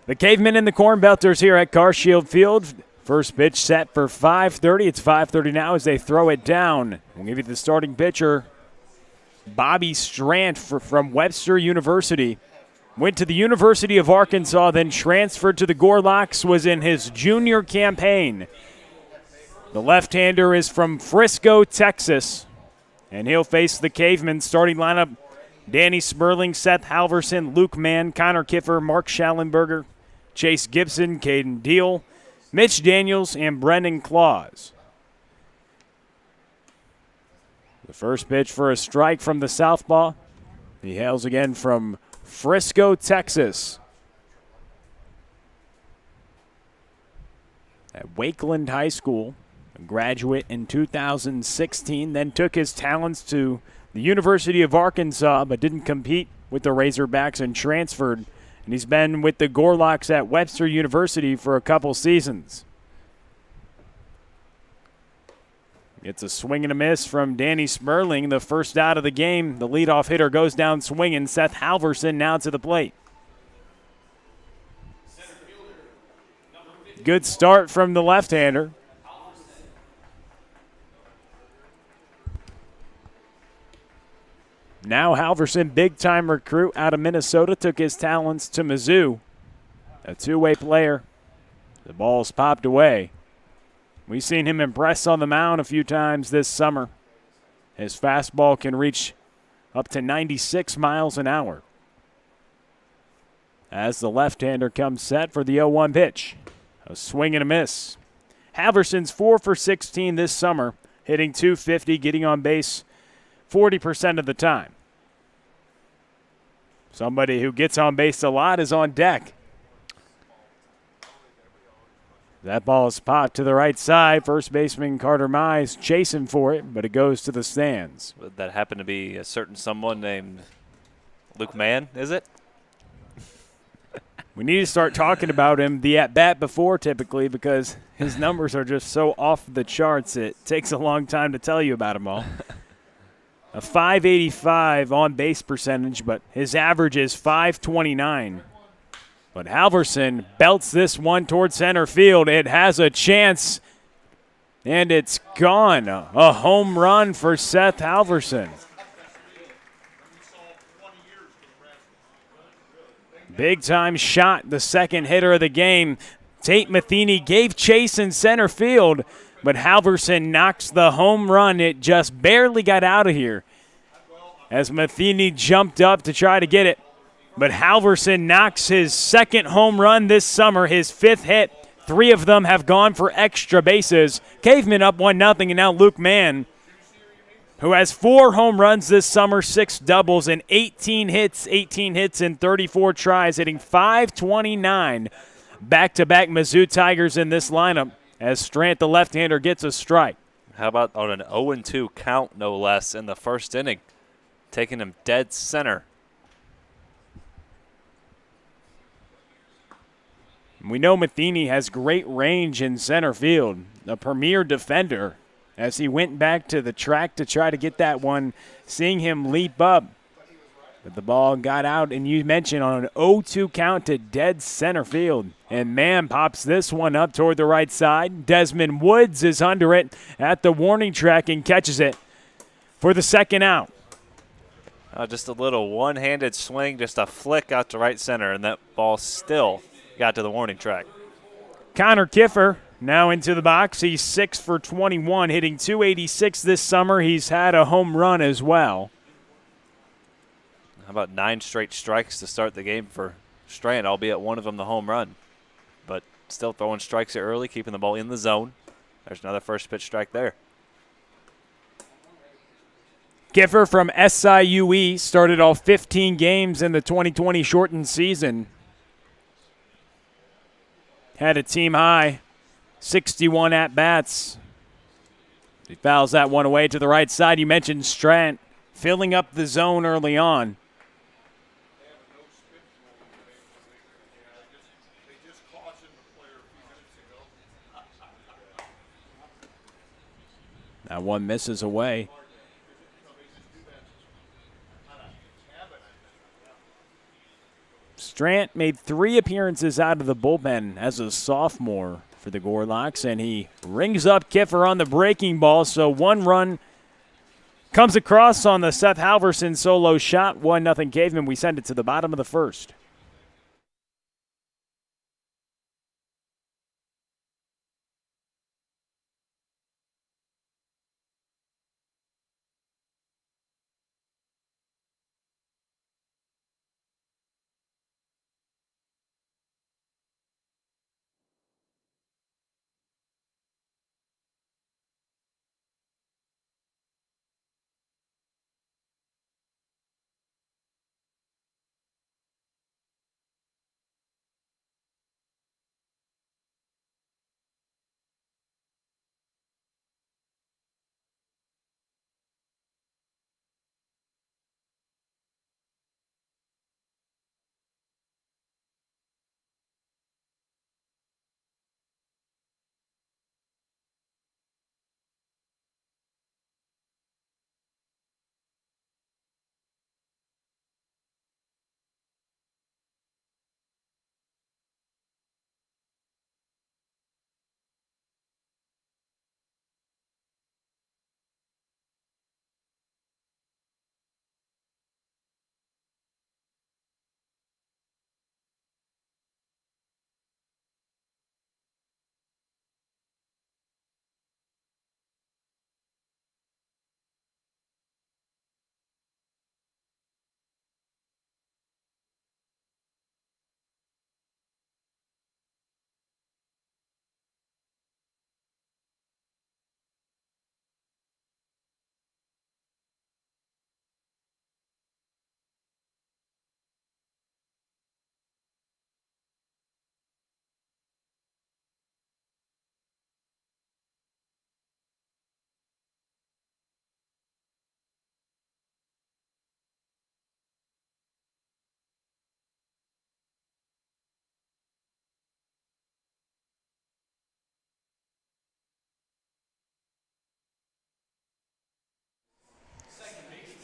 The Cavemen and the Cornbelters here at Carshield Field. First pitch set for 5:30. It's 5:30 now as they throw it down. We'll give you the starting pitcher, Bobby Strant from Webster University. Went to the University of Arkansas, then transferred to the Gorlocks, was in his junior campaign. The left-hander is from Frisco, Texas, and he'll face the Cavemen. Starting lineup, Danny Sperling, Seth Halverson, Luke Mann, Connor Kiffer, Mark Schallenberger, Chase Gibson, Caden Deal, Mitch Daniels, and Brendan Claus. The first pitch for a strike from the southpaw. He hails again from Frisco, Texas. At Wakeland High School, a graduate in 2016, then took his talents to the University of Arkansas, but didn't compete with the Razorbacks and transferred. And he's been with the Gorlocks at Webster University for a couple seasons. It's a swing and a miss from Danny Sperling. The first out of the game, the leadoff hitter goes down swinging. Seth Halverson now to the plate. Good start from the left-hander. Now Halverson, big-time recruit out of Minnesota, took his talents to Mizzou. A two-way player. The ball's popped away. We've seen him impress on the mound a few times this summer. His fastball can reach up to 96 miles an hour. As the left-hander comes set for the 0-1 pitch. A swing and a miss. Halverson's 4 for 16 this summer, hitting .250, getting on base 40% of the time. Somebody who gets on base a lot is on deck. That ball is popped to the right side. First baseman Carter Mize chasing for it, but it goes to the stands. Would that happen to be a certain someone named Luke Mann, is it? We need to start talking about him the at-bat before typically because his numbers are just so off the charts. It takes a long time to tell you about them all. A .585 on-base percentage, but his average is .529. But Halverson belts this one toward center field. It has a chance, and it's gone. A home run for Seth Halverson. Big-time shot, the second hitter of the game. Tate Matheny gave chase in center field, but Halverson knocks the home run. It just barely got out of here as Matheny jumped up to try to get it. But Halverson knocks his second home run this summer, his fifth hit. 3 of them have gone for extra bases. Cavemen up 1-0, and now Luke Mann, who has 4 home runs this summer, 6 doubles, and 18 hits in 34 tries, hitting .529. Back-to-back Mizzou Tigers in this lineup as Strant, the left-hander, gets a strike. How about on an 0-2 count, no less, in the first inning, taking him dead center. We know Matheny has great range in center field, a premier defender. As he went back to the track to try to get that one, seeing him leap up. But the ball got out, and you mentioned on an 0-2 count to dead center field. And Mann pops this one up toward the right side. Desmond Woods is under it at the warning track and catches it for the second out. Just a little one-handed swing, just a flick out to right center, and that ball still got to the warning track. Connor Kiffer now into the box. He's 6 for 21, hitting .286 this summer. He's had a home run as well. How about 9 straight strikes to start the game for Strand, albeit one of them the home run. But still throwing strikes early, keeping the ball in the zone. There's another first pitch strike there. Kiffer from SIUE started all 15 games in the 2020 shortened season. Had a team high, 61 at-bats. He fouls that one away to the right side. You mentioned Strant filling up the zone early on. That one misses away. Strant made 3 appearances out of the bullpen as a sophomore for the Gorlocks, and he rings up Kiffer on the breaking ball, so 1 run comes across on the Seth Halverson solo shot. 1-0 Cavemen. We send it to the bottom of the first.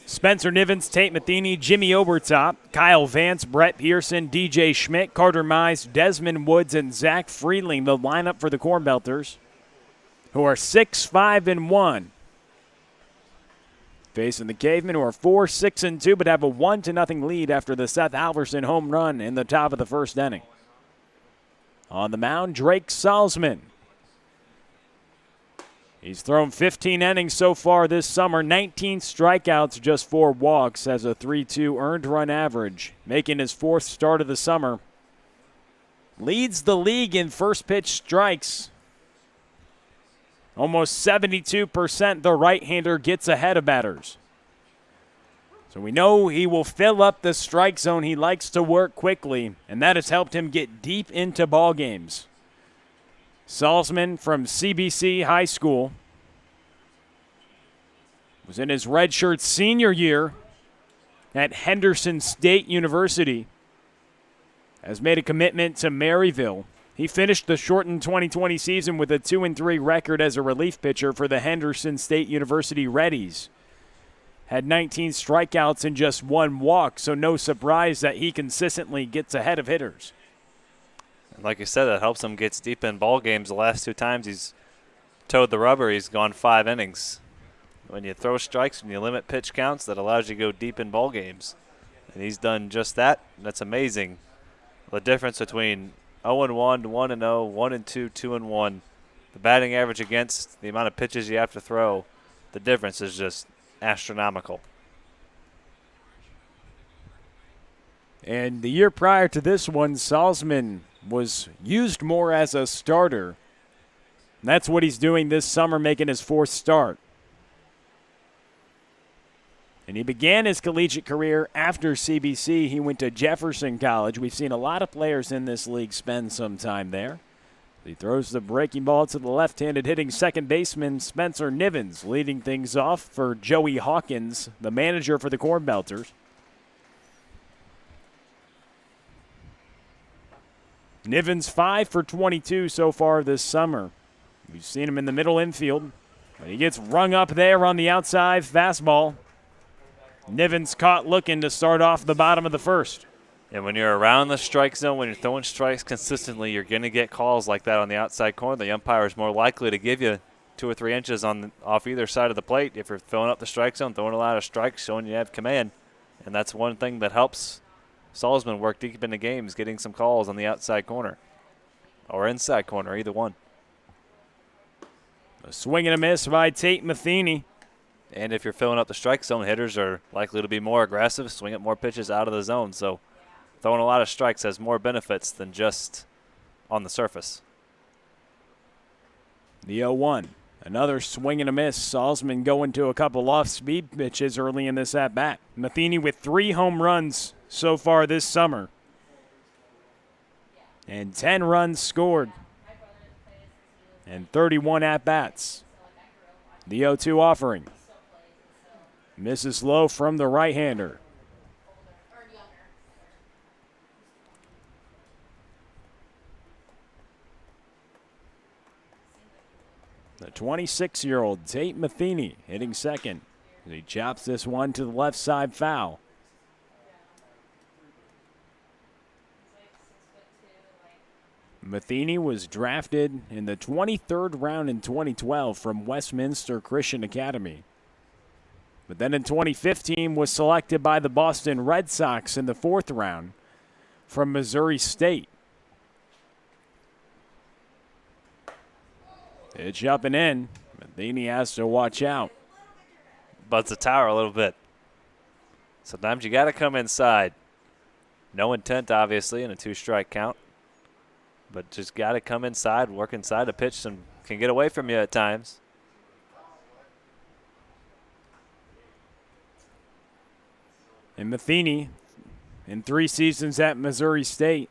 Spencer Nivens, Tate Matheny, Jimmy Obertop, Kyle Vance, Brett Pearson, DJ Schmidt, Carter Mize, Desmond Woods, and Zach Freeling, the lineup for the Cornbelters, who are 6-5-1. Facing the Cavemen, who are 4-6-2, but have a 1-0 lead after the Seth Halverson home run in the top of the first inning. On the mound, Drake Salzman. He's thrown 15 innings so far this summer, 19 strikeouts, just 4 walks, has a 3.2 earned run average, making his 4th start of the summer. Leads the league in first pitch strikes. Almost 72% the right-hander gets ahead of batters. So we know he will fill up the strike zone. He likes to work quickly, and that has helped him get deep into ball games. Salzman from CBC High School was in his redshirt senior year at Henderson State University. Has made a commitment to Maryville. He finished the shortened 2020 season with a 2-3 record as a relief pitcher for the Henderson State University Reddies. Had 19 strikeouts and just 1 walk, so no surprise that he consistently gets ahead of hitters. Like you said, that helps him get deep in ball games. The last 2 times he's towed the rubber, he's gone 5 innings. When you throw strikes, when you limit pitch counts, that allows you to go deep in ball games. And he's done just that. That's amazing. The difference between 0-1 to 1-0, 1-2, 2-1, the batting average against the amount of pitches you have to throw, the difference is just astronomical. And the year prior to this one, Salzman was used more as a starter. That's what he's doing this summer, making his 4th start. And he began his collegiate career after CBC. He went to Jefferson College. We've seen a lot of players in this league spend some time there. He throws the breaking ball to the left-handed hitting second baseman Spencer Nivens, leading things off for Joey Hawkins, the manager for the Cornbelters. Nivens 5 for 22 so far this summer. We've seen him in the middle infield, but he gets rung up there on the outside fastball. Nivens caught looking to start off the bottom of the first. And when you're around the strike zone, when you're throwing strikes consistently, you're going to get calls like that on the outside corner. The umpire is more likely to give you 2 or 3 inches off either side of the plate if you're filling up the strike zone, throwing a lot of strikes, showing you have command. And that's one thing that helps Salzman work deep into games, getting some calls on the outside corner or inside corner, either one. A swing and a miss by Tate Matheny. And if you're filling up the strike zone, hitters are likely to be more aggressive, swing at more pitches out of the zone. So throwing a lot of strikes has more benefits than just on the surface. The 0-1. Another swing and a miss. Salzman going to a couple off-speed pitches early in this at-bat. Matheny with 3 home runs so far this summer. And 10 runs scored. And 31 at-bats. The 0-2 offering. Misses low from the right-hander. The 26-year-old Tate Matheny hitting second. He chops this one to the left side foul. Matheny was drafted in the 23rd round in 2012 from Westminster Christian Academy. But then in 2015 was selected by the Boston Red Sox in the 4th round from Missouri State. Pitch up and in. Matheny has to watch out. Buzz the tower a little bit. Sometimes you got to come inside. No intent, obviously, in a 2-strike count. But just got to come inside, work inside a pitch, and can get away from you at times. And Matheny, in 3 seasons at Missouri State,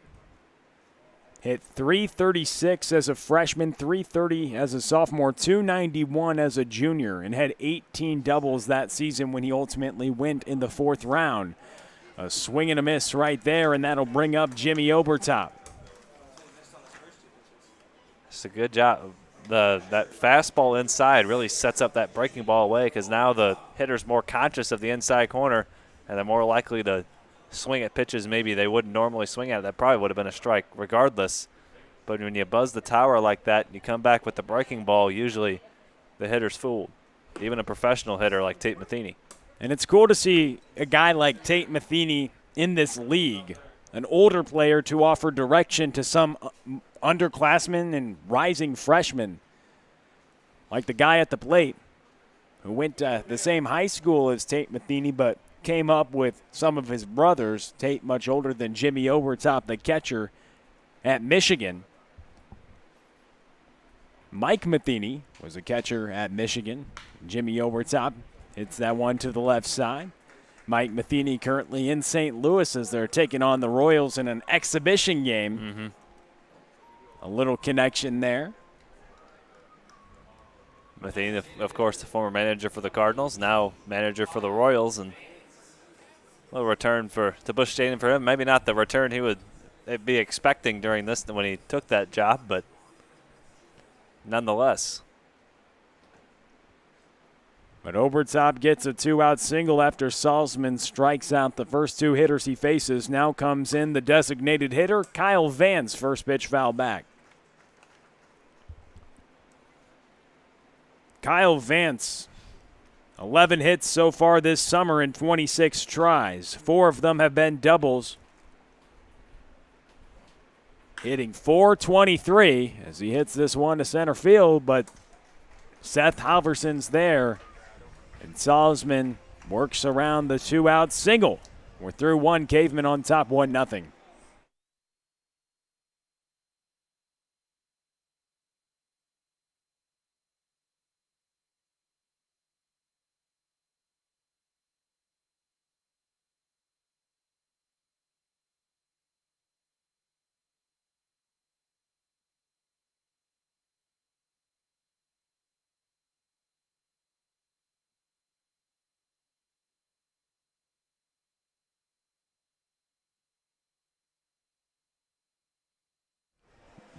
hit .336 as a freshman, .330 as a sophomore, .291 as a junior, and had 18 doubles that season when he ultimately went in the 4th round. A swing and a miss right there, and that'll bring up Jimmy Obertop. It's a good job. That fastball inside really sets up that breaking ball away because now the hitter's more conscious of the inside corner, and they're more likely to swing at pitches maybe they wouldn't normally swing at. That probably would have been a strike regardless. But when you buzz the tower like that and you come back with the breaking ball, usually the hitter's fooled, even a professional hitter like Tate Matheny. And it's cool to see a guy like Tate Matheny in this league, an older player, to offer direction to some underclassmen and rising freshmen, like the guy at the plate who went to the same high school as Tate Matheny but came up with some of his brothers. Tate much older than Jimmy Obertop, the catcher at Michigan. Mike Matheny was a catcher at Michigan. Jimmy Obertop hits that one to the left side. Mike Matheny currently in St. Louis as they're taking on the Royals in an exhibition game. A little connection there. Matheny, of course, the former manager for the Cardinals, now manager for the Royals, and a little return to Busch Stadium for him. Maybe not the return he would be expecting during this when he took that job, but nonetheless. But Obertop gets a 2-out single after Salzman strikes out the first 2 hitters he faces. Now comes in the designated hitter, Kyle Vance. First pitch foul back. Kyle Vance, 11 hits so far this summer in 26 tries. 4 of them have been doubles. Hitting .423 as he hits this one to center field, but Seth Halverson's there. And Salzman works around the 2-out single. We're through 1. Cavemen on top, 1-0.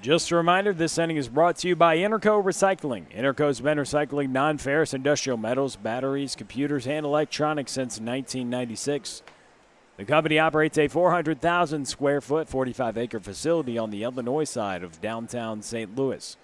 Just a reminder, this inning is brought to you by Interco Recycling. Interco's been recycling non-ferrous industrial metals, batteries, computers, and electronics since 1996. The company operates a 400,000 square foot, 45-acre facility on the Illinois side of downtown St. Louis.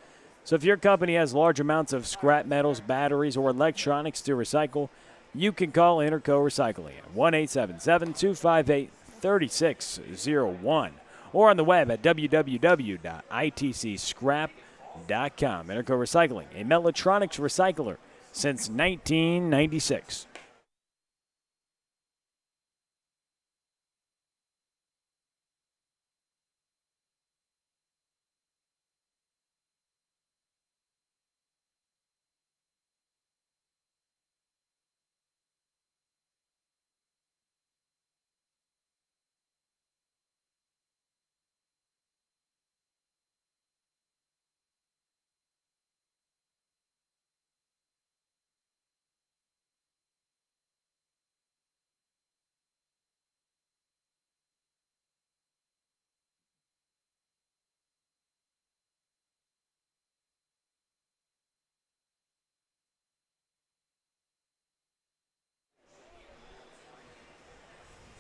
So if your company has large amounts of scrap metals, batteries, or electronics to recycle, you can call Interco Recycling at 1-877-258-3601 or on the web at www.itcscrap.com. Interco Recycling, a mechatronics recycler since 1996.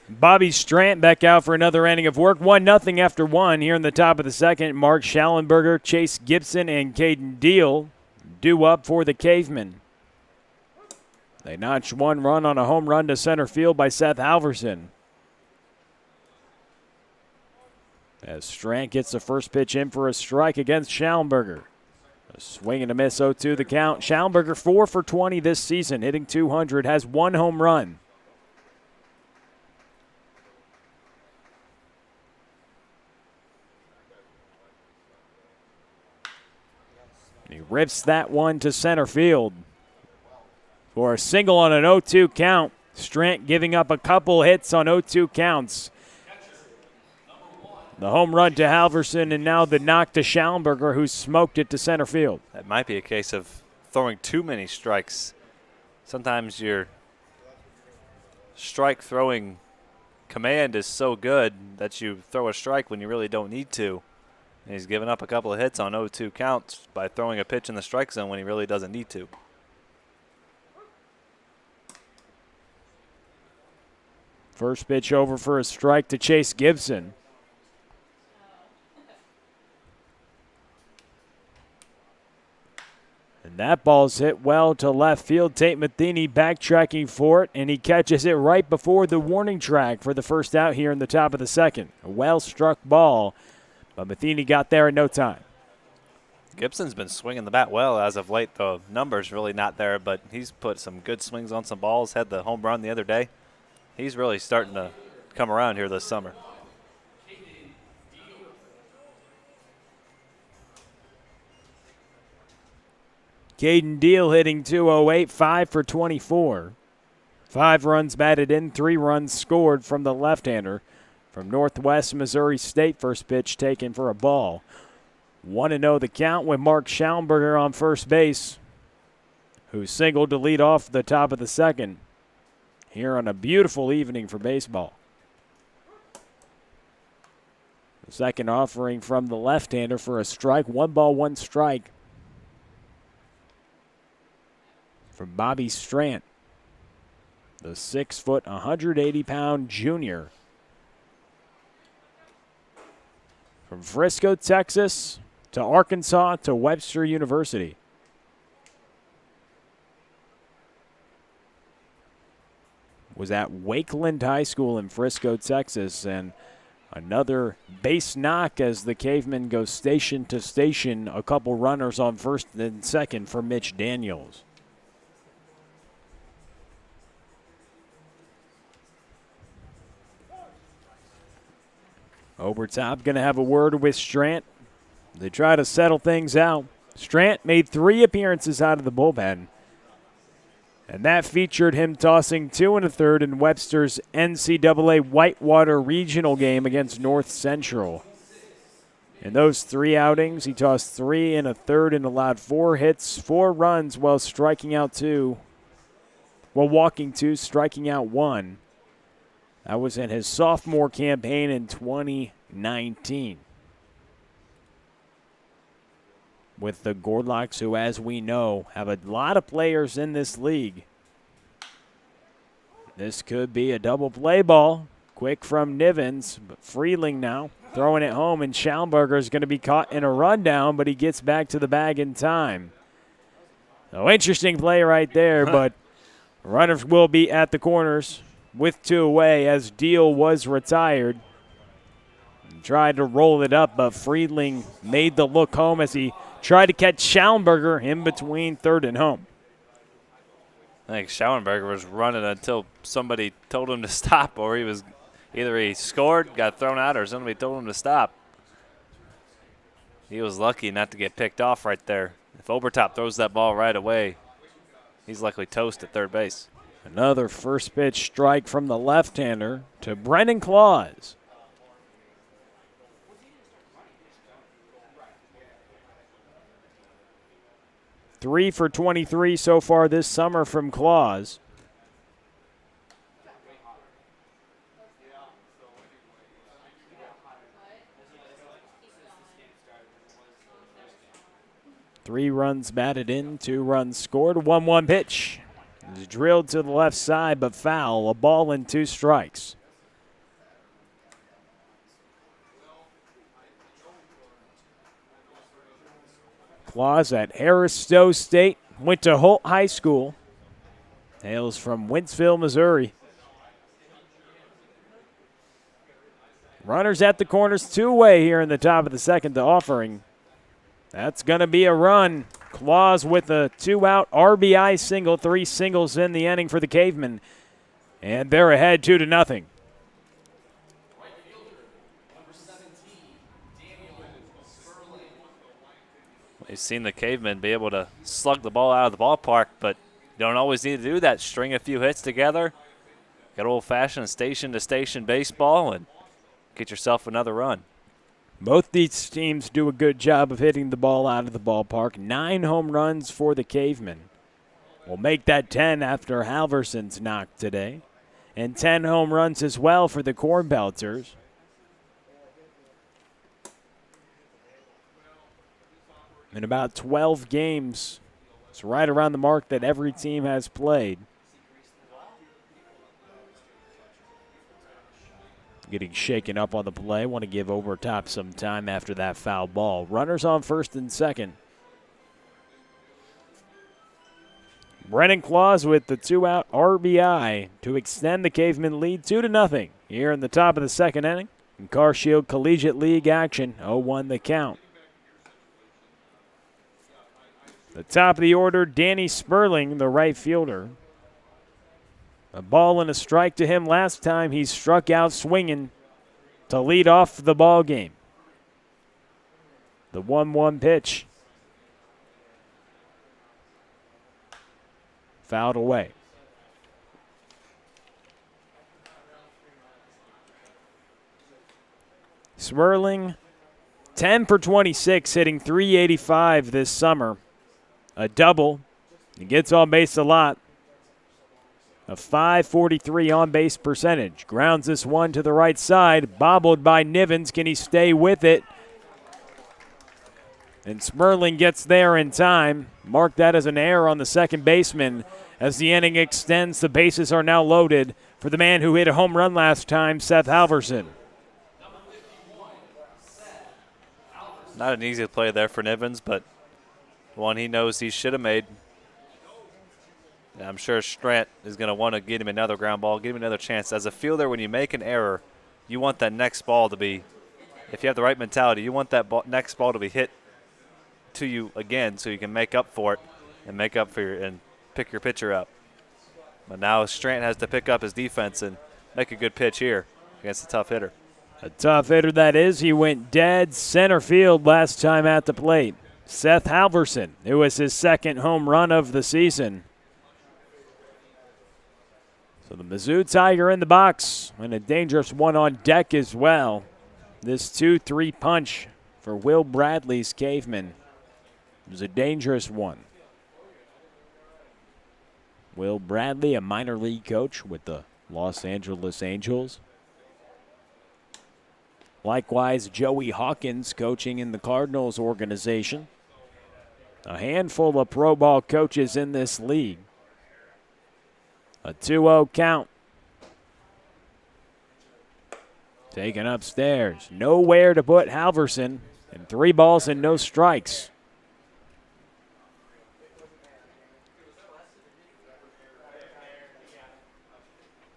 Bobby Strant back out for another inning of work. 1-0 after one here in the top of the second. Mark Schallenberger, Chase Gibson, and Caden Deal due up for the Cavemen. They notched one run on a home run to center field by Seth Halverson. As Strant gets the first pitch in for a strike against Schallenberger. A swing and a miss, 0-2 the count. Schallenberger 4 for 20 this season, hitting .200, has one home run. He rips that one to center field for a single on an 0-2 count. Strant giving up a couple hits on 0-2 counts. The home run to Halverson and now the knock to Schallenberger, who smoked it to center field. That might be a case of throwing too many strikes. Sometimes your strike throwing command is so good that you throw a strike when you really don't need to. And he's given up a couple of hits on 0-2 counts by throwing a pitch in the strike zone when he really doesn't need to. First pitch over for a strike to Chase Gibson. And that ball's hit well to left field. Tate Matheny backtracking for it, and he catches it right before the warning track for the first out here in the top of the second. A well-struck ball. But Matheny got there in no time. Gibson's been swinging the bat well as of late. The numbers really not there, but he's put some good swings on some balls. Had the home run the other day. He's really starting to come around here this summer. Caden Deal hitting .208, 5 for 24. 5 runs batted in, 3 runs scored from the left-hander. From Northwest Missouri State, first pitch taken for a ball. 1-0 the count with Mark Schallenberger on first base, who singled to lead off the top of the second here on a beautiful evening for baseball. The second offering from the left-hander for a strike. 1 ball, 1 strike from Bobby Strant, the 6-foot, 180-pound junior. From Frisco, Texas, to Arkansas, to Webster University. Was at Wakeland High School in Frisco, Texas, and another base knock as the Cavemen go station to station. A couple runners on first and second for Mitch Daniels. Obertop going to have a word with Strant. They try to settle things out. Strant made 3 appearances out of the bullpen, and that featured him tossing 2 1/3 in Webster's NCAA Whitewater Regional game against North Central. In those 3 outings, he tossed 3 1/3 and allowed 4 hits, 4 runs while striking out 2. While walking 2, striking out 1. That was in his sophomore campaign in 2019. With the Gordlocks, who, as we know, have a lot of players in this league. This could be a double play ball. Quick from Nivens, but Freeling now throwing it home, and Schaumburger is going to be caught in a rundown, but he gets back to the bag in time. So interesting play right there, but runners will be at the corners with 2 away as Deal was retired. Tried to roll it up, but Freeling made the look home as he tried to catch Schaumburger in between third and home. I think Schaumburger was running until somebody told him to stop, or either he scored, got thrown out, or somebody told him to stop. He was lucky not to get picked off right there. If Obertop throws that ball right away, he's likely toast at third base. Another first pitch strike from the left-hander to Brennan Claus. Three for 23 so far this summer from Claus. Three runs batted in, 2 runs scored, 1-1 pitch. It's drilled to the left side, but foul. A ball and 2 strikes. Claus at Harris Stowe State, went to Holt High School. Hails from Wentzville, Missouri. Runners at the corners, 2 away here in the top of the second to Offering. That's going to be a run. Claus with a 2-out RBI single, 3 singles in the inning for the Cavemen. And they're ahead 2-0. We've seen the Cavemen be able to slug the ball out of the ballpark, but you don't always need to do that. String a few hits together, get old-fashioned station-to-station baseball, and get yourself another run. Both these teams do a good job of hitting the ball out of the ballpark. 9 home runs for the Cavemen. We'll make that 10 after Halverson's knock today. And 10 home runs as well for the Cornbelters. In about 12 games, it's right around the mark that every team has played. Getting shaken up on the play. Want to give Obertop some time after that foul ball. Runners on first and second. Brennan Claus with the 2-out RBI to extend the Cavemen lead 2-0 here in the top of the second inning. In Carshield Collegiate League action, 0-1 the count. The top of the order, Danny Sperling, the right fielder. A ball and a strike to him last time. He struck out swinging to lead off the ball game. The 1-1 pitch. Fouled away. Sperling, 10 for 26, hitting .385 this summer. A double. He gets on base a lot. A .543 on-base percentage. Grounds this one to the right side. Bobbled by Nivens. Can he stay with it? And Sperling gets there in time. Mark that as an error on the second baseman. As the inning extends, the bases are now loaded for the man who hit a home run last time, Seth Halverson. Not an easy play there for Nivens, but one he knows he should have made. I'm sure Strant is going to want to get him another ground ball, give him another chance. As a fielder, when you make an error, you want that next ball to be, if you have the right mentality, you want that next ball to be hit to you again so you can make up for it and make up for and pick your pitcher up. But now Strant has to pick up his defense and make a good pitch here against a tough hitter. A tough hitter that is. He went dead center field last time at the plate. Seth Halverson. It was his second home run of the season. So the Mizzou Tiger in the box and a dangerous one on deck as well. This 2-3 punch for Will Bradley's Cavemen was a dangerous one. Will Bradley, a minor league coach with the Los Angeles Angels. Likewise, Joey Hawkins coaching in the Cardinals organization. A handful of pro ball coaches in this league. A 2-0 count. Taken upstairs. Nowhere to put Halverson. And 3 balls and no strikes.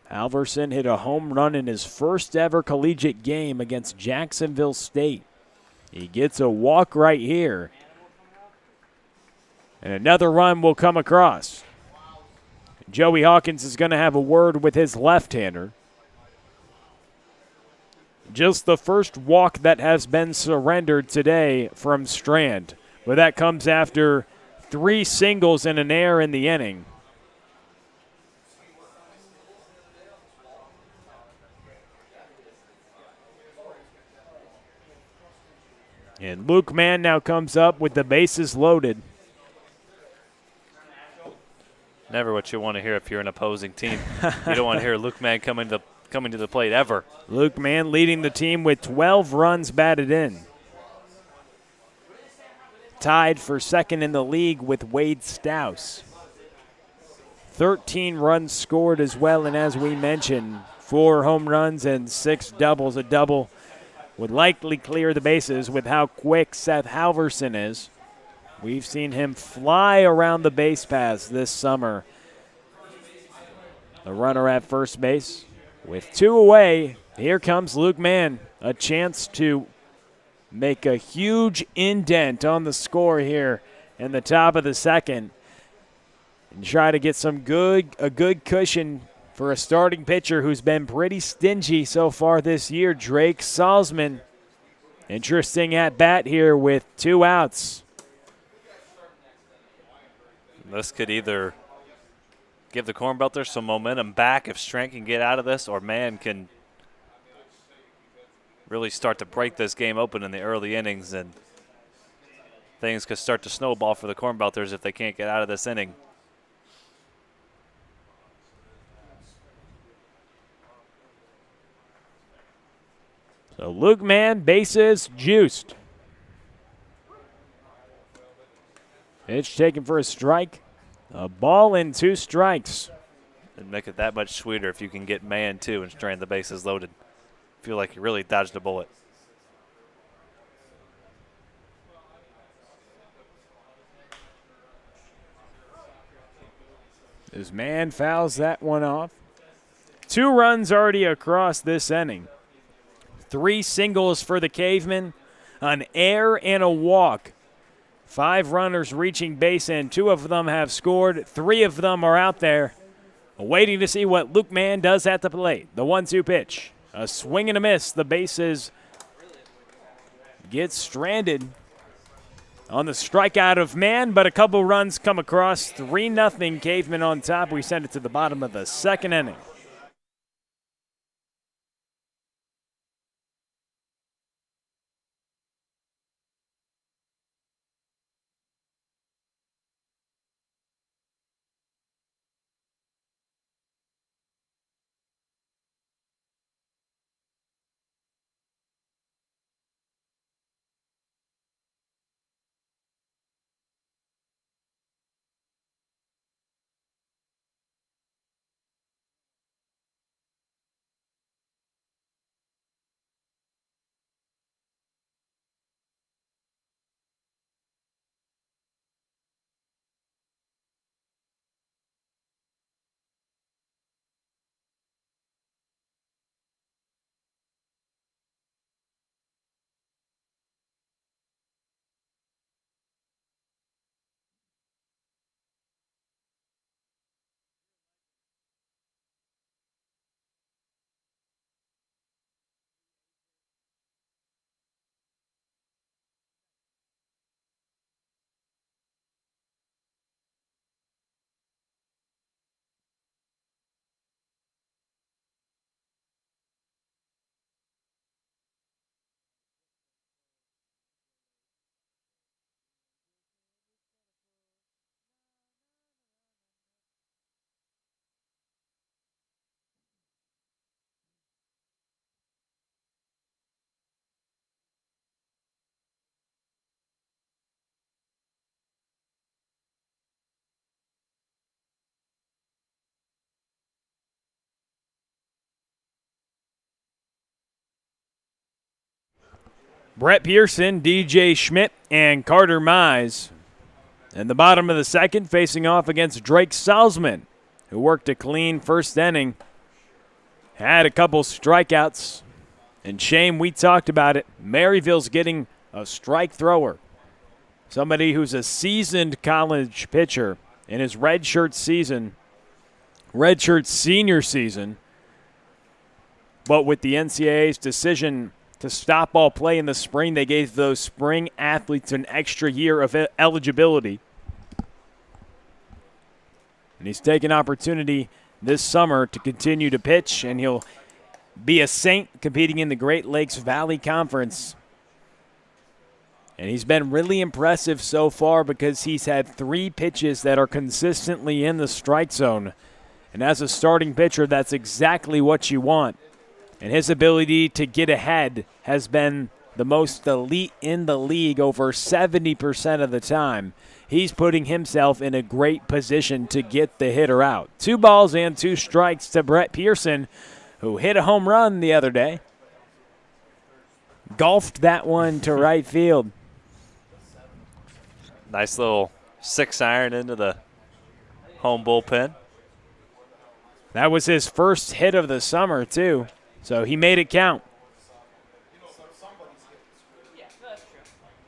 Halverson hit a home run in his first ever collegiate game against Jacksonville State. He gets a walk right here. And another run will come across. Joey Hawkins is going to have a word with his left-hander. Just the first walk that has been surrendered today from Strand. But that comes after 3 singles and an error in the inning. And Luke Mann now comes up with the bases loaded. Never what you want to hear if you're an opposing team. You don't want to hear Luke Mann coming to the plate ever. Luke Mann leading the team with 12 runs batted in. Tied for second in the league with Wade Stouse. 13 runs scored as well, and as we mentioned, 4 home runs and 6 doubles. A double would likely clear the bases with how quick Seth Halverson is. We've seen him fly around the base paths this summer. The runner at first base. With 2 away, here comes Luke Mann. A chance to make a huge indent on the score here in the top of the second. And try to get a good cushion for a starting pitcher who's been pretty stingy so far this year, Drake Salzman. Interesting at bat here with 2 outs. This could either give the Cornbelters some momentum back if Strand can get out of this, or Mann can really start to break this game open in the early innings, and things could start to snowball for the Cornbelters if they can't get out of this inning. So Luke Mann, bases juiced. Pitch taken for a strike. A ball and 2 strikes. It'd make it that much sweeter if you can get Mann too and Strand the bases loaded. Feel like you really dodged a bullet. As Mann fouls that one off. 2 runs already across this inning. 3 singles for the Cavemen, an error and a walk. 5 runners reaching base, and 2 of them have scored. 3 of them are out there, waiting to see what Luke Mann does at the plate. The 1-2 pitch. A swing and a miss. The bases get stranded on the strikeout of Mann, but a couple runs come across. 3-0 Cavemen on top. We send it to the bottom of the second inning. Brett Pearson, DJ Schmidt, and Carter Mize. In the bottom of the second, facing off against Drake Salzman, who worked a clean first inning. Had a couple strikeouts. And Shane, we talked about it. Maryville's getting a strike thrower. Somebody who's a seasoned college pitcher in his redshirt senior season. But with the NCAA's decision to stop all play in the spring, they gave those spring athletes an extra year of eligibility. And he's taken opportunity this summer to continue to pitch, and he'll be a Saint competing in the Great Lakes Valley Conference. And he's been really impressive so far because he's had 3 pitches that are consistently in the strike zone. And as a starting pitcher, that's exactly what you want. And his ability to get ahead has been the most elite in the league over 70% of the time. He's putting himself in a great position to get the hitter out. 2 balls and 2 strikes to Brett Pearson, who hit a home run the other day. Golfed that one to right field. Nice little 6-iron into the home bullpen. That was his first hit of the summer, too. So he made it count.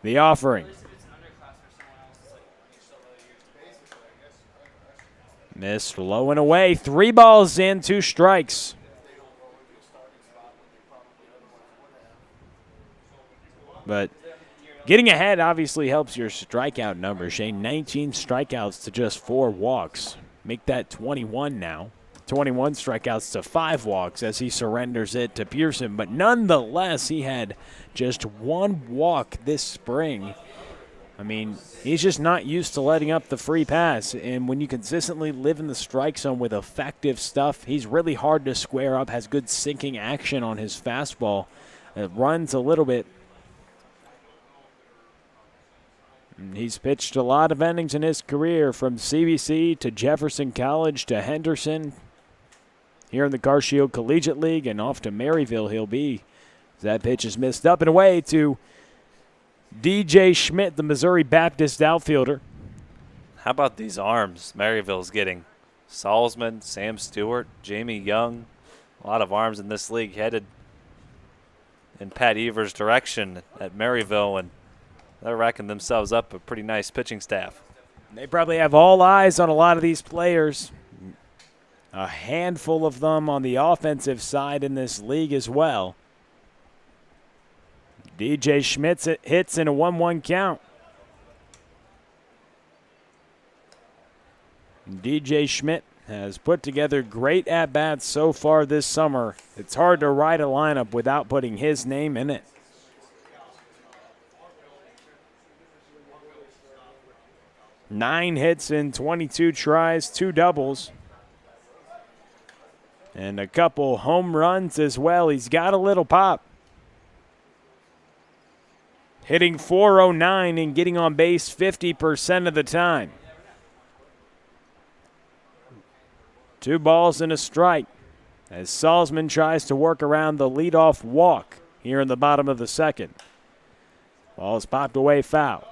The offering. Missed low and away. 3 balls and 2 strikes. But getting ahead obviously helps your strikeout number, Shane. 19 strikeouts to just 4 walks. Make that 21 now. 21 strikeouts to 5 walks as he surrenders it to Pearson. But nonetheless, he had just 1 walk this spring. I mean, he's just not used to letting up the free pass. And when you consistently live in the strike zone with effective stuff, he's really hard to square up, has good sinking action on his fastball. It runs a little bit. And he's pitched a lot of innings in his career, from CBC to Jefferson College to Henderson. Here in the Car Shield Collegiate League, and off to Maryville he'll be. That pitch is missed up and away to DJ Schmidt, the Missouri Baptist outfielder. How about these arms Maryville's getting? Salzman, Sam Stewart, Jamie Young. A lot of arms in this league headed in Pat Evers' direction at Maryville, and they're racking themselves up a pretty nice pitching staff. They probably have all eyes on a lot of these players. A handful of them on the offensive side in this league as well. DJ Schmidt hits in a 1-1 count. DJ Schmidt has put together great at-bats so far this summer. It's hard to write a lineup without putting his name in it. Nine hits in 22 tries, 2 doubles. And a couple home runs as well. He's got a little pop. Hitting .409 and getting on base 50% of the time. 2 balls and a strike as Salzman tries to work around the leadoff walk here in the bottom of the second. Ball is popped away foul.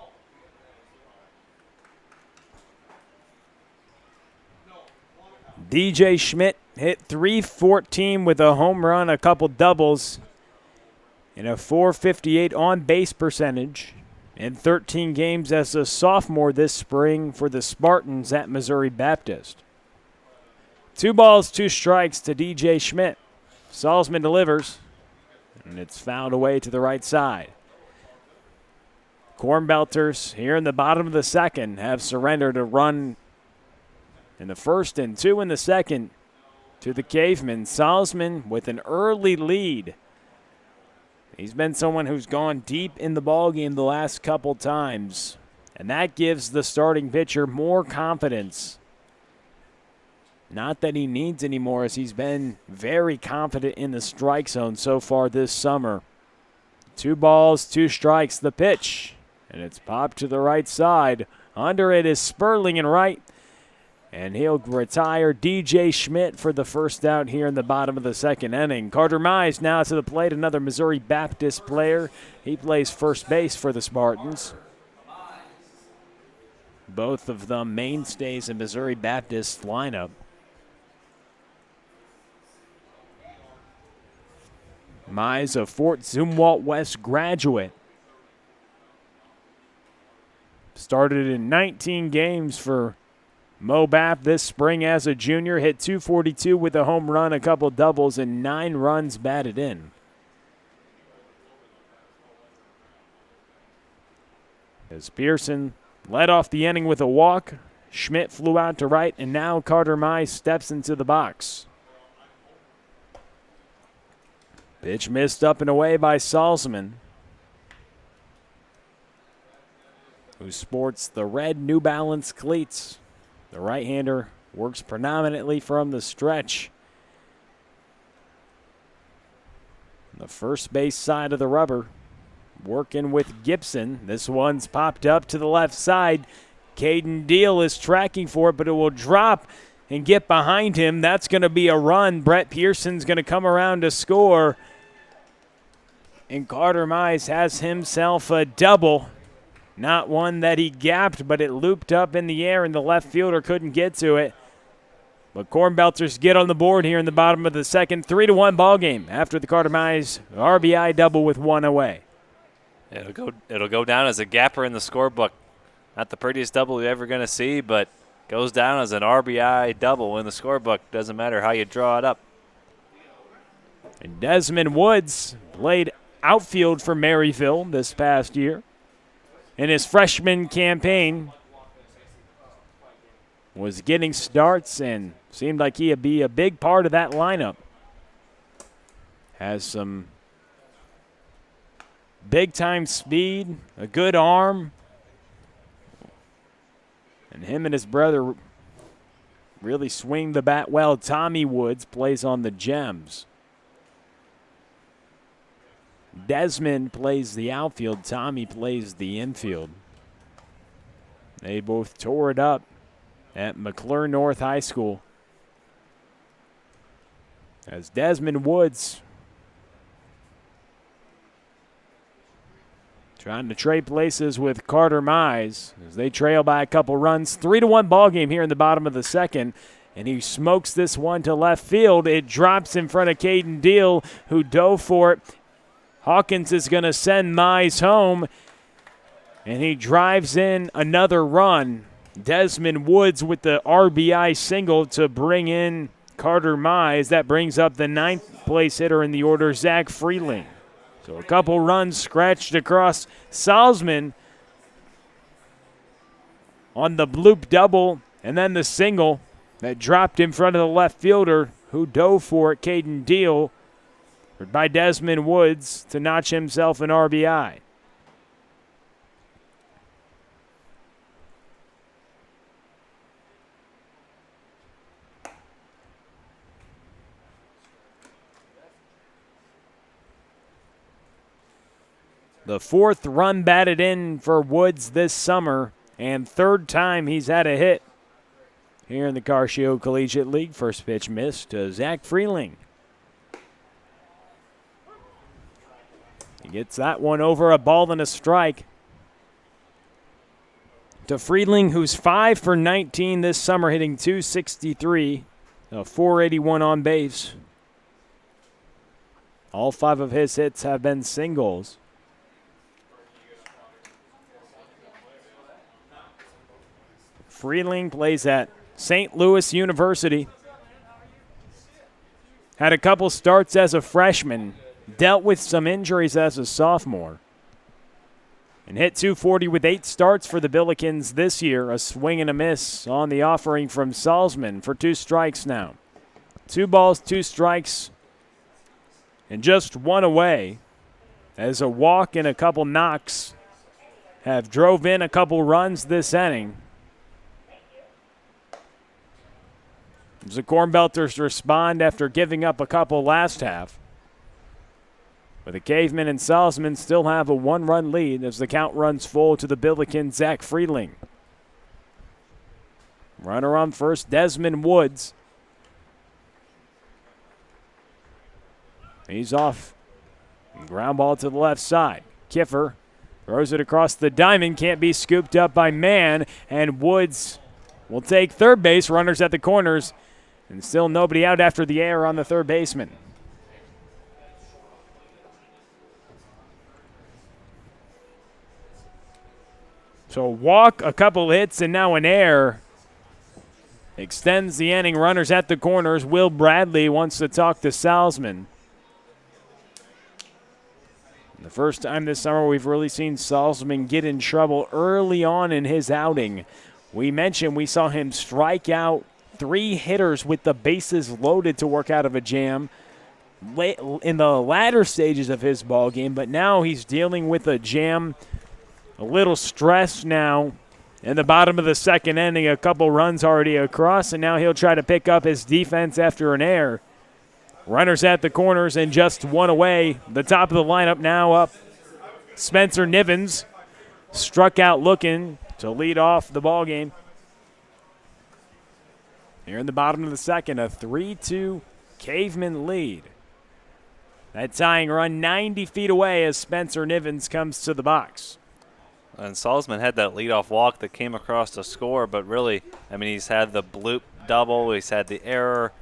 DJ Schmidt hit .314 with a home run, a couple doubles, and a .458 on-base percentage in 13 games as a sophomore this spring for the Spartans at Missouri Baptist. 2 balls, 2 strikes to DJ Schmidt. Salzman delivers, and it's fouled away to the right side. Cornbelters here in the bottom of the second have surrendered a run in the first and 2 in the second to the Cavemen. Salzman with an early lead. He's been someone who's gone deep in the ballgame the last couple times, and that gives the starting pitcher more confidence. Not that he needs any more, as he's been very confident in the strike zone so far this summer. 2 balls, 2 strikes, the pitch, and it's popped to the right side. Under it is Sperling and right. And he'll retire DJ Schmidt for the first out here in the bottom of the second inning. Carter Mize now to the plate, another Missouri Baptist player. He plays first base for the Spartans. Both of them mainstays in Missouri Baptist lineup. Mize, a Fort Zumwalt West graduate. Started in 19 games for Mobap this spring as a junior. Hit .242 with a home run, a couple doubles, and 9 runs batted in. As Pearson led off the inning with a walk, Schmidt flew out to right, and now Carter Mize steps into the box. Pitch missed up and away by Salzman, who sports the red New Balance cleats. The right-hander works predominantly from the stretch. The first base side of the rubber, working with Gibson. This one's popped up to the left side. Caden Deal is tracking for it, but it will drop and get behind him. That's going to be a run. Brett Pearson's going to come around to score. And Carter Mize has himself a double. Not one that he gapped, but it looped up in the air, and the left fielder couldn't get to it. But Cornbelters get on the board here in the bottom of the second. 3-1 ball game after the Carter Mize RBI double with one away. It'll go down as a gapper in the scorebook. Not the prettiest double you're ever going to see, but goes down as an RBI double in the scorebook. Doesn't matter how you draw it up. And Desmond Woods played outfield for Maryville this past year. In his freshman campaign, was getting starts and seemed like he'd be a big part of that lineup. Has some big-time speed, a good arm, and him and his brother really swing the bat well. Tommy Woods plays on the Gems. Desmond plays the outfield. Tommy plays the infield. They both tore it up at McClure North High School. As Desmond Woods trying to trade places with Carter Mize as they trail by a couple runs. 3-1 ball game here in the bottom of the second. And he smokes this one to left field. It drops in front of Caden Deal, who dove for it. Hawkins is going to send Mize home, and he drives in another run. Desmond Woods with the RBI single to bring in Carter Mize. That brings up the 9th place hitter in the order, Zach Freeling. So a couple runs scratched across. Salzman on the bloop double, and then the single that dropped in front of the left fielder who dove for it, Caden Deal, by Desmond Woods to notch himself an RBI. The 4th run batted in for Woods this summer, and 3rd time he's had a hit here in the Carcio Collegiate League. First pitch missed to Zach Freeling. He gets that one over, a ball and a strike. To Freeling, who's 5 for 19 this summer, hitting .263, a .481 on base. All 5 of his hits have been singles. Freeling plays at St. Louis University. Had a couple starts as a freshman. Dealt with some injuries as a sophomore. And hit .240 with 8 starts for the Billikens this year. A swing and a miss on the offering from Salzman for 2 strikes now. 2 balls, 2 strikes, and just 1 away. As a walk and a couple knocks have drove in a couple runs this inning. As the Cornbelters respond after giving up a couple last half. But the Cavemen and Salzman still have a 1-run lead as the count runs full to the Billikens' Zach Freeling. Runner on first, Desmond Woods. He's off. Ground ball to the left side. Kiffer throws it across the diamond. Can't be scooped up by Mann. And Woods will take third base. Runners at the corners. And still nobody out after the error on the third baseman. So a walk, a couple hits, and now an error. Extends the inning. Runners at the corners. Will Bradley wants to talk to Salzman. The first time this summer we've really seen Salzman get in trouble early on in his outing. We mentioned we saw him strike out 3 hitters with the bases loaded to work out of a jam in the latter stages of his ball game, but now he's dealing with a jam, a little stress now. In the bottom of the second inning, a couple runs already across, and now he'll try to pick up his defense after an error. Runners at the corners and just one away. The top of the lineup now up. Spencer Nivens struck out looking to lead off the ball game. Here in the bottom of the second, a 3-2 Cavemen lead. That tying run 90 feet away as Spencer Nivens comes to the box. And Salzman had that leadoff walk that came across the score, but really, I mean, he's had the bloop double, he's had the error,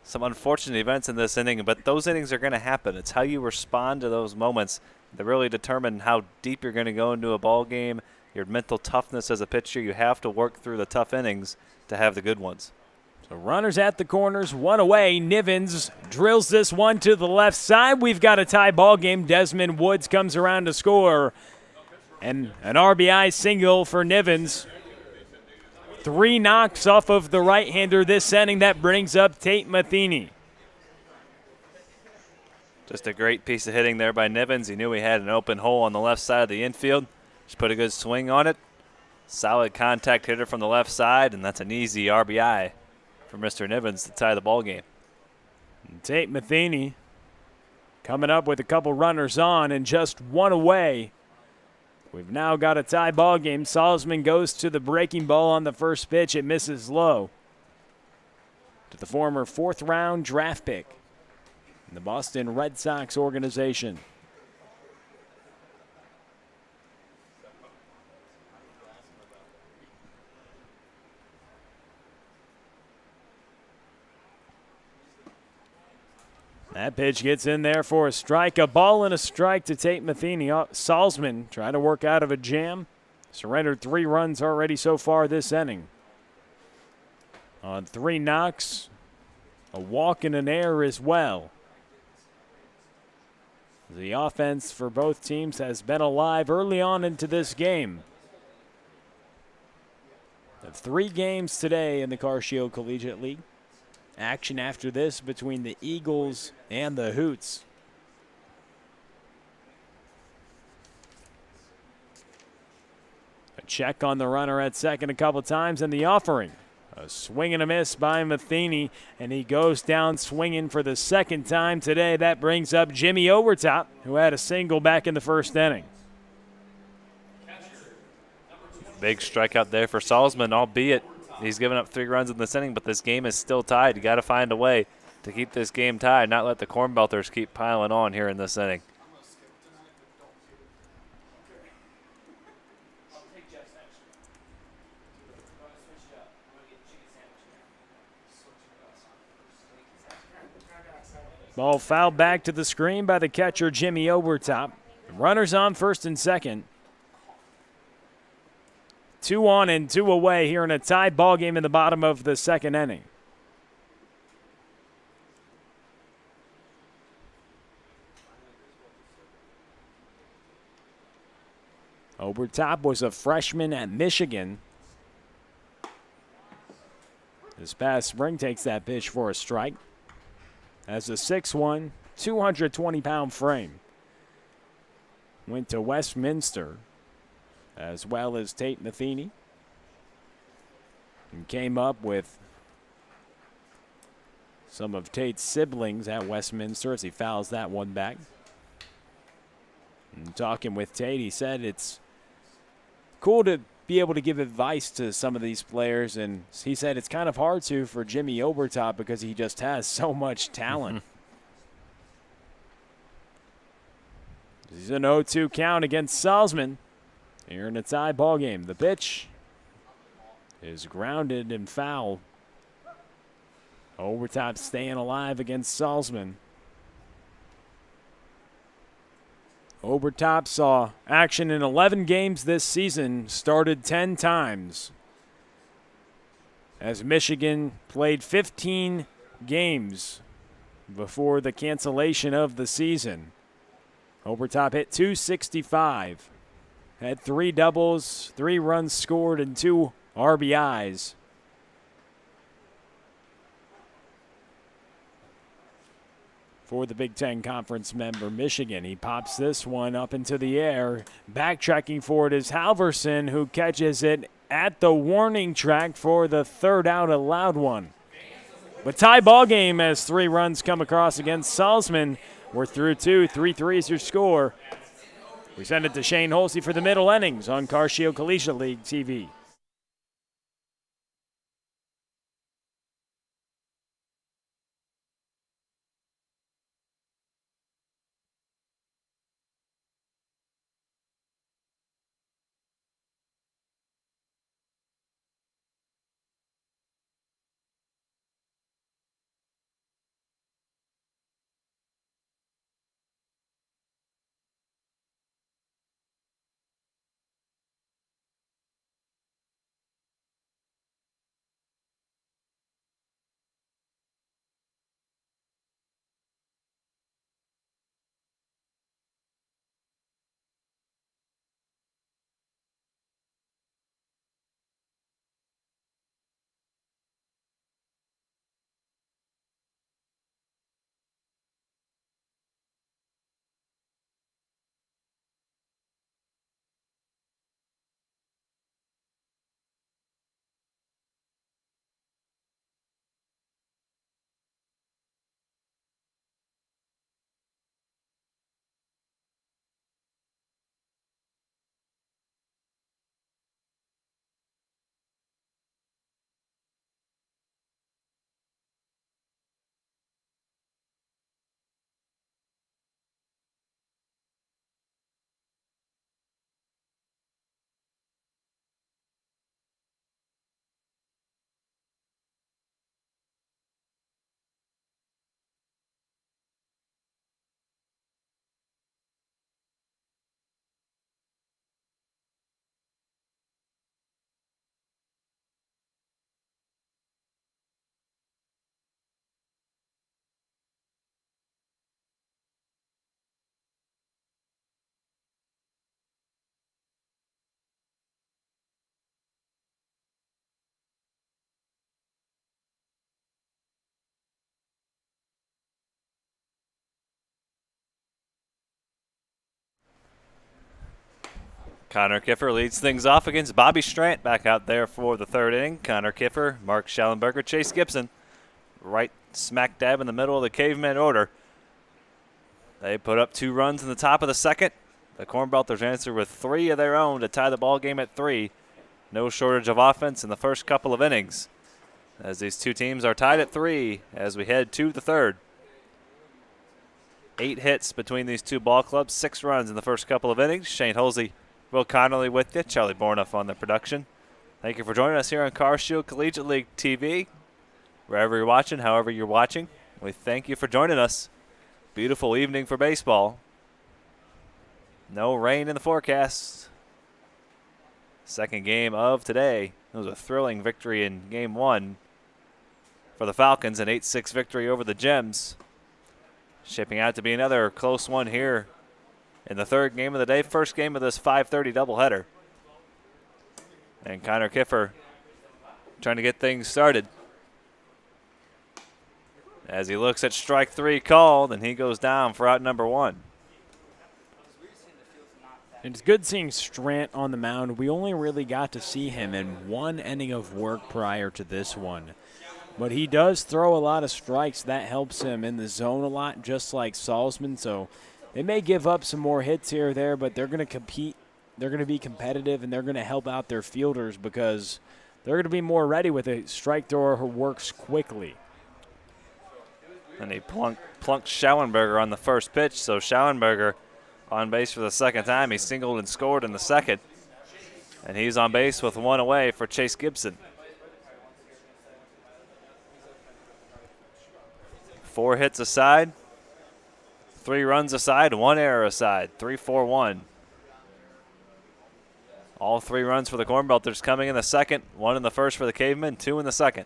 some unfortunate events in this inning, but those innings are going to happen. It's how you respond to those moments that really determine how deep you're going to go into a ball game, your mental toughness as a pitcher. You have to work through the tough innings to have the good ones. So runners at the corners, one away. Nivens drills this one to the left side. We've got a tie ball game. Desmond Woods comes around to score. And an RBI single for Nivens. 3 knocks off of the right-hander this inning. That brings up Tate Matheny. Just a great piece of hitting there by Nivens. He knew he had an open hole on the left side of the infield. Just put a good swing on it. Solid contact hitter from the left side, and that's an easy RBI for Mr. Nivens to tie the ball game. And Tate Matheny coming up with a couple runners on and just one away. We've now got a tie ball game. Salzman goes to the breaking ball on the first pitch. It misses low. To the former 4th-round draft pick in the Boston Red Sox organization. That pitch gets in there for a strike. A ball and a strike to Tate Matheny. Salzman trying to work out of a jam. Surrendered 3 runs already so far this inning. On 3 knocks, a walk and an error as well. The offense for both teams has been alive early on into this game. 3 games today in the Carcio Collegiate League. Action after this between the Eagles and the Hoots. A check on the runner at second a couple times, and the offering. A swing and a miss by Matheny, and he goes down swinging for the second time today. That brings up Jimmy Overtop, who had a single back in the first inning. Big strikeout there for Salzman, albeit he's given up 3 runs in this inning, but this game is still tied. You got to find a way to keep this game tied, not let the Cornbelters keep piling on here in this inning. Ball fouled back to the screen by the catcher, Jimmy Overtop. Runners on first and second. 2 on and 2 away here in a tied ball game in the bottom of the second inning. Overtop was a freshman at Michigan. This past spring takes that pitch for a strike. Has a 6'1", 220-pound frame. Went to Westminster, as well as Tate Matheny, and came up with some of Tate's siblings at Westminster as he fouls that one back. And talking with Tate, he said it's cool to be able to give advice to some of these players, and he said it's kind of hard to for Jimmy Obertop because he just has so much talent. This is an 0-2 count against Salzman here in a tie ball game. The pitch is grounded and foul. Obertop staying alive against Salzman. Obertop saw action in 11 games this season, started 10 times. As Michigan played 15 games before the cancellation of the season. Obertop hit .265. Had 3 doubles, 3 runs scored, and 2 RBIs. For the Big Ten Conference member, Michigan. He pops this one up into the air. Backtracking for it is Halverson, who catches it at the warning track for the 3rd out, a loud one. But tie ball game as 3 runs come across against Salzman. We're through 2, 3-3 is your score. We send it to Shane Holsey for the middle innings on Car Shield Collegiate League TV. Connor Kiffer leads things off against Bobby Strant back out there for the 3rd inning. Connor Kiffer, Mark Schellenberger, Chase Gibson, right smack dab in the middle of the Cavemen order. They put up 2 runs in the top of the 2nd. The Cornbelters answer with 3 of their own to tie the ball game at 3. No shortage of offense in the first couple of innings, as these 2 teams are tied at 3 as we head to the 3rd. 8 hits between these 2 ball clubs, 6 runs in the first couple of innings. Shane Holsey, Will Connolly with you, Charlie Bornoff on the production. Thank you for joining us here on Car Shield Collegiate League TV. Wherever you're watching, however you're watching, we thank you for joining us. Beautiful evening for baseball. No rain in the forecast. Second game of today. It was a thrilling victory in Game 1 for the Falcons, an 8-6 victory over the Gems. Shaping out to be another close one here in the 3rd game of the day, first game of this 5:30 doubleheader. And Connor Kiffer trying to get things started. As he looks at strike 3 called, and he goes down for out number 1. It's good seeing Strant on the mound. We only really got to see him in 1 inning of work prior to this one. But he does throw a lot of strikes. That helps him in the zone a lot, just like Salzman. So they may give up some more hits here or there, but they're going to compete they're going to be competitive and they're going to help out their fielders because they're going to be more ready with a strike thrower who works quickly. And he plunked Schauenberger on the first pitch, so Schauenberger on base for the second time. He singled and scored in the second. And he's on base with one away for Chase Gibson. 4 hits aside, 3 runs aside, 1 error aside, 3-4-1. All 3 runs for the Cornbelters coming in the second, 1 in the first for the Cavemen, 2 in the second.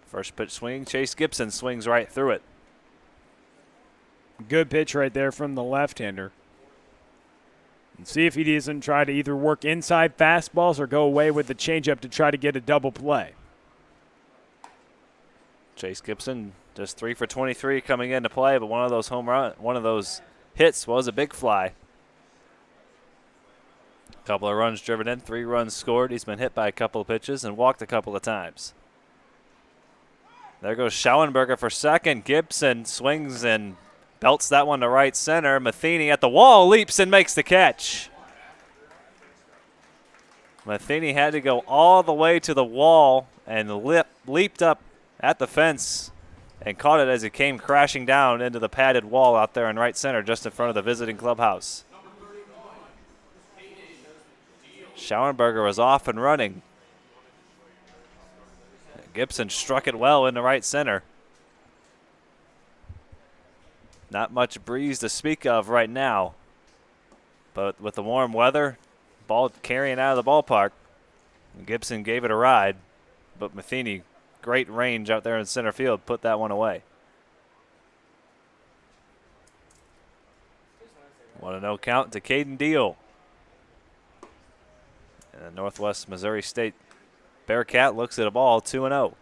First pitch swing, Chase Gibson swings right through it. Good pitch right there from the left-hander. And see if he doesn't try to either work inside fastballs or go away with the changeup to try to get a double play. Chase Gibson just 3 for 23 coming into play, but one of those hits was a big fly. A couple of runs driven in, 3 runs scored. He's been hit by a couple of pitches and walked a couple of times. There goes Schauenberger for second. Gibson swings and belts that one to right center. Matheny at the wall, leaps and makes the catch. Matheny had to go all the way to the wall and leaped up at the fence and caught it as it came crashing down into the padded wall out there in right center just in front of the visiting clubhouse. Schauenberger was off and running. Gibson struck it well into right center. Not much breeze to speak of right now, but with the warm weather, ball carrying out of the ballpark, Gibson gave it a ride, but Matheny, great range out there in center field, put that one away. 1-0 count to Caden Deal. And the Northwest Missouri State Bearcat looks at a ball 2-0.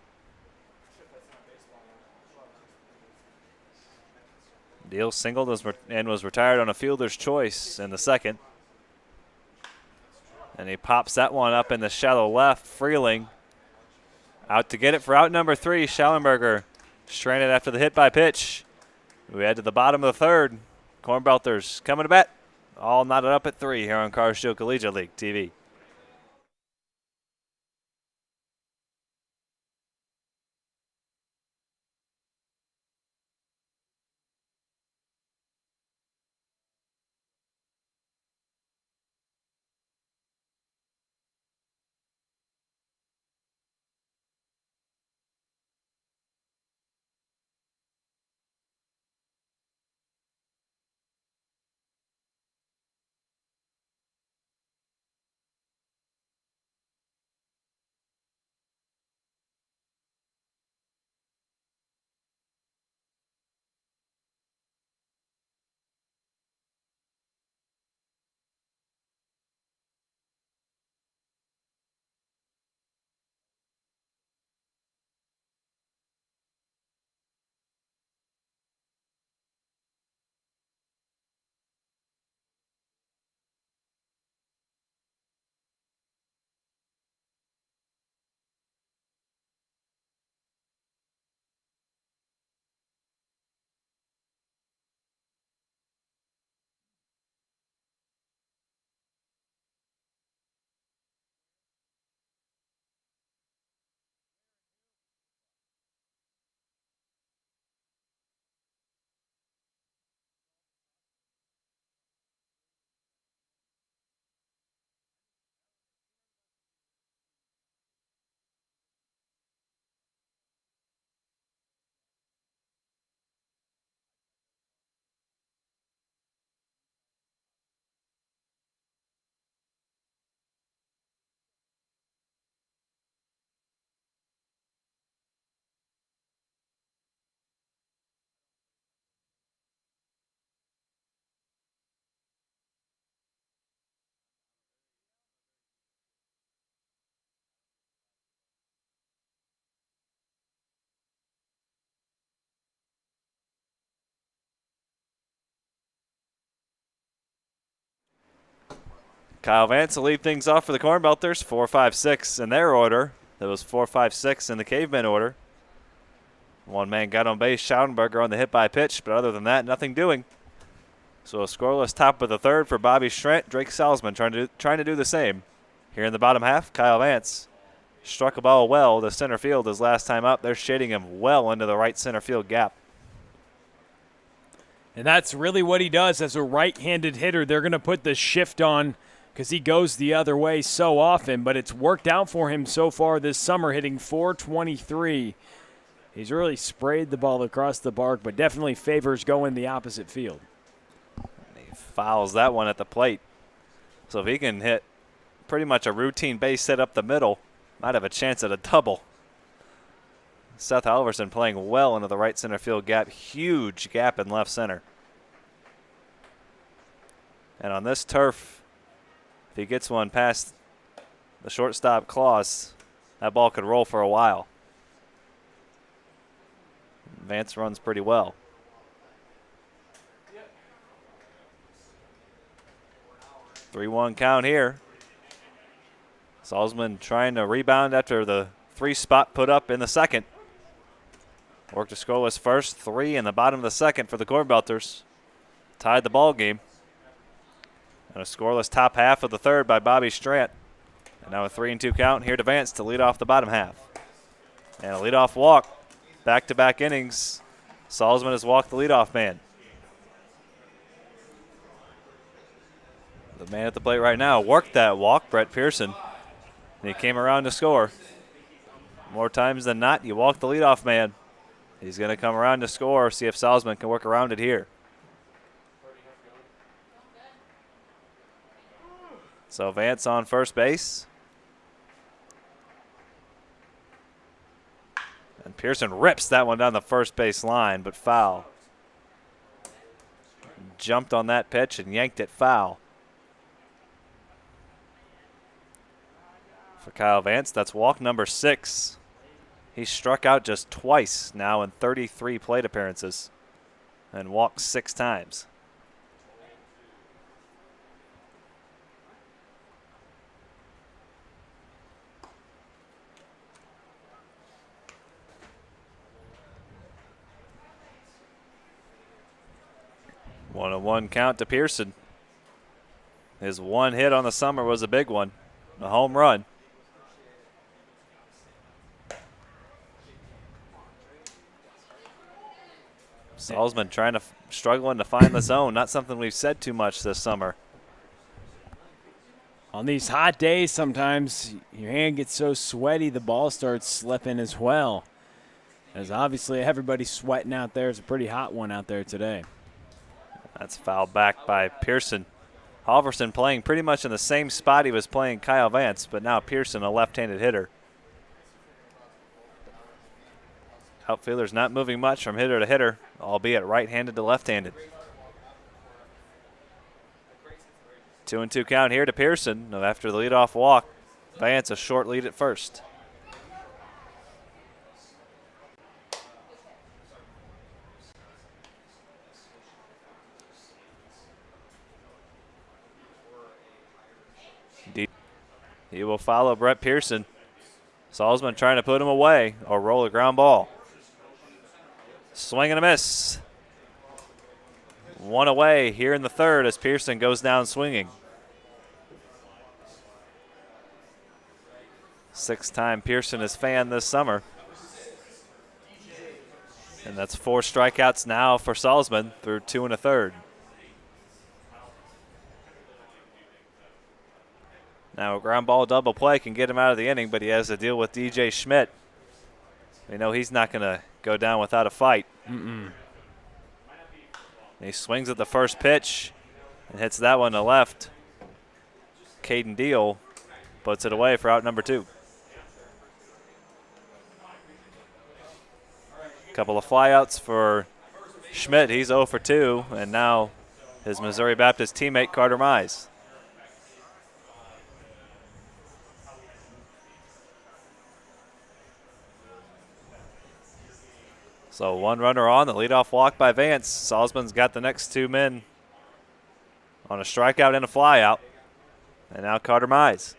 Deal singled and was retired on a fielder's choice in the second. And he pops that one up in the shallow left. Freeling out to get it for out number 3. Schauenberger stranded after the hit by pitch. We head to the bottom of the third. Cornbelters coming to bat. All knotted up at 3 here on Carshill Collegiate League TV. Kyle Vance will lead things off for the Cornbelters. 4-5-6 in their order. There was 4-5-6 in the Cavemen order. One man got on base, Schauenberger on the hit by pitch, but other than that, nothing doing. So a scoreless top of the third for Bobby Strant. Drake Salzman trying to do the same. Here in the bottom half, Kyle Vance struck a ball well to center field his last time up. They're shading him well into the right center field gap. And that's really what he does as a right-handed hitter. They're going to put the shift on because he goes the other way so often, but it's worked out for him so far this summer, hitting .423. He's really sprayed the ball across the park, but definitely favors going the opposite field. He fouls that one at the plate. So if he can hit pretty much a routine base hit up the middle, might have a chance at a double. Seth Halverson playing well into the right center field gap. Huge gap in left center. And on this turf, if he gets one past the shortstop Claus, that ball could roll for a while. Vance runs pretty well. Yep. 3-1 count here. Salzman trying to rebound after the 3 spot put up in the second. Worked a scoreless first, 3 in the bottom of the second for the Cornbelters. Tied the ball game. And a scoreless top half of the third by Bobby Strant. And now a 3-2 count here to Vance to lead off the bottom half. And a leadoff walk. Back-to-back innings. Salzman has walked the leadoff man. The man at the plate right now worked that walk, Brett Pearson. And he came around to score. More times than not, you walk the leadoff man. He's going to come around to score, see if Salzman can work around it here. So Vance on first base. And Pearson rips that one down the first base line, but foul. Jumped on that pitch and yanked it foul. For Kyle Vance, that's walk number 6. He struck out just twice now in 33 plate appearances and walked 6 times. One and one count to Pearson. His one hit on the summer was a big one, a home run. Salzman struggling to find the zone. Not something we've said too much this summer. On these hot days, sometimes your hand gets so sweaty the ball starts slipping as well. As obviously everybody's sweating out there. It's a pretty hot one out there today. That's fouled back by Pearson. Halverson playing pretty much in the same spot he was playing Kyle Vance, but now Pearson, a left-handed hitter. Outfielder's not moving much from hitter to hitter, albeit right-handed to left-handed. 2-2 count here to Pearson. After the leadoff walk, Vance a short lead at first. He will follow Brett Pearson. Salzman trying to put him away or roll a ground ball. Swing and a miss. One away here in the third as Pearson goes down swinging. 6-time Pearson has fanned this summer. And that's 4 strikeouts now for Salzman through 2 1/3. Now a ground ball double play can get him out of the inning, but he has to deal with DJ Schmidt. We know he's not going to go down without a fight. He swings at the first pitch and hits that one to left. Caden Deal puts it away for out number 2. Couple of flyouts for Schmidt. He's 0 for 2, and now his Missouri Baptist teammate Carter Mize. So 1 runner on, the leadoff walk by Vance. Salzman's got the next 2 men on a strikeout and a flyout. And now Carter Mize.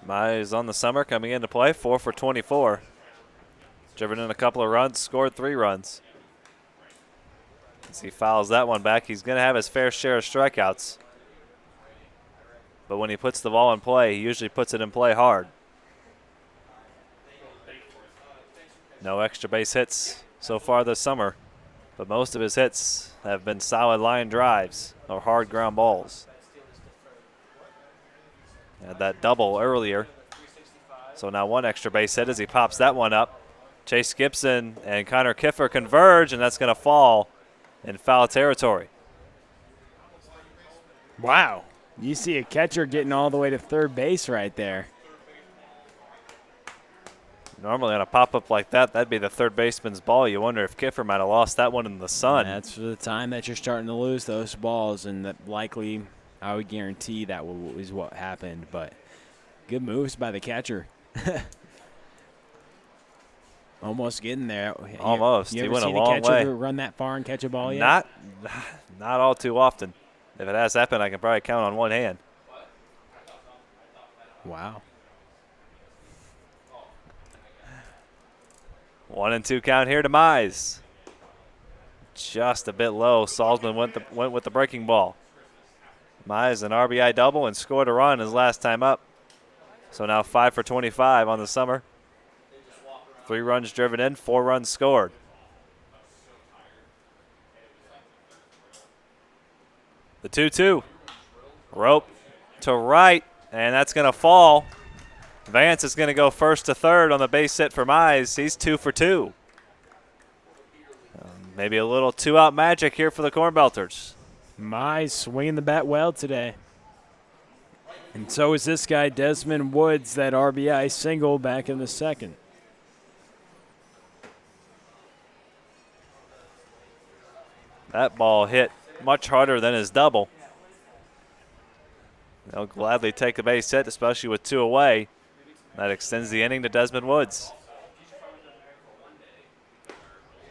Mize on the summer coming into play, 4 for 24. Driven in a couple of runs, scored 3 runs. As he fouls that one back, he's going to have his fair share of strikeouts. But when he puts the ball in play, he usually puts it in play hard. No extra base hits so far this summer, but most of his hits have been solid line drives or hard ground balls. Had that double earlier. So now 1 extra base hit as he pops that one up. Chase Gibson and Connor Kiffer converge, and that's going to fall in foul territory. Wow. You see a catcher getting all the way to third base right there. Normally on a pop-up like that, that'd be the third baseman's ball. You wonder if Kiffer might have lost that one in the sun. That's for the time that you're starting to lose those balls, and that likely, I would guarantee that is what happened. But good moves by the catcher. Almost getting there. Almost. You He ever went a seen long a catcher way. run that far and catch a ball yet? Not all too often. If it has happened, I can probably count on one hand. Wow. 1-2 count here to Mize. Just a bit low. Salzman went with the breaking ball. Mize an RBI double and scored a run his last time up. So now 5 for 25 on the summer. 3 runs driven in, 4 runs scored. The 2-2. Rope to right, and that's going to fall. Vance is going to go first to third on the base hit for Mize. He's 2 for 2. Maybe a little 2-out magic here for the Cornbelters. Mize swinging the bat well today. And so is this guy, Desmond Woods, that RBI single back in the second. That ball hit much harder than his double. They'll gladly take the base hit, especially with 2 away. That extends the inning to Desmond Woods.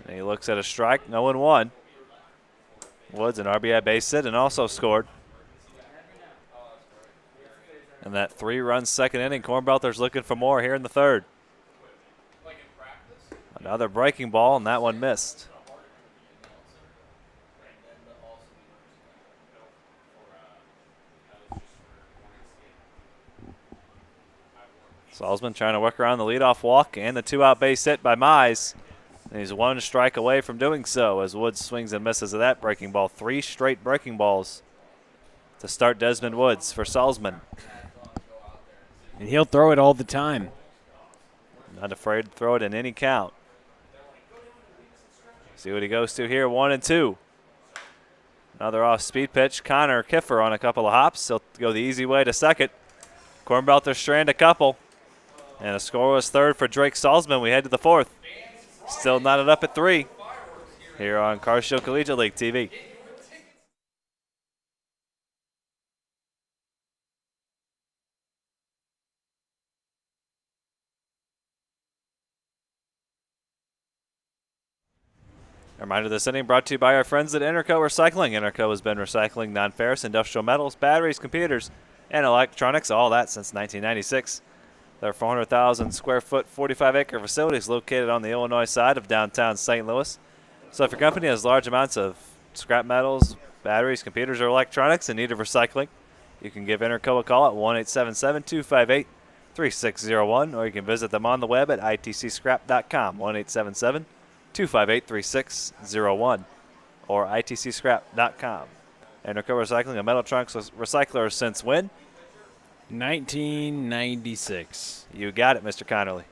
And he looks at a strike, 0-1. Woods an RBI base hit and also scored. And that 3-run second inning, Cornbelters looking for more here in the third. Another breaking ball, and that one missed. Salzman trying to work around the leadoff walk and the 2-out base hit by Mize. And he's 1 strike away from doing so as Woods swings and misses of that breaking ball. 3 straight breaking balls to start Desmond Woods for Salzman. And he'll throw it all the time. Not afraid to throw it in any count. See what he goes to here, 1-2. Another off-speed pitch. Connor Kiffer on a couple of hops. He'll go the easy way to second. Cornbelters strand a couple. And a scoreless third for Drake Salzman. We head to the 4th. Still knotted up at 3 here on Carshill Collegiate League TV. A reminder, this inning brought to you by our friends at Interco Recycling. Interco has been recycling non-ferrous industrial metals, batteries, computers, and electronics, all that since 1996. Their 400,000 square foot, 45-acre facility is located on the Illinois side of downtown St. Louis. So if your company has large amounts of scrap metals, batteries, computers, or electronics in need of recycling, you can give Interco a call at 1-877-258-3601, or you can visit them on the web at itcscrap.com, 1-877-258-3601, or itcscrap.com. Interco Recycling, a metal trunks recycler since when? 1996. You got it, Mr. Connerly.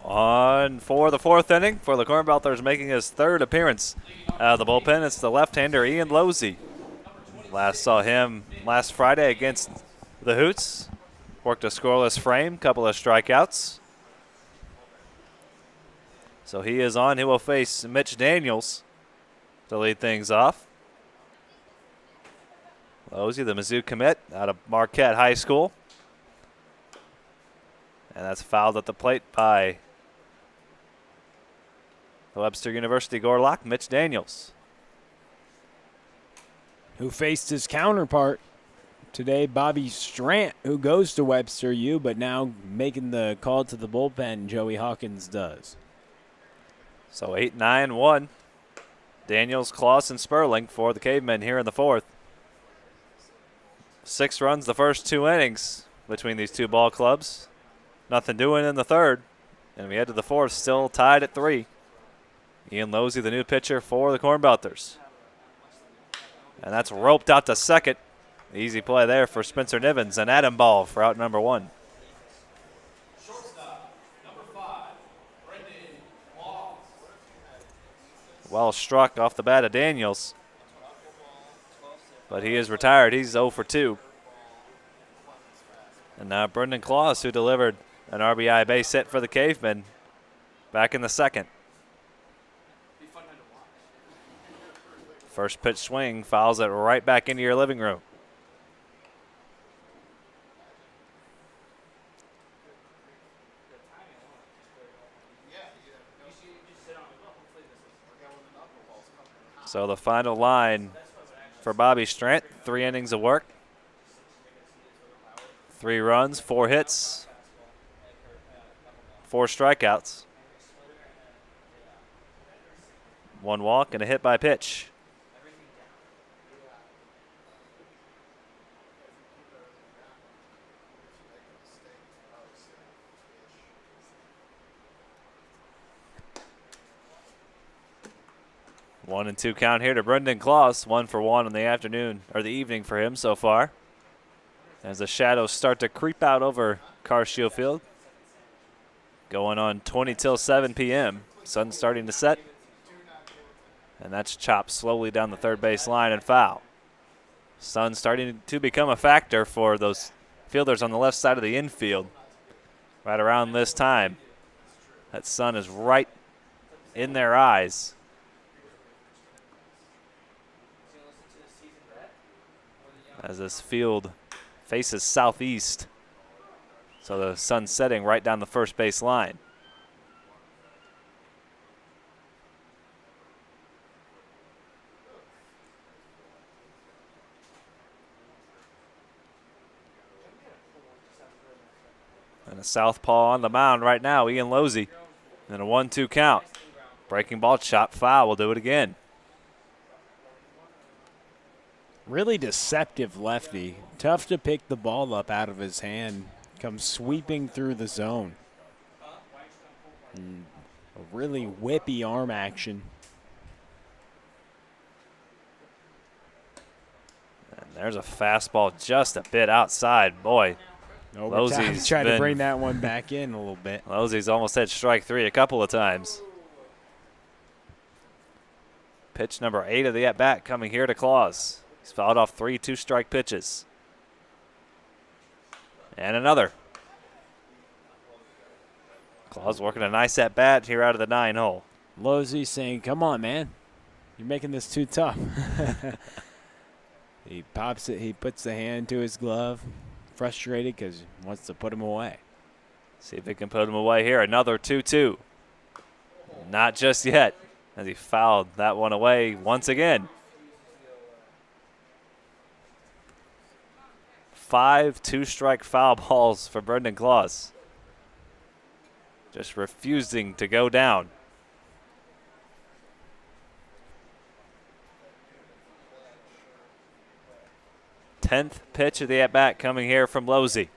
On for the fourth inning for the Cornbelters, making his third appearance out of the bullpen. It's the left-hander Ian Losey. Last saw him last Friday against the Hoots. Worked a scoreless frame, couple of strikeouts. So he is on. He will face Mitch Daniels to lead things off. Losey, the Mizzou commit out of Marquette High School. And that's fouled at the plate by the Webster University Gorlock, Mitch Daniels. Who faced his counterpart today, Bobby Strant, who goes to Webster U, but now making the call to the bullpen, Joey Hawkins does. So 8-9-1. Daniels, Clausen, Sperling for the Cavemen here in the fourth. 6 runs the first 2 innings between these two ball clubs. Nothing doing in the third. And we head to the fourth, still tied at 3. Ian Losey, the new pitcher for the Cornbelters. And that's roped out to second. Easy play there for Spencer Nivens, and Adam Ball for out number 1. Well struck off the bat of Daniels. But he is retired. He's 0 for 2. And now Brendan Claus, who delivered an RBI base hit for the Cavemen, back in the second. First pitch swing, fouls it right back into your living room. So the final line for Bobby Strant, 3 innings of work. 3 runs, 4 hits, 4 strikeouts. 1 walk and a hit by pitch. One and 2 count here to Brendan Claus. 1 for 1 in the afternoon or the evening for him so far. As the shadows start to creep out over Carshield Field. Going on 20 till 7 p.m. Sun's starting to set. And that's chopped slowly down the third base line and foul. Sun starting to become a factor for those fielders on the left side of the infield. Right around this time. That sun is right in their eyes. As this field faces southeast. So the sun's setting right down the first base line. And a southpaw on the mound right now, Ian Losey. And a 1-2 count. Breaking ball, chop foul, will do it again. Really deceptive lefty. Tough to pick the ball up out of his hand. Comes sweeping through the zone. And a really whippy arm action. And there's a fastball just a bit outside. Boy, Losey's trying to bring that one back in a little bit. Losey's almost had strike 3 a couple of times. Pitch number 8 of the at-bat coming here to Claus. He's fouled off 3 two-strike pitches. And another. Claus working a nice at-bat here out of the 9-hole. Losey saying, come on, man. You're making this too tough. He pops it. He puts the hand to his glove. Frustrated because he wants to put him away. See if he can put him away here. Another 2-2. Not just yet, as he fouled that one away once again. 5 two-strike foul balls for Brendan Claus. Just refusing to go down. Tenth pitch of the at-bat coming here from Losey.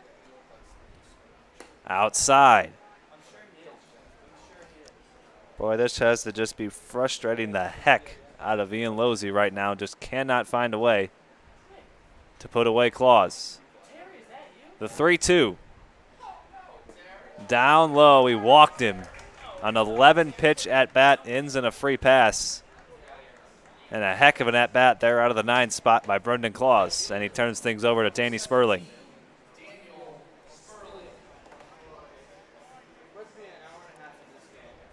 Outside. Boy, this has to just be frustrating the heck out of Ian Losey right now. Just cannot find a way to put away Claus. The 3-2. Down low, he walked him. An 11-pitch at-bat ends in a free pass. And a heck of an at-bat there out of the 9 spot by Brendan Claus. And he turns things over to Danny Sperling.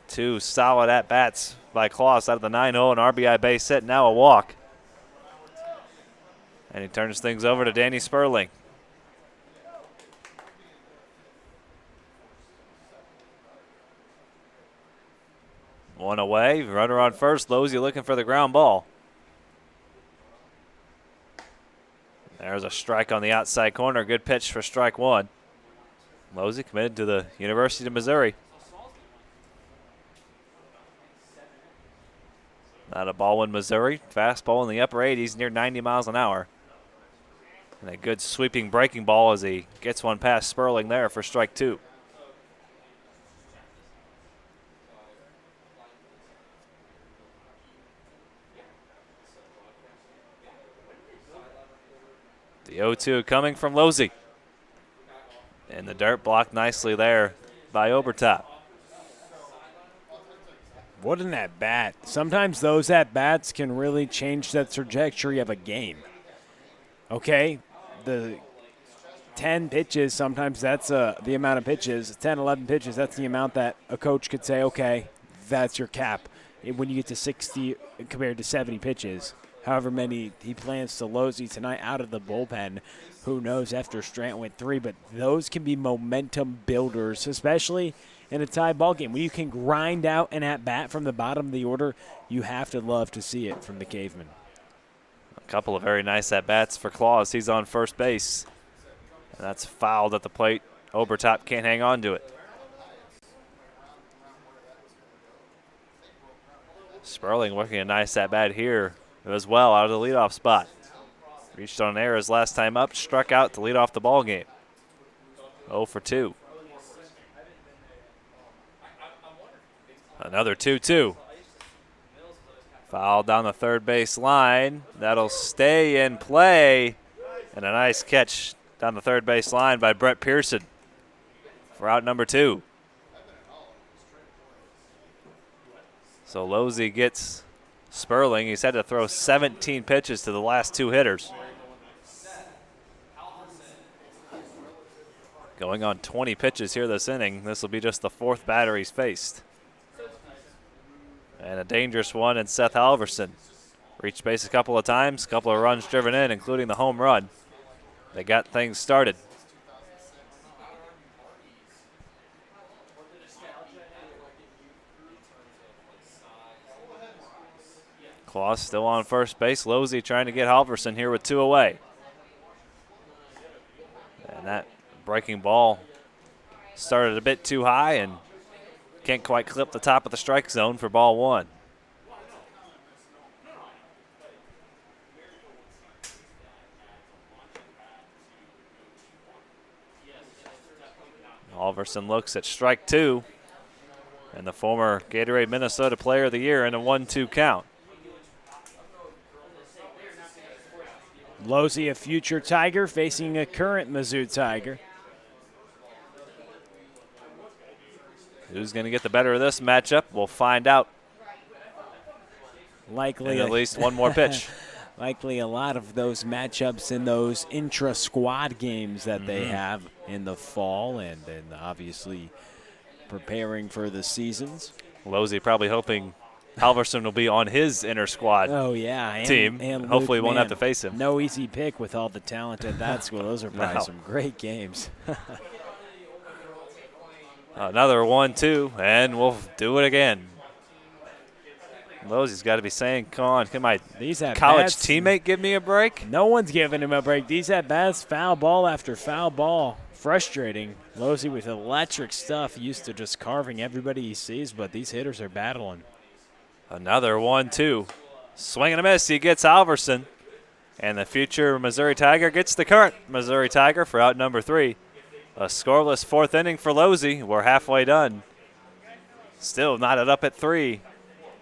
Two solid at-bats by Claus out of the 9-0, an RBI base hit, now a walk. And he turns things over to Danny Sperling. One away, runner on first. Losey looking for the ground ball. There's a strike on the outside corner. Good pitch for strike one. Losey committed to the University of Missouri. Not a ball in Missouri. Fastball in the upper 80s, near 90 miles an hour. And a good sweeping breaking ball as he gets one past Sperling there for strike two. The 0-2 coming from Losey. And the dirt blocked nicely there by Obertop. What an at-bat. Sometimes those at-bats can really change the trajectory of a game. Okay, the 10 pitches, sometimes that's the amount of pitches. 10, 11 pitches, that's the amount that a coach could say, okay, that's your cap. When you get to 60 compared to 70 pitches, however many he plans to Losey tonight out of the bullpen, who knows after Strant went 3, but those can be momentum builders, especially in a tie ball game. When you can grind out an at-bat from the bottom of the order, you have to love to see it from the Cavemen. A couple of very nice at-bats for Claus. He's on first base. And that's fouled at the plate. Obertop can't hang on to it. Sperling working a nice at-bat here as well out of the leadoff spot. Reached on air his last time up, struck out to lead off the ball game. 0 for 2. Another 2-2. Foul down the third base line. That'll stay in play. And a nice catch down the third base line by Brett Pearson for out number 2. So Losey gets Sperling. He's had to throw 17 pitches to the last 2 hitters. Going on 20 pitches here this inning. This will be just the 4th batter he's faced. And a dangerous one in Seth Halverson. Reached base a couple of times, a couple of runs driven in, including the home run. They got things started. Claus still on first base. Losey trying to get Halverson here with 2 away. And that breaking ball started a bit too high and can't quite clip the top of the strike zone for ball 1. Halverson looks at strike 2. And the former Gatorade Minnesota Player of the Year in a 1-2 count. Losey, a future Tiger, facing a current Mizzou Tiger. Who's going to get the better of this matchup? We'll find out. Likely in at least one more pitch. Likely a lot of those matchups in those intra-squad games that they have in the fall and obviously preparing for the seasons. Losey probably hoping Halverson will be on his inner squad team. And hopefully Luke, won't have to face him. No easy pick with all the talent at that school. Those are probably some great games. Another 1-2, and we'll do it again. Losey's got to be saying, come on, can my college teammate give me a break? No one's giving him a break. These at-bats, foul ball after foul ball. Frustrating. Losey with electric stuff, used to just carving everybody he sees, but these hitters are battling. Another 1-2. Swing and a miss. He gets Halverson. And the future Missouri Tiger gets the current Missouri Tiger for out number 3. A scoreless 4th inning for Losey. We're halfway done. Still knotted up at 3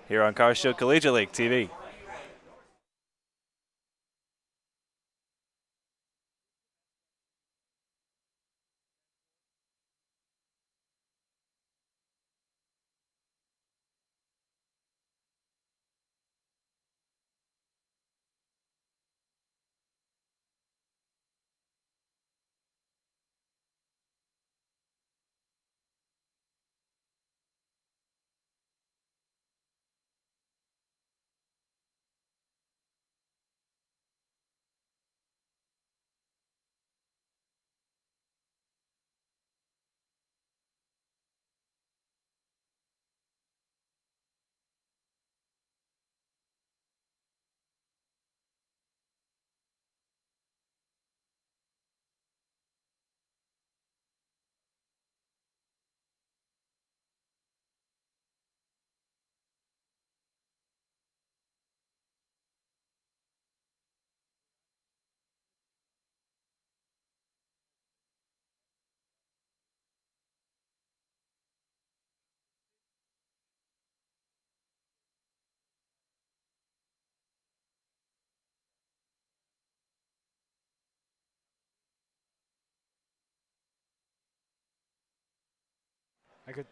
here on Car Show Collegiate League TV. I could.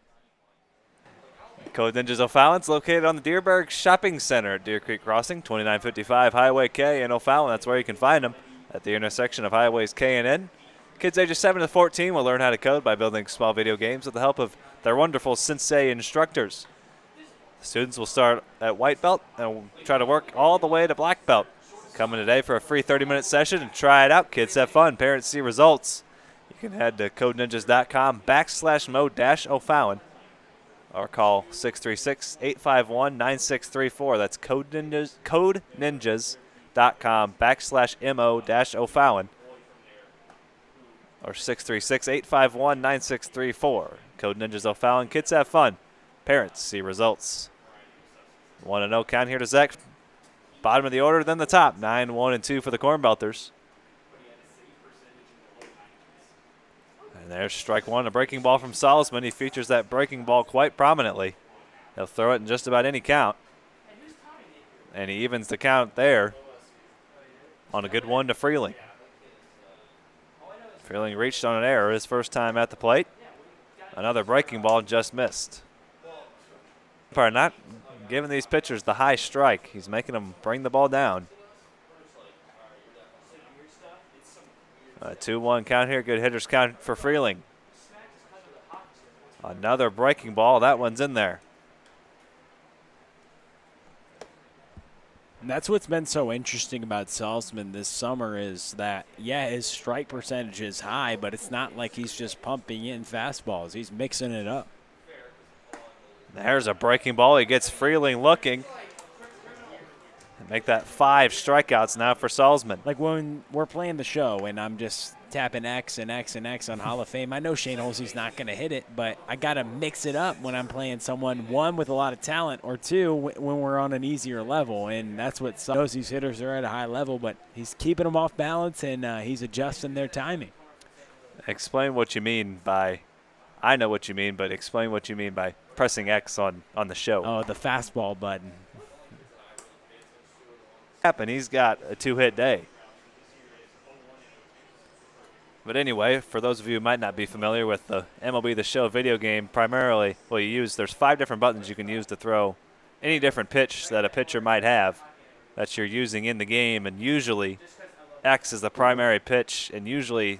Code Ninjas O'Fallon's located on the Deerberg Shopping Center at Deer Creek Crossing, 2955 Highway K in O'Fallon. That's where you can find them, at the intersection of Highways K and N. Kids ages 7 to 14 will learn how to code by building small video games with the help of their wonderful sensei instructors. Students will start at white belt and will try to work all the way to black belt. Come in today for a free 30-minute session and try it out. Kids have fun. Parents see results. You can head to codeninjas.com/mo-O'Fallon or call 636-851-9634. That's codeninjas.com/mo-O'Fallon or 636-851-9634. Code Ninjas O'Fallon. Kids have fun. Parents see results. 1-0 count here to Zach. Bottom of the order, then the top. 9-1-2 for the Cornbelters. And there's strike one, a breaking ball from Salzman. He features that breaking ball quite prominently. He'll throw it in just about any count. And he evens the count there on a good one to Freeling. Freeling reached on an error his first time at the plate. Another breaking ball just missed. Not giving these pitchers the high strike. He's making them bring the ball down. A 2-1 count here. Good hitters count for Freeling. Another breaking ball. That one's in there. And that's what's been so interesting about Salzman this summer is that, yeah, his strike percentage is high, but it's not like he's just pumping in fastballs. He's mixing it up. There's a breaking ball. He gets Freeling looking. And make that 5 strikeouts now for Salzman. Like when we're playing the show and I'm just tapping X and X and X on Hall of Fame, I know Shane Olsey's not going to hit it, but I got to mix it up when I'm playing someone, one, with a lot of talent, or two, when we're on an easier level. And that's what shows these hitters are at a high level, but he's keeping them off balance and he's adjusting their timing. Explain what you mean by, I know what you mean, but explain what you mean by pressing X on the show. Oh, the fastball button. And he's got a 2-hit day. But anyway, for those of you who might not be familiar with the MLB The Show video game, primarily, there's 5 different buttons you can use to throw any different pitch that a pitcher might have that you're using in the game, and usually X is the primary pitch, and usually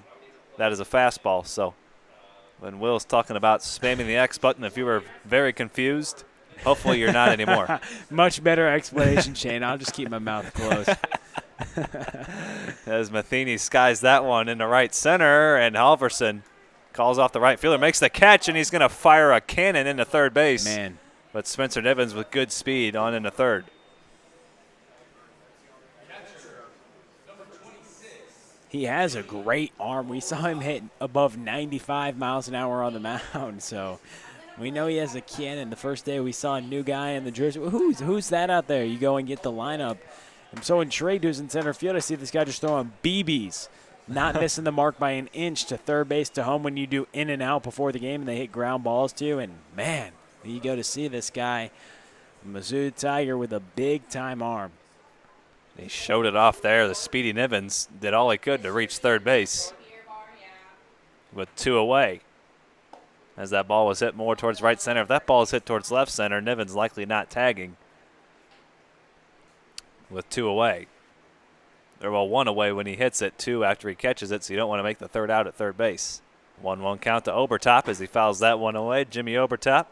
that is a fastball. So when Will's talking about spamming the X button, if you were very confused, hopefully you're not anymore. Much better explanation, Shane. I'll just keep my mouth closed. As Matheny skies that one into right center, and Halverson calls off the right fielder, makes the catch, and he's going to fire a cannon into third base. Man. But Spencer Nivens with good speed on into third. He has a great arm. We saw him hit above 95 miles an hour on the mound, so we know he has a cannon. The first day we saw a new guy in the jersey. Who's that out there? You go and get the lineup. I'm so intrigued who's in center field. I see this guy just throwing BBs, not missing the mark by an inch to third base to home when you do in and out before the game and they hit ground balls to you. And, man, you go to see this guy, Mizzou Tiger, with a big-time arm. He showed it off there. The speedy Nivens did all he could to reach third base with 2 away. As that ball was hit more towards right center. If that ball is hit towards left center, Nivens likely not tagging with 2 away. Or, 1 away when he hits it, 2 after he catches it, so you don't want to make the third out at third base. 1-1 count to Obertop as he fouls that one away. Jimmy Obertop,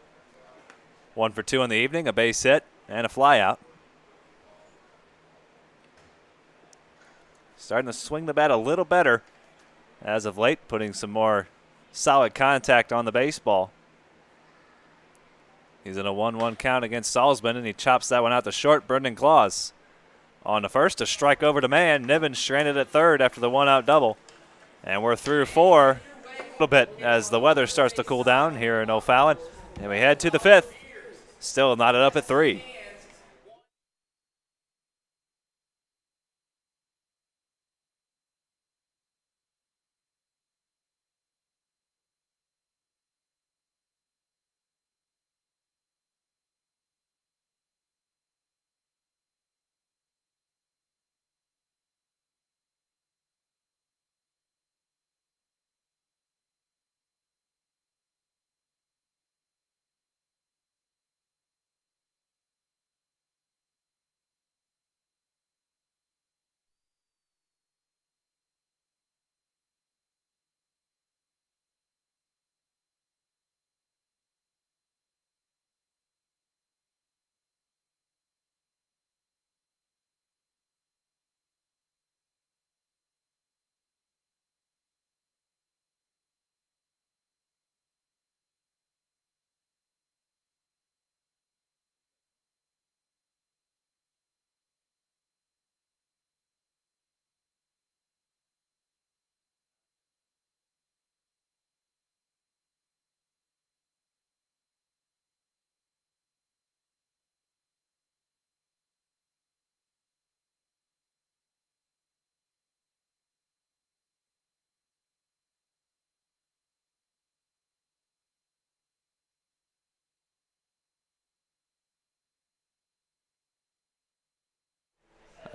1 for 2 in the evening, a base hit and a fly out. Starting to swing the bat a little better as of late, putting some more solid contact on the baseball. He's in a 1-1 count against Salzman, and he chops that one out to short. Brendan Claus on the first, a strike over to man. Nivens stranded at third after the 1-out double. And we're through 4 a little bit as the weather starts to cool down here in O'Fallon. And we head to the 5th. Still knotted up at 3.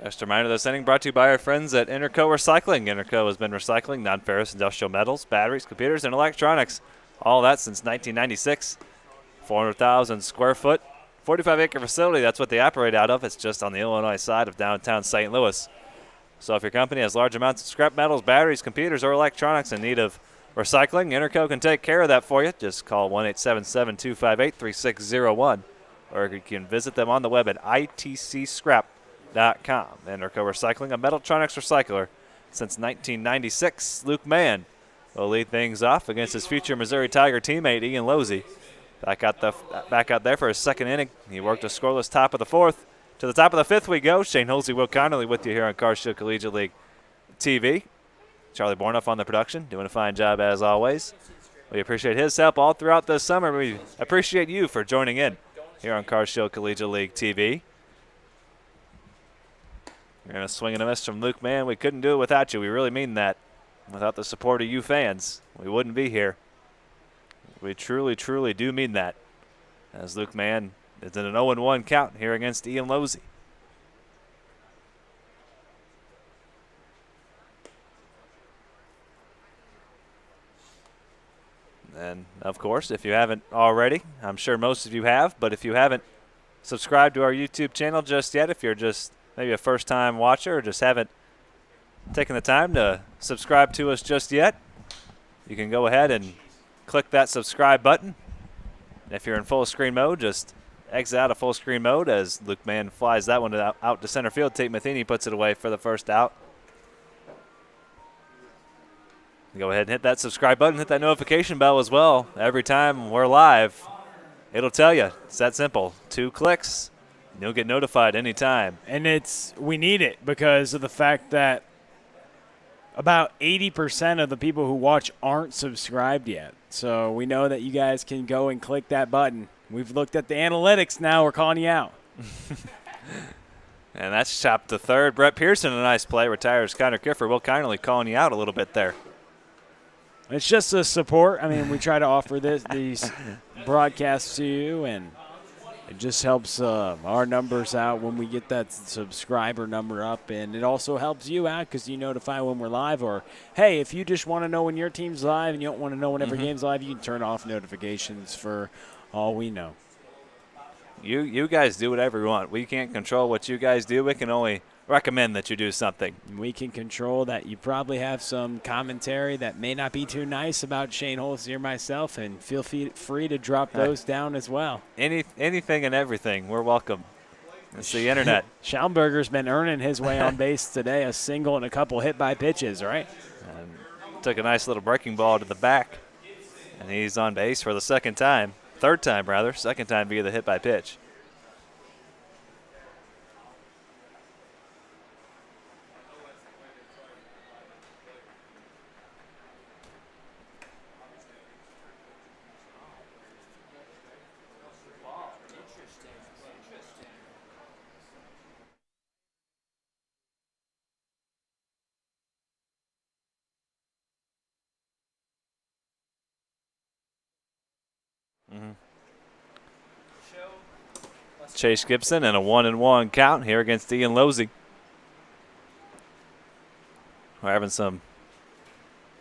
Just a reminder, this inning brought to you by our friends at Interco Recycling. Interco has been recycling non-ferrous industrial metals, batteries, computers, and electronics. All that since 1996. 400,000 square foot, 45-acre facility. That's what they operate out of. It's just on the Illinois side of downtown St. Louis. So if your company has large amounts of scrap metals, batteries, computers, or electronics in need of recycling, Interco can take care of that for you. Just call 1-877-258-3601. Or you can visit them on the web at itcscrap.com. Interco Recycling, a Metaltronics recycler since 1996. Luke Mann will lead things off against his future Missouri Tiger teammate Ian Losey. Back out there for his second inning. He worked a scoreless top of the fourth. To the top of the fifth we go. Shane Holsey, Will Connolly with you here on Carshill Collegiate League TV. Charlie Bornoff on the production, doing a fine job as always. We appreciate his help all throughout this summer. We appreciate you for joining in here on Carshill Collegiate League TV. We're going to swing and a miss from Luke Mann. We couldn't do it without you. We really mean that. Without the support of you fans, we wouldn't be here. We truly, truly do mean that. As Luke Mann is in an 0-1 count here against Ian Losey. And, of course, if you haven't already, I'm sure most of you have, but if you haven't subscribed to our YouTube channel just yet, if you're just maybe a first-time watcher or just haven't taken the time to subscribe to us just yet, you can go ahead and click that subscribe button. If you're in full screen mode, just exit out of full screen mode as Luke Mann flies that one out to center field. Tate Matheny puts it away for the first out. Go ahead and hit that subscribe button, hit that notification bell as well. Every time we're live, it'll tell you. It's that simple. 2 clicks, and you'll get notified anytime. And we need it because of the fact that about 80% of the people who watch aren't subscribed yet. So we know that you guys can go and click that button. We've looked at the analytics now. We're calling you out. And that's chopped to third. Brett Pearson, a nice play. Retires Connor Kiffer. Will Kindly calling you out a little bit there. It's just a support. I mean, we try to offer these broadcasts to you, and it just helps our numbers out when we get that subscriber number up. And it also helps you out because you notify when we're live. Or, hey, if you just want to know when your team's live and you don't want to know when every game's live, you can turn off notifications for all we know. You guys do whatever you want. We can't control what you guys do. We can only recommend that you do something. We can control that you probably have some commentary that may not be too nice about Shane Holsey or myself, and feel free to drop those down as well. Anything and everything, we're welcome. It's the internet. Schaumburger's been earning his way on base today, a single and a couple hit by pitches, right? And took a nice little breaking ball to the back, and he's on base for the second time via the hit by pitch. Chase Gibson and a 1-1 count here against Ian Losey. We're having some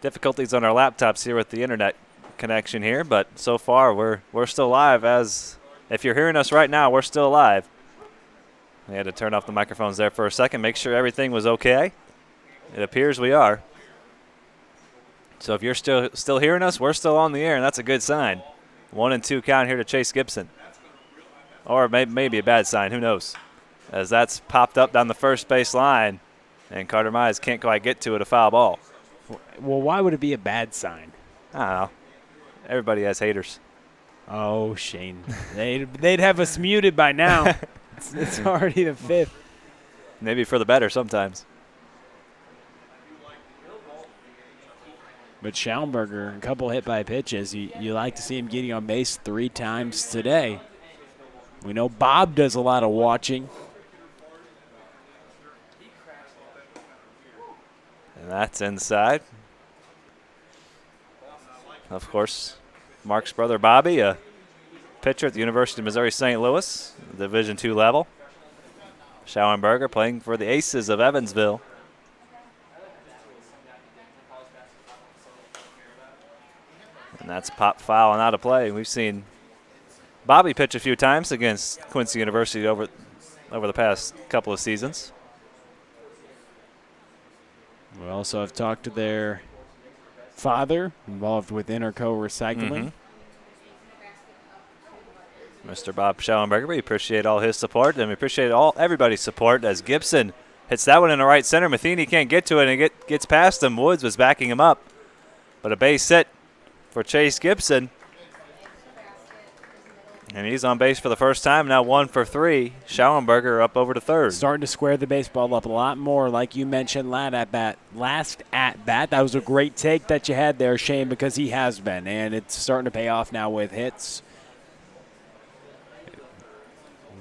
difficulties on our laptops here with the internet connection here, but so far we're still live. As if you're hearing us right now, we're still live. We had to turn off the microphones there for a second, make sure everything was okay. It appears we are. So if you're still hearing us, we're still on the air, and that's a good sign. 1-2 count here to Chase Gibson. Or maybe a bad sign, who knows? As that's popped up down the first base line, and Carter Mize can't quite get to it, a foul ball. Well, why would it be a bad sign? I don't know. Everybody has haters. Oh, Shane. They'd have us muted by now. It's already the fifth. Maybe for the better sometimes. But Schaumburger, a couple hit by pitches. You like to see him getting on base 3 times today. We know Bob does a lot of watching. And that's inside. Of course, Mark's brother Bobby, a pitcher at the University of Missouri St. Louis, Division II level. Schauenberger playing for the Aces of Evansville. And that's pop foul and out of play. We've seen Bobby pitch a few times against Quincy University over the past couple of seasons. We also have talked to their father, involved with Interco Recycling. Mr. Bob Schellenberger, we appreciate all his support, and we appreciate everybody's support as Gibson hits that one in the right center. Matheny can't get to it, and it gets past him. Woods was backing him up. But a base hit for Chase Gibson. And he's on base for the first time, now 1 for 3. Schellenberger up over to third. Starting to square the baseball up a lot more, like you mentioned last at bat. That was a great take that you had there, Shane, because he has been, and it's starting to pay off now with hits.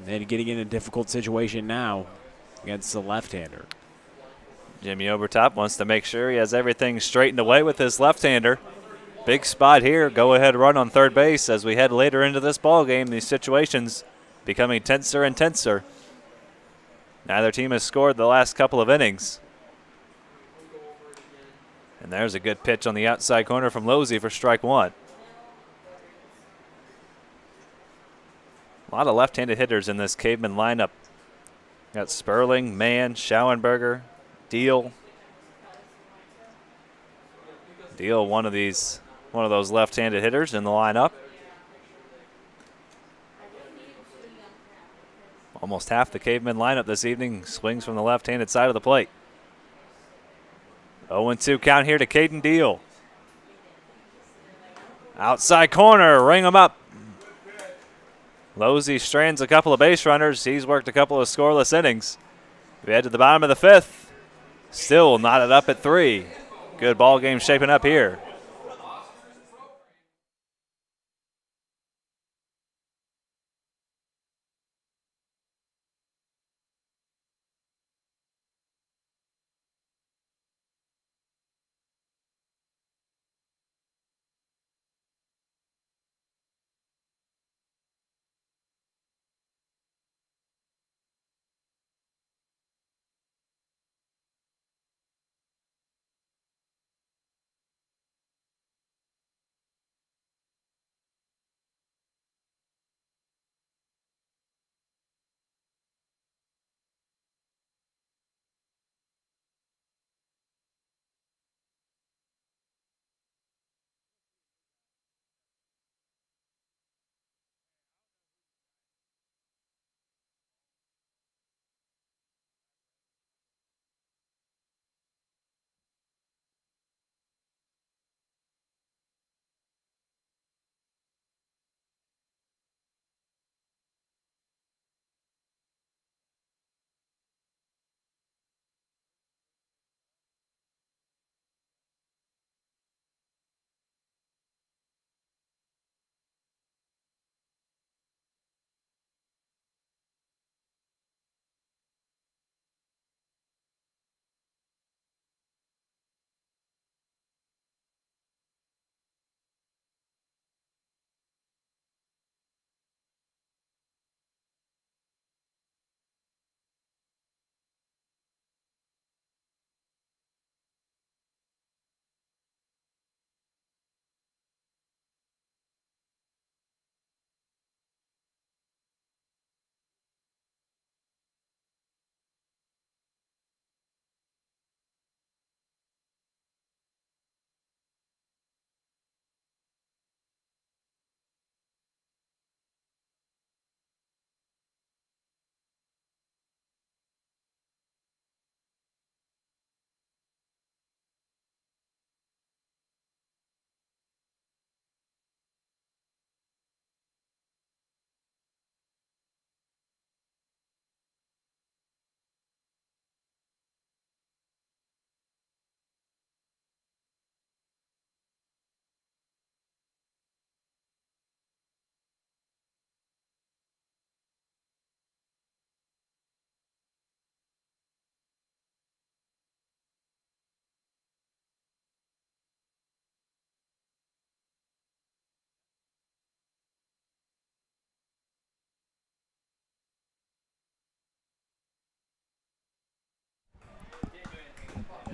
And getting in a difficult situation now against the left-hander. Jimmy Obertop wants to make sure he has everything straightened away with his left-hander. Big spot here. Go ahead run on third base as we head later into this ball game. These situations becoming tenser and tenser. Neither team has scored the last couple of innings. And there's a good pitch on the outside corner from Losey for strike one. A lot of left-handed hitters in this Cavemen lineup. Got Sperling, Mann, Schauenberger, Deal. Deal, one of those left-handed hitters in the lineup. Almost half the Cavemen lineup this evening swings from the left-handed side of the plate. 0-2 count here to Caden Deal. Outside corner, ring him up. Losey strands a couple of base runners. He's worked a couple of scoreless innings. We head to the bottom of the fifth. Still knotted up at 3. Good ball game shaping up here.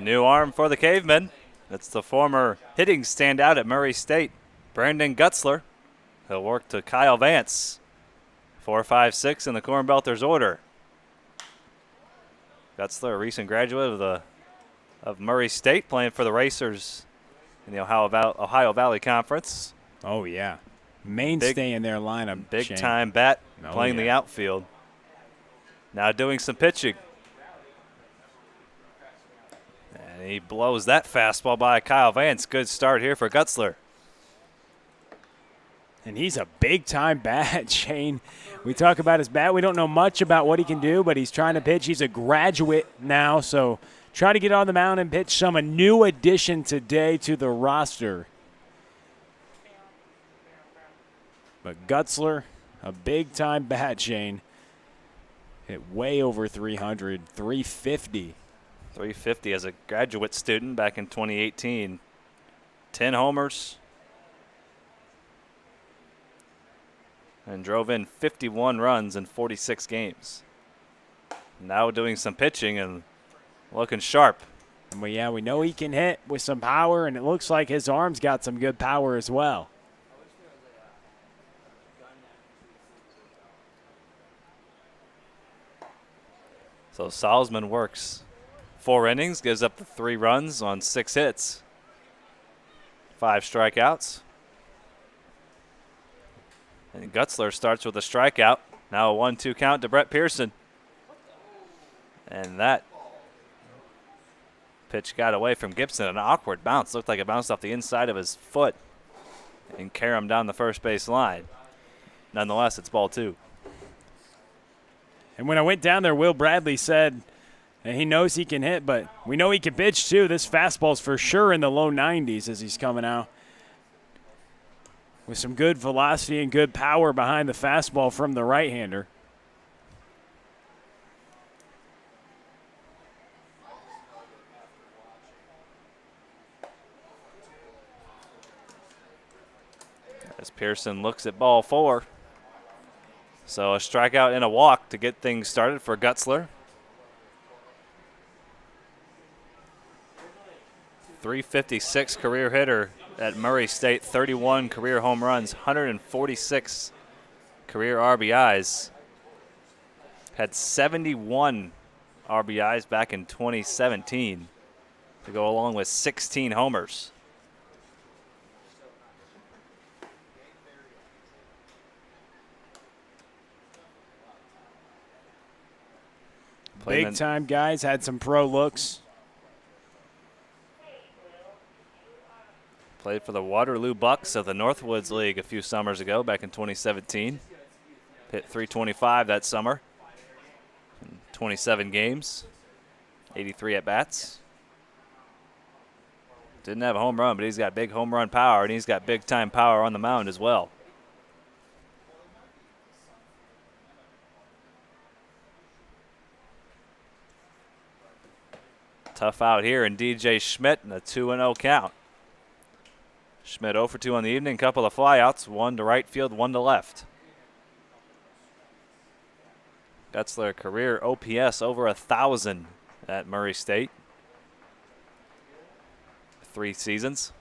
New arm for the Cavemen. That's the former hitting standout at Murray State, Brandon Gutzler. He'll work to Kyle Vance. 4, 5, 6 in the Cornbelters order. Gutzler, a recent graduate of Murray State, playing for the Racers in the Ohio Valley Conference. Oh, yeah. Mainstay in their lineup. Big time bat, playing yeah. the outfield. Now doing some pitching. And he blows that fastball by Kyle Vance. Good start here for Gutzler. And he's a big-time bat, Shane. We talk about his bat. We don't know much about what he can do, but he's trying to pitch. He's a graduate now, so try to get on the mound and pitch a new addition today to the roster. But Gutzler, a big-time bat, Shane. Hit way over 300, 350. 350 as a graduate student back in 2018. 10 homers. And drove in 51 runs in 46 games. Now doing some pitching and looking sharp. And we know he can hit with some power, and it looks like his arm's got some good power as well. So Salzman works 4 innings, gives up the 3 runs on 6 hits. 5 strikeouts. And Gutzler starts with a strikeout. Now a 1-2 count to Brett Pearson. And that pitch got away from Gibson. An awkward bounce. Looked like it bounced off the inside of his foot and carried him down the first base line. Nonetheless, it's ball 2. And when I went down there, Will Bradley said he knows he can hit, but we know he can pitch too. This fastball's for sure in the low 90s as he's coming out. With some good velocity and good power behind the fastball from the right-hander. As Pearson looks at ball 4. So a strikeout and a walk to get things started for Gutzler. .356 career hitter at Murray State, 31 career home runs, 146 career RBIs. Had 71 RBIs back in 2017 to go along with 16 homers. Big time guys, had some pro looks. Played for the Waterloo Bucks of the Northwoods League a few summers ago, back in 2017. Hit .325 that summer. 27 games, 83 at-bats. Didn't have a home run, but he's got big home run power, and he's got big-time power on the mound as well. Tough out here in DJ Schmidt and a 2-0 count. Schmidt 0 for 2 on the evening, couple of flyouts, 1 to right field, 1 to left. Gutzler career OPS over 1,000 at Murray State. 3 seasons.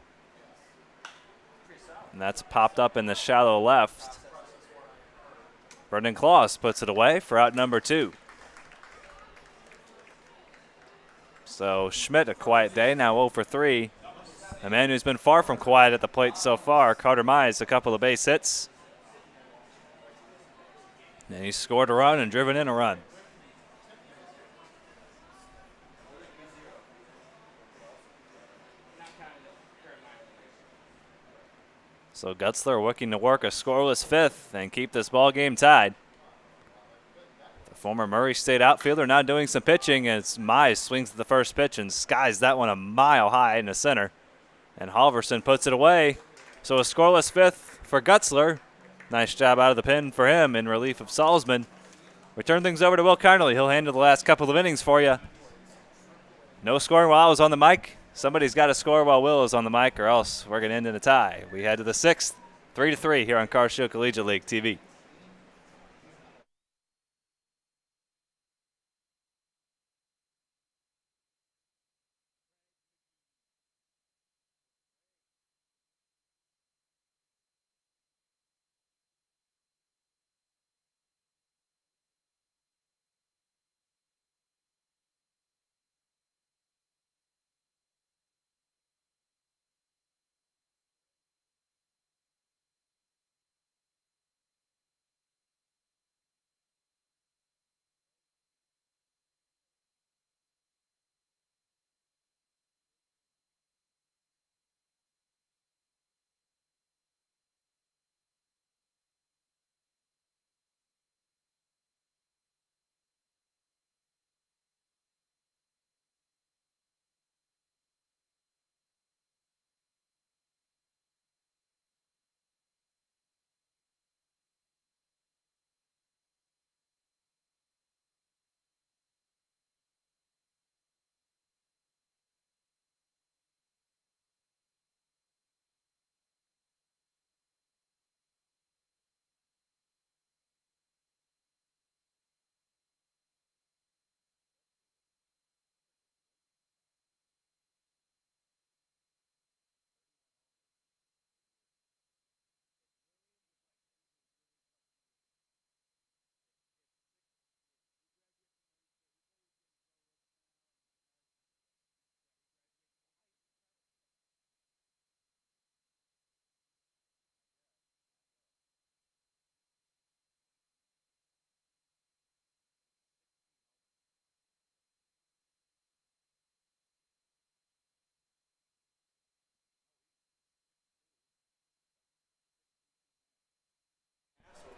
And that's popped up in the shallow left. Brendan Claus puts it away for out number 2. So Schmidt, a quiet day, now 0 for 3. A man who's been far from quiet at the plate so far, Carter Mize, a couple of base hits. And he's scored a run and driven in a run. So Gutzler looking to work a scoreless 5th and keep this ball game tied. The former Murray State outfielder now doing some pitching as Mize swings at the first pitch and skies that one a mile high in the center. And Halverson puts it away. So a scoreless 5th for Gutzler. Nice job out of the pen for him in relief of Salzman. We turn things over to Will Carnley. He'll handle the last couple of innings for you. No scoring while I was on the mic. Somebody's got to score while Will is on the mic, or else we're going to end in a tie. We head to the 6th, 3-3 here on Carshill Collegiate League TV.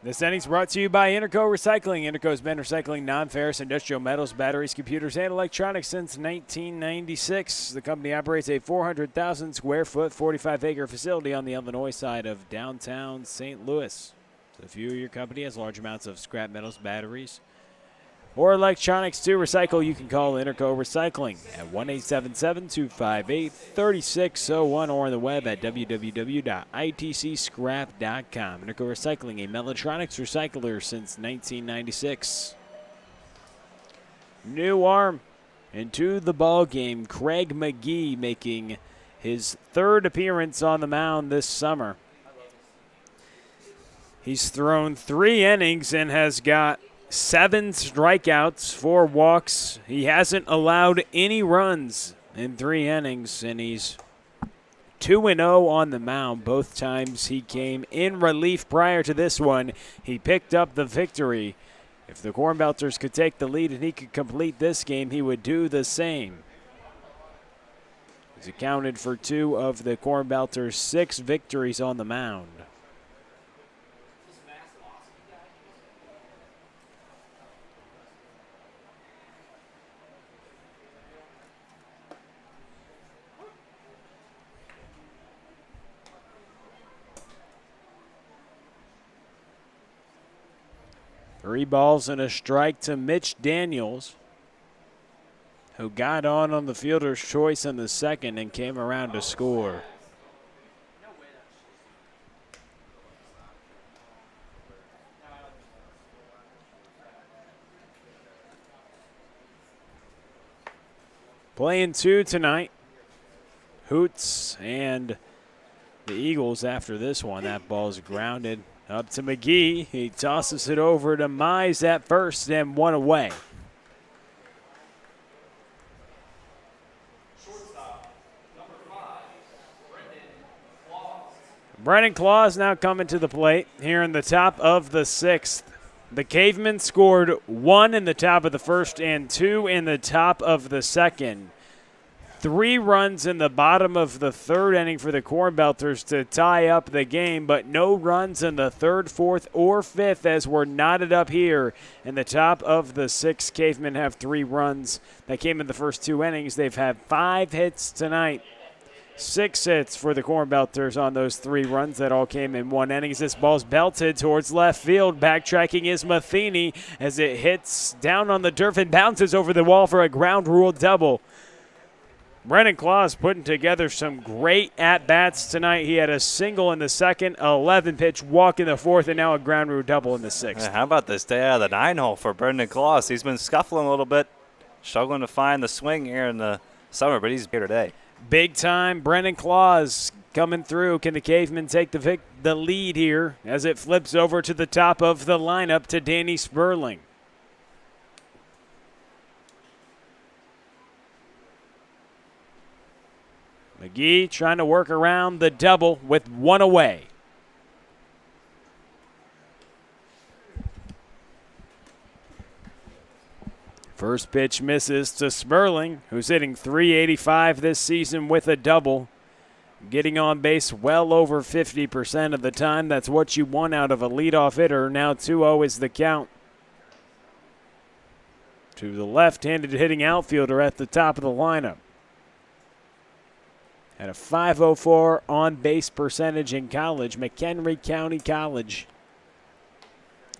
This inning's brought to you by Interco Recycling. Interco's been recycling non-ferrous industrial metals, batteries, computers, and electronics since 1996. The company operates a 400,000 square foot, 45-acre facility on the Illinois side of downtown St. Louis. So if you or your company has large amounts of scrap metals, batteries, or electronics to recycle, you can call Interco Recycling at 1-877-258-3601 or on the web at www.itcscrap.com. Interco Recycling, a Mechatronics recycler since 1996. New arm into the ball game. Craig McGee making his third appearance on the mound this summer. He's thrown 3 innings and has got 7 strikeouts, 4 walks. He hasn't allowed any runs in 3 innings, and he's 2-0 on the mound. Both times he came in relief prior to this one. He picked up the victory. If the Cornbelters could take the lead and he could complete this game, he would do the same. He's accounted for 2 of the Cornbelters' 6 victories on the mound. Three balls and a strike to Mitch Daniels, who got on the fielder's choice in the second and came around to score. Playing 2 tonight, Hoots and the Eagles after this one. That ball's grounded. Up to McGee. He tosses it over to Mize at first and 1 away. Brennan Claus now coming to the plate here in the top of the 6th. The Cavemen scored 1 in the top of the first and 2 in the top of the second. 3 runs in the bottom of the 3rd inning for the Cornbelters to tie up the game, but no runs in the 3rd, 4th, or 5th as we're knotted up here in the top of the 6th. Cavemen have 3 runs that came in the first 2 innings. They've had 5 hits tonight. 6 hits for the Cornbelters on those 3 runs that all came in 1 inning. This ball's belted towards left field. Backtracking is Matheny as it hits down on the turf and bounces over the wall for a ground rule double. Brennan Claus putting together some great at-bats tonight. He had a single in the 2nd, 11-pitch walk in the 4th, and now a ground rule double in the 6th. How about this day out of the 9-hole for Brendan Claus? He's been scuffling a little bit, struggling to find the swing here in the summer, but he's here today. Big time Brennan Claus coming through. Can the Cavemen take the lead here as it flips over to the top of the lineup to Danny Sperling? McGee trying to work around the double with 1 away. First pitch misses to Sperling, who's hitting .385 this season with a double. Getting on base well over 50% of the time. That's what you want out of a leadoff hitter. Now 2-0 is the count. To the left-handed hitting outfielder at the top of the lineup. Had a .504 on-base percentage in college, McHenry County College.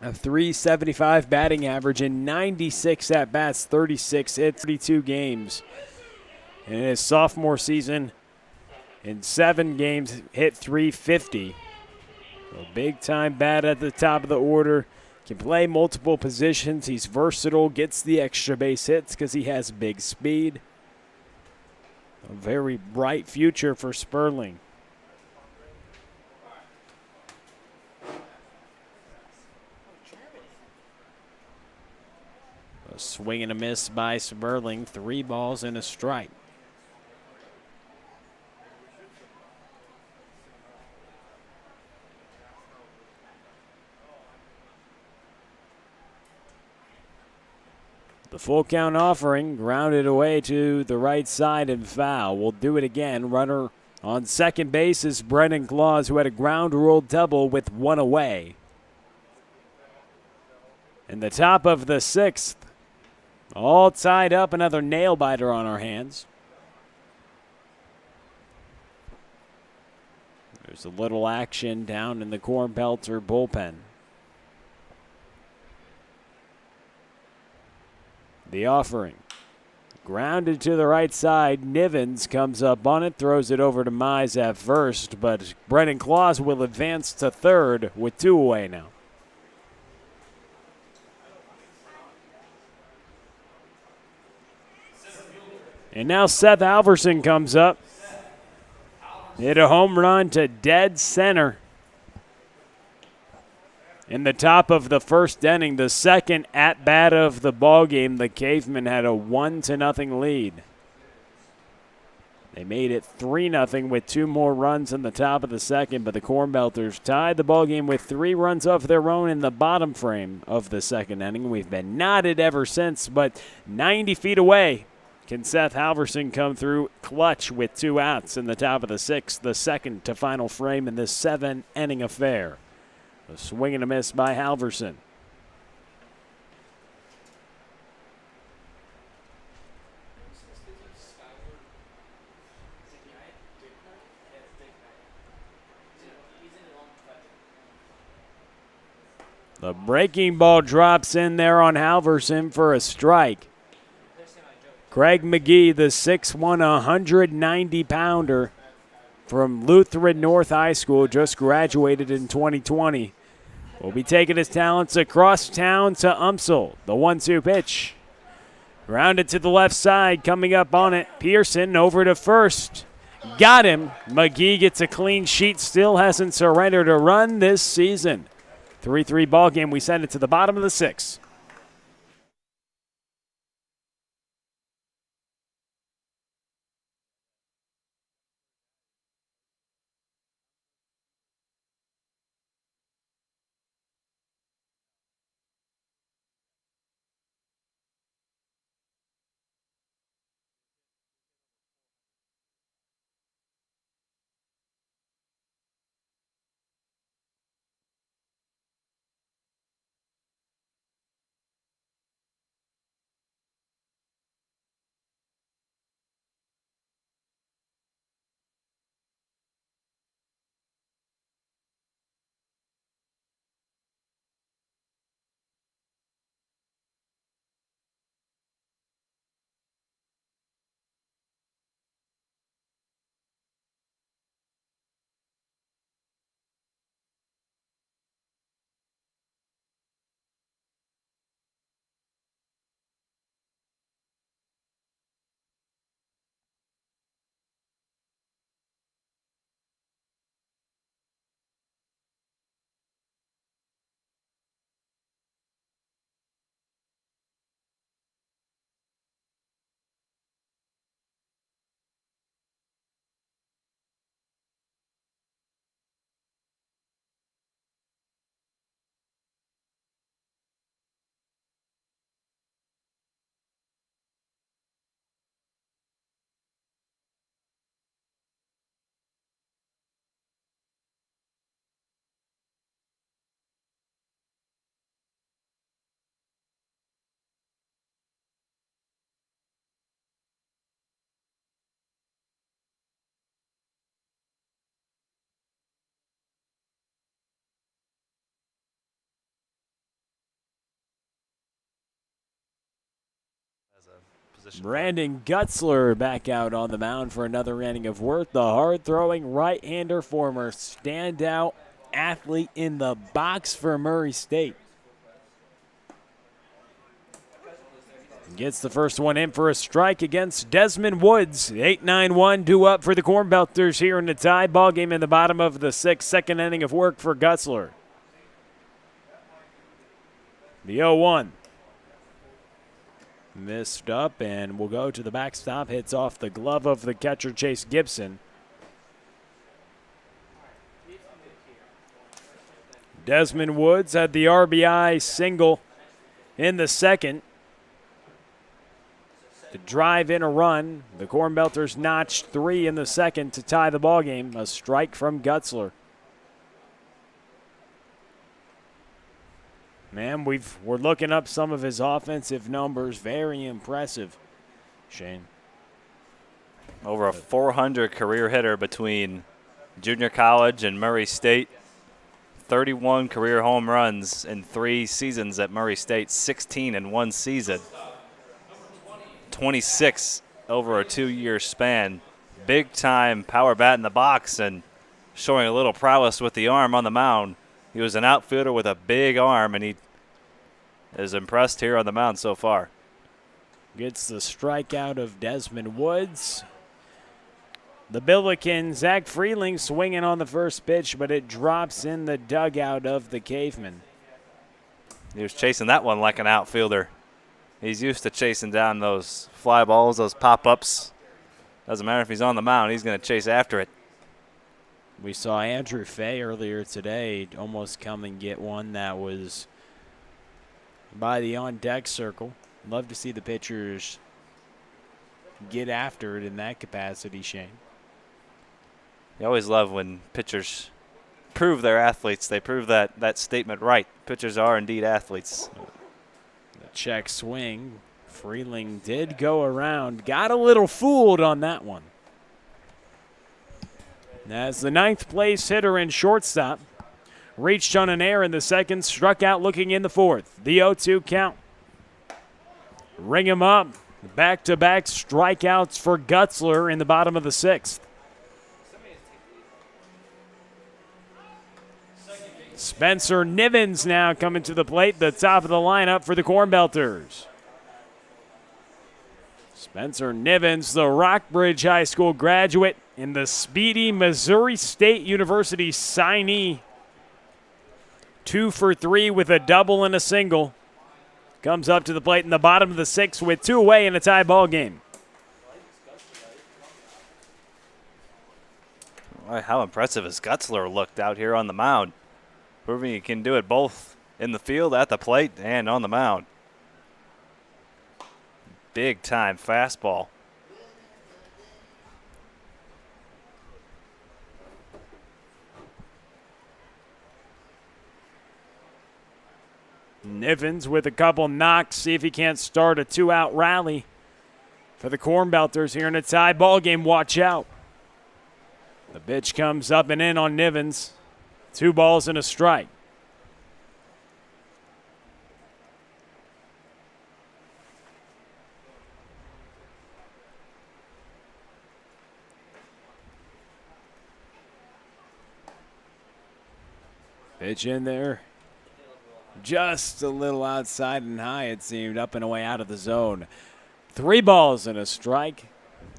A .375 batting average in 96 at-bats, 36 hits, 32 games. In his sophomore season, in 7 games, hit .350. A big-time bat at the top of the order. Can play multiple positions. He's versatile, gets the extra base hits because he has big speed. A very bright future for Sperling. A swing and a miss by Sperling. 3 balls and a strike. The full count offering, grounded away to the right side and foul. We'll do it again. Runner on second base is Brennan Claus, who had a ground rule double with 1 away. In the top of the 6th, all tied up, another nail biter on our hands. There's a little action down in the Cornbelter bullpen. The offering. Grounded to the right side. Nivens comes up on it, throws it over to Mize at first, but Brennan Claus will advance to third with 2 away now. And now Seth Halverson comes up. Hit a home run to dead center. In the top of the 1st inning, the second at-bat of the ballgame, the Cavemen had a 1-0 lead. They made it 3-0 with 2 more runs in the top of the 2nd, but the Cornbelters tied the ballgame with 3 runs of their own in the bottom frame of the 2nd inning. We've been knotted ever since, but 90 feet away, can Seth Halverson come through clutch with 2 outs in the top of the 6th, the second to final frame in this 7-inning affair? A swing and a miss by Halverson. The breaking ball drops in there on Halverson for a strike. Craig McGee, the 6'1", 190-pounder from Lutheran North High School, just graduated in 2020. Will be taking his talents across town to Umsel. The 1-2 pitch. Grounded to the left side, coming up on it. Pearson over to first. Got him. McGee gets a clean sheet, still hasn't surrendered a run this season. 3-3 ball game. We send it to the bottom of the 6th. Brandon Gutzler back out on the mound for another inning of work. The hard-throwing right-hander, former standout athlete in the box for Murray State. Gets the first one in for a strike against Desmond Woods. 8-9-1 due up for the Cornbelters here in the tie ball game in the bottom of the 6th, second inning of work for Gutzler. The 0-1. Missed up and will go to the backstop. Hits off the glove of the catcher, Chase Gibson. Desmond Woods had the RBI single in the 2nd to drive in a run. The Cornbelters notched 3 in the 2nd to tie the ballgame. A strike from Gutzler. Man, we're looking up some of his offensive numbers. Very impressive, Shane. Over a 400 career hitter between junior college and Murray State. 31 career home runs in 3 seasons at Murray State, 16 in 1 season. 26 over a 2-year span. Big time power bat in the box and showing a little prowess with the arm on the mound. He was an outfielder with a big arm, and he is impressed here on the mound so far. Gets the strikeout of Desmond Woods. The Billiken, Zach Freeling swinging on the first pitch, but it drops in the dugout of the Cavemen. He was chasing that one like an outfielder. He's used to chasing down those fly balls, those pop-ups. Doesn't matter if he's on the mound, he's going to chase after it. We saw Andrew Fay earlier today almost come and get one that was by the on-deck circle. Love to see the pitchers get after it in that capacity, Shane. You always love when pitchers prove they're athletes. They prove that statement right. Pitchers are indeed athletes. The check swing. Freeling did go around. Got a little fooled on that one. As the 9th place hitter and shortstop reached on an error in the 2nd, struck out looking in the 4th. The 0-2 count. Ring him up. Back-to-back strikeouts for Gutzler in the bottom of the 6th. Spencer Nivens now coming to the plate, the top of the lineup for the Cornbelters. Spencer Nivens, the Rockbridge High School graduate and the speedy Missouri State University signee. 2 for 3 with a double and a single. Comes up to the plate in the bottom of the 6th with 2 away in a tie ball game. How impressive has Gutzler looked out here on the mound. Proving he can do it both in the field, at the plate, and on the mound. Big time fastball. Nivens with a couple knocks, see if he can't start a 2-out rally for the Cornbelters here in a tie ball game. Watch out. The pitch comes up and in on Nivens. 2 balls and a strike. Pitch in there. Just a little outside and high, it seemed, up and away out of the zone. 3 balls and a strike.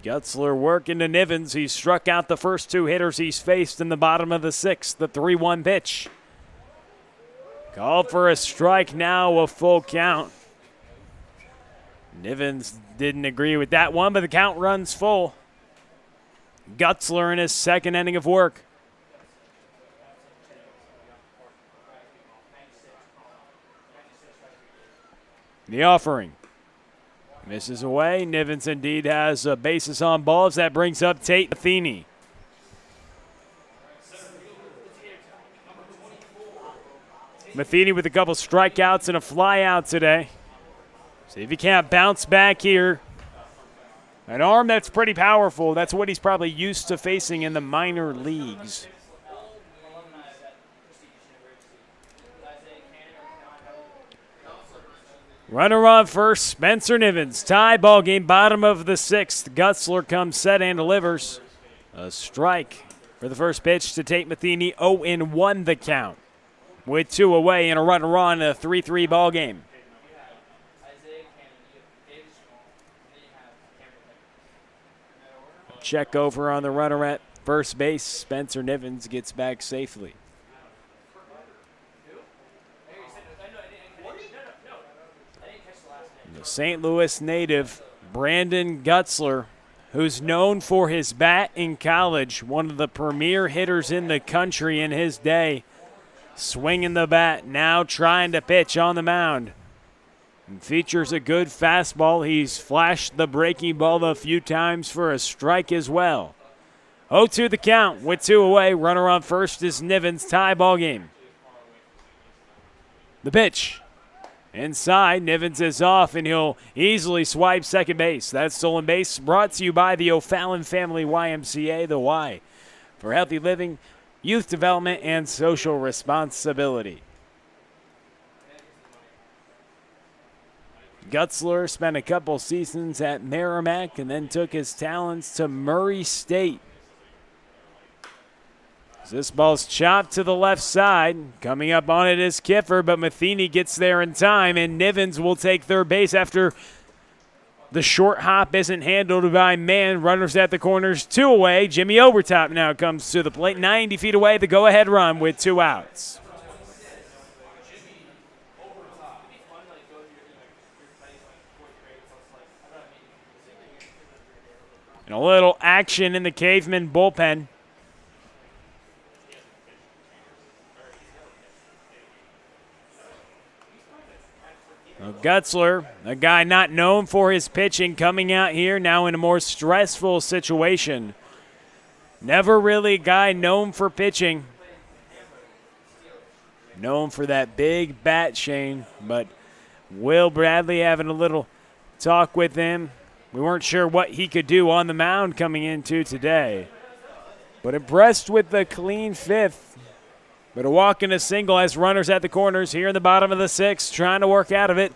Gutzler working to Nivens. He struck out the first 2 hitters he's faced in the bottom of the 6th, the 3-1 pitch. Called for a strike, now a full count. Nivens didn't agree with that one, but the count runs full. Gutzler in his 2nd inning of work. The offering. Misses away. Nivens indeed has a bases on balls. That brings up Tate Matheny. Matheny with a couple strikeouts and a flyout today. See if he can't bounce back here. An arm that's pretty powerful. That's what he's probably used to facing in the minor leagues. Runner on first, Spencer Nivens. Tie ball game, bottom of the 6th. Gutzler comes set and delivers. A strike for the first pitch to Tate Matheny. 0-1 the count. With 2 away and a runner on, a 3-3 ball game. Check over on the runner at first base. Spencer Nivens gets back safely. The St. Louis native, Brandon Gutzler, who's known for his bat in college, one of the premier hitters in the country in his day. Swinging the bat, now trying to pitch on the mound. And features a good fastball. He's flashed the breaking ball a few times for a strike as well. 0-2 the count with 2 away. Runner on first is Nivens. Tie ball game. The pitch. Inside, Nivens is off, and he'll easily swipe second base. That stolen base brought to you by the O'Fallon Family YMCA, the Y, for healthy living, youth development, and social responsibility. Gutzler spent a couple seasons at Merrimack and then took his talents to Murray State. This ball's chopped to the left side. Coming up on it is Kiffer, but Matheny gets there in time, and Nivens will take third base after the short hop isn't handled by Mann. Runners at the corners, 2 away. Jimmy Overtop now comes to the plate, 90 feet away, the go-ahead run with 2 outs. And a little action in the Cavemen bullpen. Gutzler, a guy not known for his pitching, coming out here now in a more stressful situation. Never really a guy known for pitching. Known for that big bat, Shane, but Will Bradley having a little talk with him. We weren't sure what he could do on the mound coming into today. But impressed with the clean 5th. But a walk and a single as runners at the corners here in the bottom of the 6th, trying to work out of it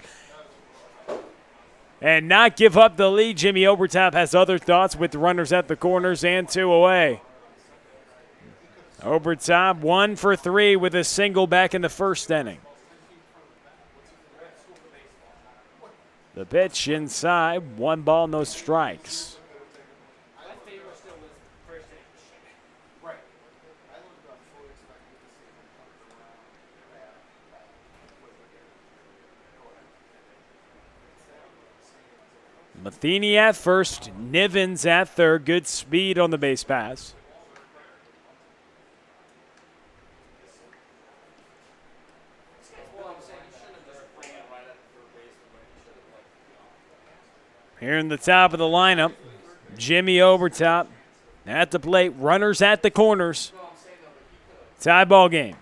and not give up the lead. Jimmy Obertop has other thoughts with the runners at the corners and 2 away. Obertop 1 for 3 with a single back in the 1st inning. The pitch inside, 1 ball, no strikes. Matheny at first, Nivens at third. Good speed on the base pass. Here in the top of the lineup, Jimmy Overtop at the plate. Runners at the corners. Tie ball game.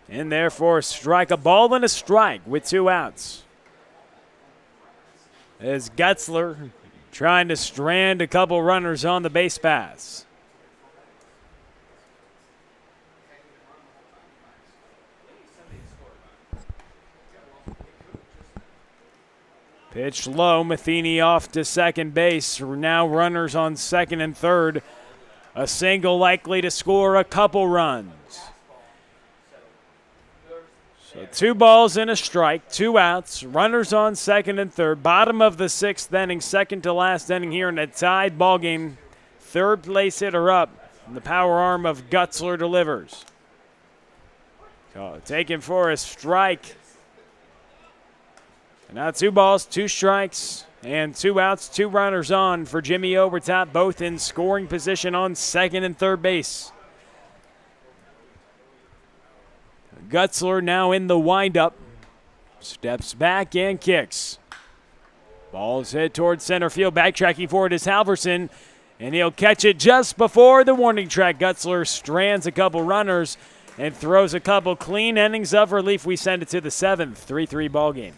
In there for a strike. A ball and a strike with 2 outs. As Gutzler trying to strand a couple runners on the base pass. Pitch low, Matheny off to second base. Now runners on second and third. A single likely to score a couple runs. So 2 balls and a strike, 2 outs, runners on second and third. Bottom of the 6th inning, second to last inning here in a tied ball game. Third place hitter up, and the power arm of Gutzler delivers. Taken for a strike. And now 2 balls, 2 strikes, and 2 outs, 2 runners on for Jimmy Overtop, both in scoring position on second and third base. Gutzler now in the windup. Steps back and kicks. Ball's hit towards center field. Backtracking for it is Halverson, and he'll catch it just before the warning track. Gutzler strands a couple runners and throws a couple clean innings of relief. We send it to the 7th, 3-3 ball game.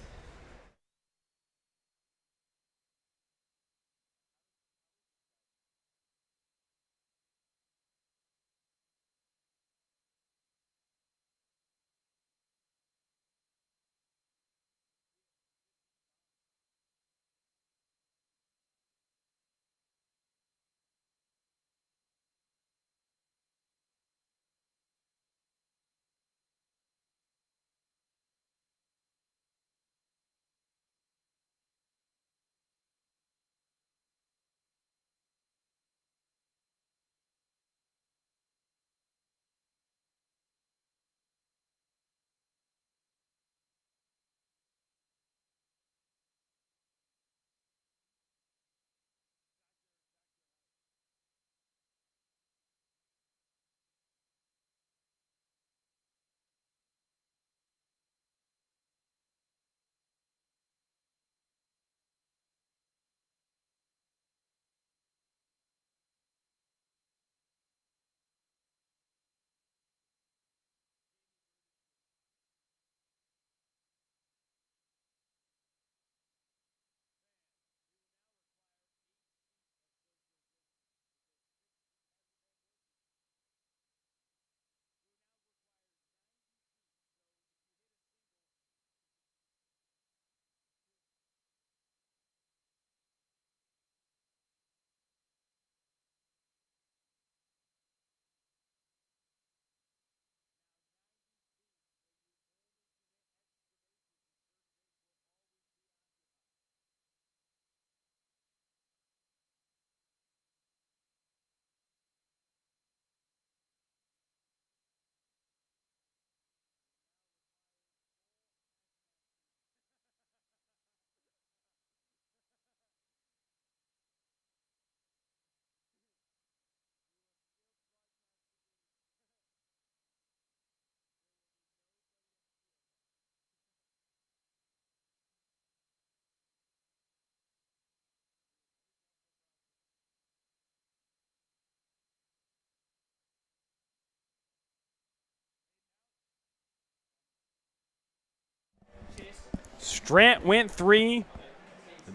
Strant went 3.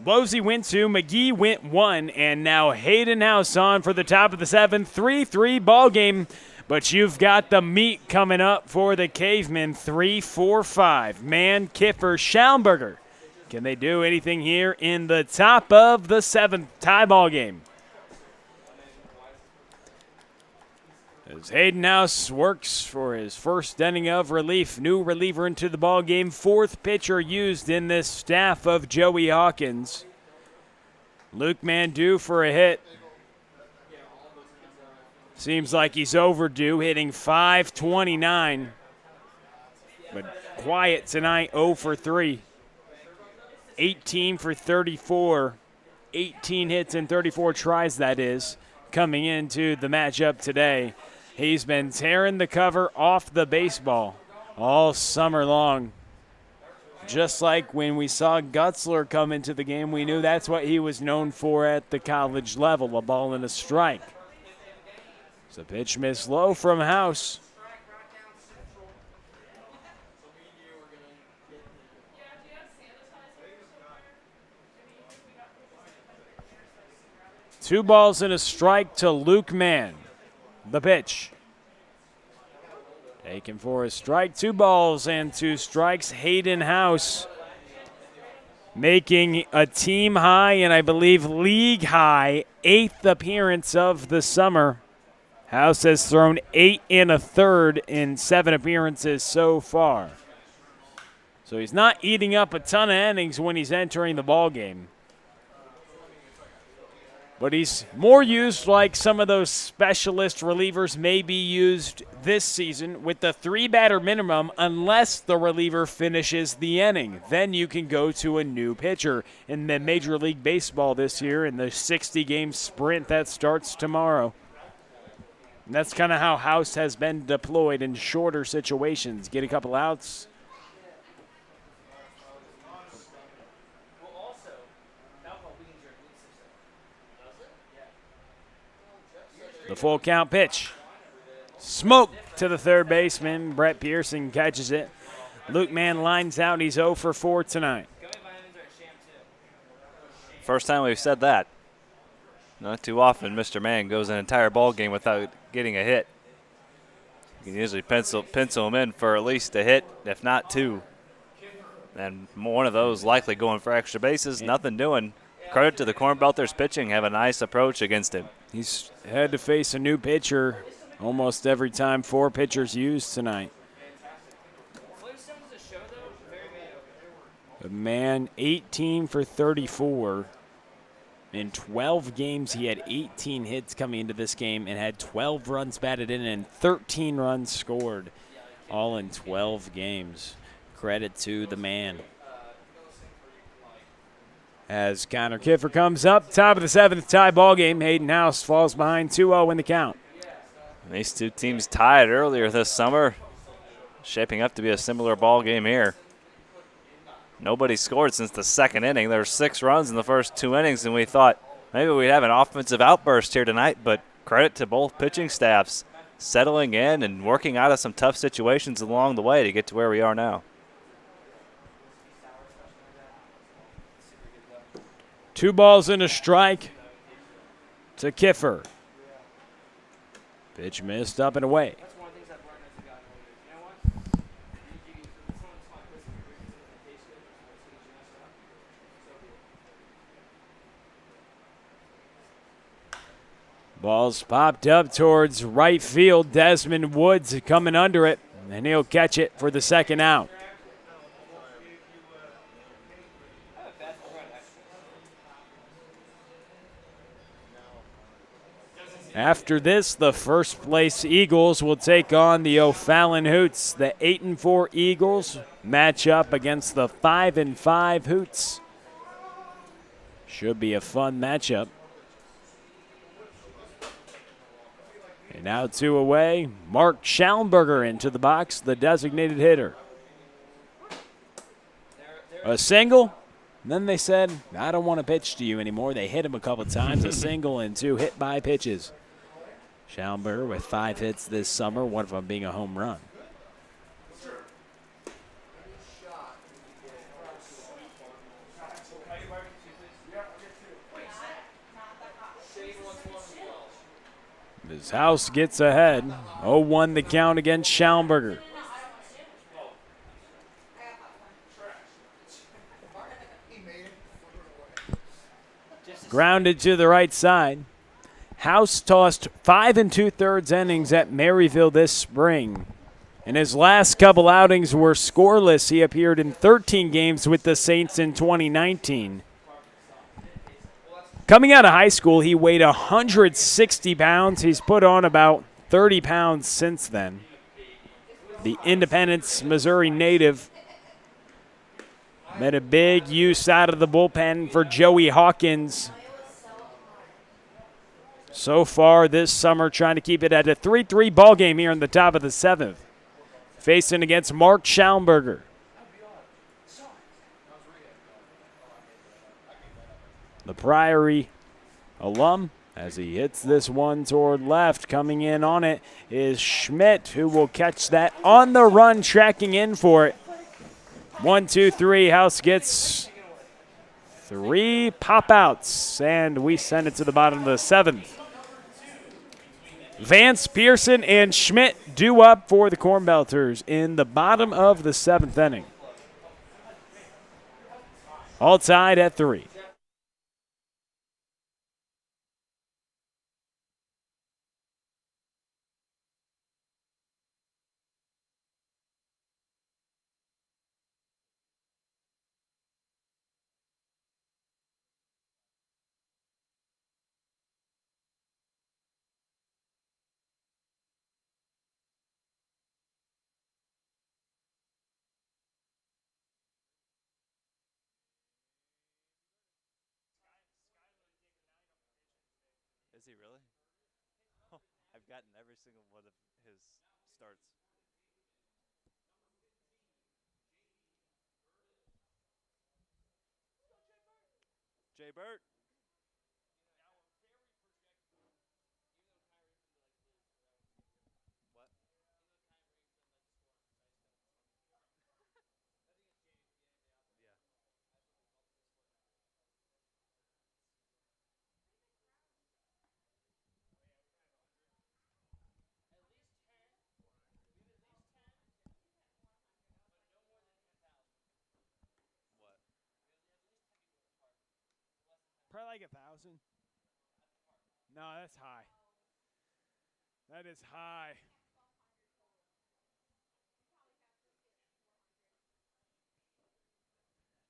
Losey went 2. McGee went 1. And now Hayden House on for the top of the 7th. 3-3 ball game. But you've got the meat coming up for the Cavemen. 3-4-5. Mann, Kiffer, Schaumburger. Can they do anything here in the top of the 7th tie ball game? As Hayden House works for his first inning of relief, new reliever into the ball game, 4th pitcher used in this staff of Joey Hawkins. Luke Mann due for a hit. Seems like he's overdue, hitting .529. But quiet tonight, 0 for 3. 18 for 34. 18 hits and 34 tries, that is, coming into the matchup today. He's been tearing the cover off the baseball all summer long. Just like when we saw Gutzler come into the game, we knew that's what he was known for at the college level, a ball and a strike. It's a pitch missed low from House. Two balls and a strike to Luke Mann. The pitch. Taken for a strike. 2 balls and 2 strikes. Hayden House making a team high and I believe league high 8th appearance of the summer. House has thrown 8 1/3 in 7 appearances so far. So he's not eating up a ton of innings when he's entering the ball game. But he's more used like some of those specialist relievers may be used this season with the 3-batter minimum unless the reliever finishes the inning. Then you can go to a new pitcher in the Major League Baseball this year in the 60-game sprint that starts tomorrow. And that's kind of how House has been deployed in shorter situations. Get a couple outs. The full count pitch. Smoke to the third baseman. Brett Pearson catches it. Luke Mann lines out. He's 0 for 4 tonight. First time we've said that. Not too often Mr. Mann goes an entire ball game without getting a hit. You can usually pencil him in for at least a hit, if not 2. And one of those likely going for extra bases. Nothing doing. Credit to the Cornbelters pitching. Have a nice approach against him. He's had to face a new pitcher almost every time 4 pitchers used tonight. But Mann, 18 for 34. In 12 games, he had 18 hits coming into this game and had 12 runs batted in and 13 runs scored, all in 12 games. Credit to the man. As Connor Kiffer comes up, top of the 7th tie ball game, Hayden House falls behind 2-0 in the count. These two teams tied earlier this summer, shaping up to be a similar ball game here. Nobody scored since the 2nd inning. There were 6 runs in the first 2 innings, and we thought maybe we'd have an offensive outburst here tonight, but credit to both pitching staffs settling in and working out of some tough situations along the way to get to where we are now. 2 balls and a strike to Kiffer. Pitch missed up and away. Ball's popped up towards right field. Desmond Woods coming under it, and he'll catch it for the 2nd out. After this, the first place Eagles will take on the O'Fallon Hoots. The 8-4 Eagles match up against the 5-5 Hoots. Should be a fun matchup. And now 2 away. Mark Schaumburger into the box, the designated hitter. A single. And then they said, I don't want to pitch to you anymore. They hit him a couple times, a single and 2 hit-by pitches. Schaumburger with 5 hits this summer, one of them being a home run. His house gets ahead. 0-1 the count against Schaumburger. Grounded to the right side. House tossed 5 2/3 innings at Maryville this spring. In his last couple outings were scoreless. He appeared in 13 games with the Saints in 2019. Coming out of high school, he weighed 160 pounds. He's put on about 30 pounds since then. The Independence, Missouri native made a big use out of the bullpen for Joey Hawkins. So far this summer, trying to keep it at a 3-3 ball game here in the top of the 7th. Facing against Mark Schaumburger. The Priory alum, as he hits this one toward left. Coming in on it is Schmidt, who will catch that on the run, tracking in for it. 1-2-3. House gets 3 pop-outs, and we send it to the bottom of the 7th. Vance, Pearson, and Schmidt due up for the Cornbelters in the bottom of the 7th inning. All tied at 3. Is he really? I've gotten every single one of his starts. Jay Burt. What? Yeah. What? Probably like 1,000. No, that's high. That is high.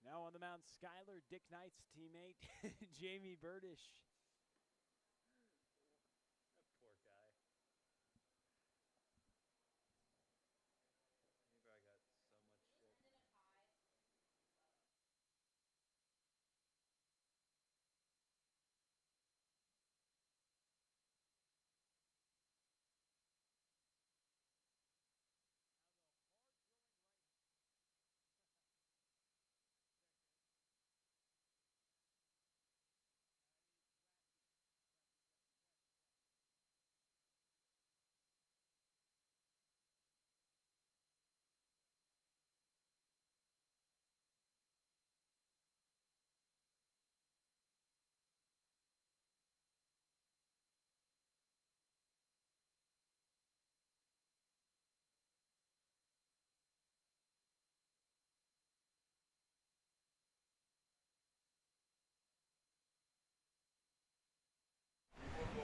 Now on the mound, Skyler, Dick Knight's teammate, Jamie Burdish. That poor guy. He probably got so much shit.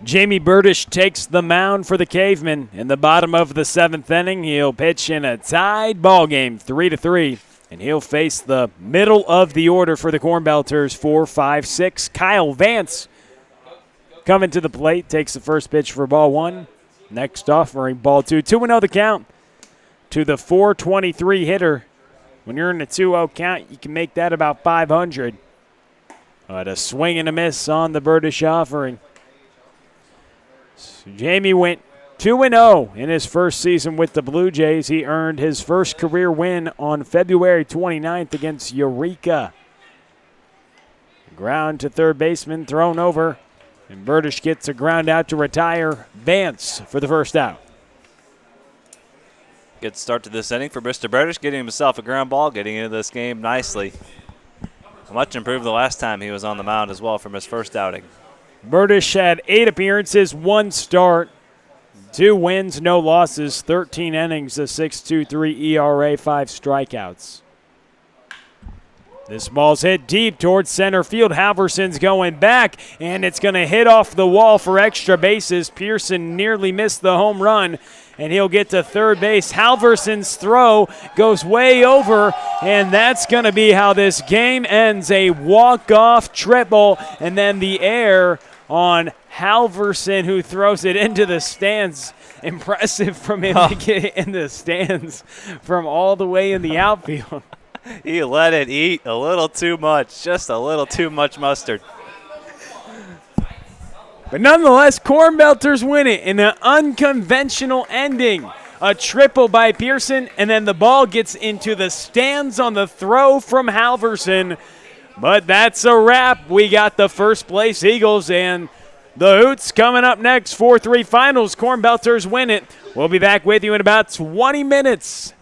Jamie Burdish takes the mound for the Cavemen. In the bottom of the 7th inning, he'll pitch in a tied ball game, 3-3, and he'll face the middle of the order for the Cornbelters, 4-5-6. Kyle Vance coming to the plate, takes the first pitch for ball 1. Next offering, ball 2. 2-0 the count to the 423 hitter. When you're in a 2-0 count, you can make that about 500. But a swing and a miss on the Burdish offering. So Jamie went 2-0 in his first season with the Blue Jays. He earned his first career win on February 29th against Eureka. Ground to third baseman, thrown over, and Burdish gets a ground out to retire Vance for the first out. Good start to this inning for Mr. Burdish, getting himself a ground ball, getting into this game nicely. Much improved the last time he was on the mound as well from his first outing. Burdish had 8 appearances, 1 start. 2 wins, no losses, 13 innings, a 6.23 ERA, 5 strikeouts. This ball's hit deep towards center field. Halverson's going back, and it's going to hit off the wall for extra bases. Pearson nearly missed the home run, and he'll get to third base. Halverson's throw goes way over, and that's going to be how this game ends. A walk-off triple, and then the air on Halverson, who throws it into the stands. Impressive from him to get it in the stands from all the way in the outfield. He let it eat a little too much, just a little too much mustard. But nonetheless, Cornbelters win it in an unconventional ending. A triple by Pearson, and then the ball gets into the stands on the throw from Halverson. But that's a wrap. We got the first place Eagles and the Hoots coming up next. 4-3 finals. Cornbelters win it. We'll be back with you in about 20 minutes.